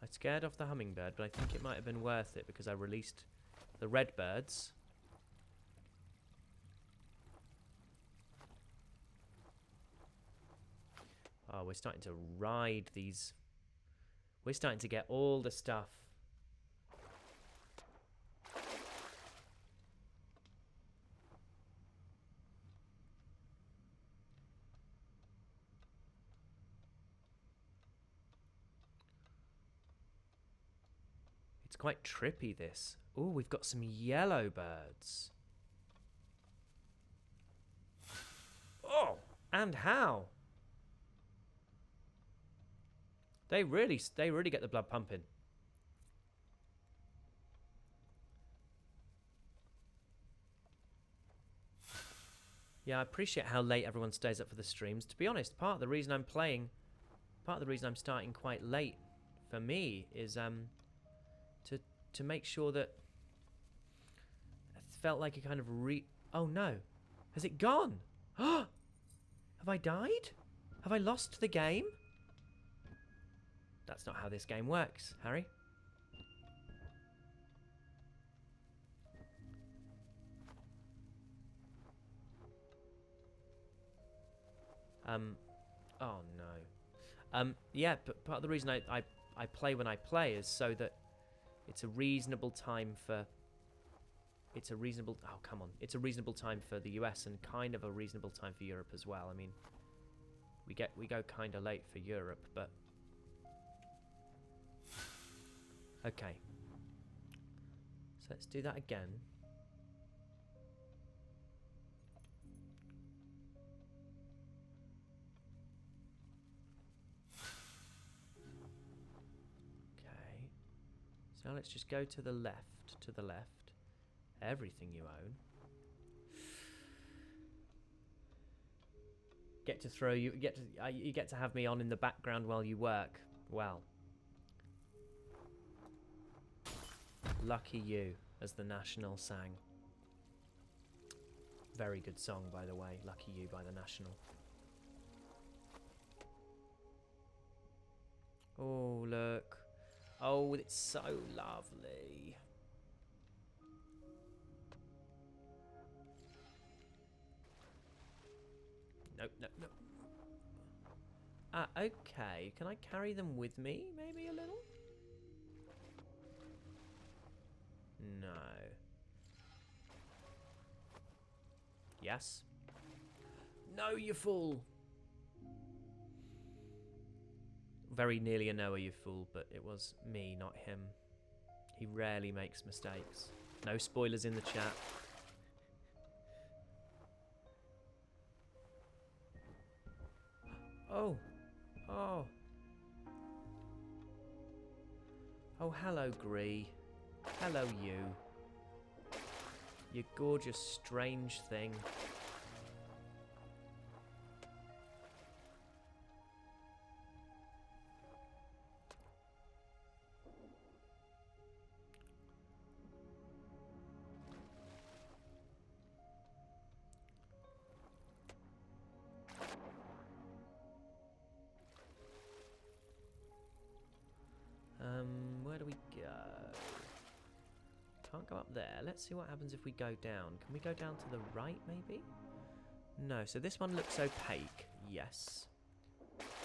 I scared off the hummingbird, but I think it might have been worth it because I released the red birds. Oh, we're starting to ride these. We're starting to get all the stuff. It's quite trippy, this. Oh, we've got some yellow birds. Oh, and how? They really get the blood pumping. Yeah, I appreciate how late everyone stays up for the streams. To be honest, part of the reason I'm starting quite late for me is to make sure that it felt like a kind of oh no. Has it gone? Have I died? Have I lost the game? That's not how this game works, Harry. Oh no. Yeah, but part of the reason I play when I play is so that it's a reasonable time for... It's a reasonable... Oh, come on. It's a reasonable time for the US and kind of a reasonable time for Europe as well. I mean, we go kind of late for Europe, but... Okay. So let's do that again. Okay. So now let's just go to the left, Everything you own. You get to have me on in the background while you work. Well. Lucky You, as the National sang. Very good song, by the way. Lucky You by the National. Oh, look. Oh, it's so lovely. No, no, no. Okay. Can I carry them with me, maybe a little? No. Yes. No, you fool! Very nearly a no, you fool, but it was me, not him. He rarely makes mistakes. No spoilers in the chat. Oh. Oh. Oh, hello, Gris. Hello, you. You gorgeous, strange thing. Where do we go? Can't go up there. Let's see what happens if we go down. Can we go down to the right, maybe? No, so this one looks opaque. Yes.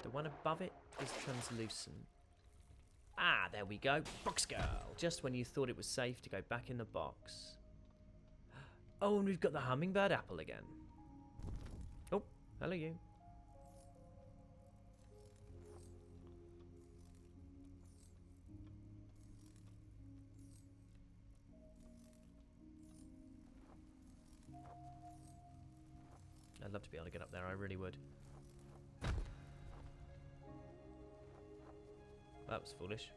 The one above it is translucent. Ah, there we go. Box girl. Just when you thought it was safe to go back in the box. Oh, and we've got the hummingbird apple again. Oh, hello you. I'd love to be able to get up there, I really would. That was foolish.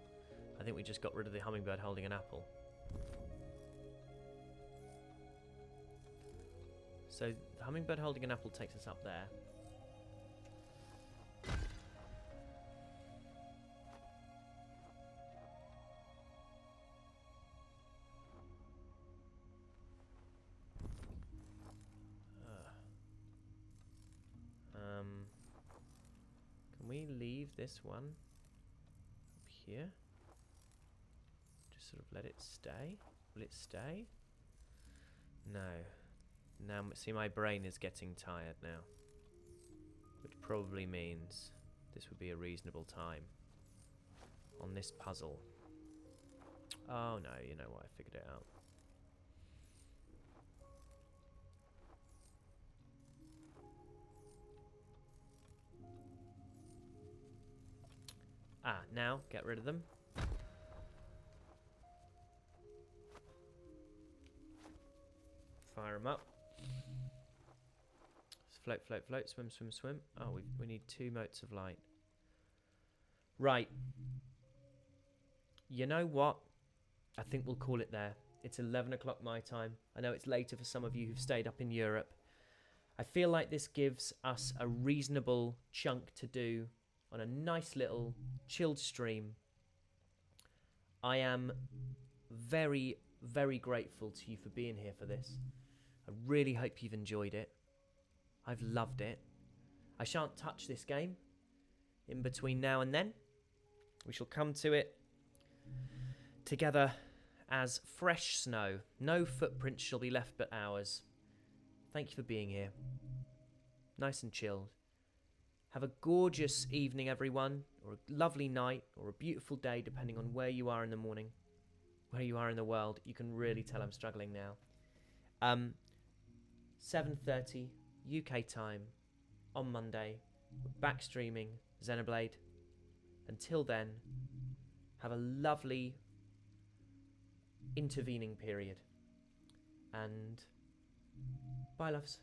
I think we just got rid of the hummingbird holding an apple. So, the hummingbird holding an apple takes us up there. Can we leave this one up here? Just sort of let it stay? Will it stay? No. Now, see, my brain is getting tired now. Which probably means this would be a reasonable time on this puzzle. Oh no, you know what, I figured it out. Ah, now, get rid of them. Fire them up. Float, float, float, swim, swim, swim. Oh, we need 2 motes of light. Right. You know what? I think we'll call it there. It's 11 o'clock my time. I know it's later for some of you who've stayed up in Europe. I feel like this gives us a reasonable chunk to do on a nice little chilled stream. I am very, very grateful to you for being here for this. I really hope you've enjoyed it. I've loved it. I shan't touch this game in between now and then. We shall come to it together as fresh snow. No footprints shall be left but ours. Thank you for being here. Nice and chilled. Have a gorgeous evening, everyone, or a lovely night, or a beautiful day, depending on where you are in the morning, where you are in the world. You can really tell I'm struggling now. 7:30 UK time on Monday. We're back streaming Xenoblade. Until then, have a lovely intervening period. And bye, loves.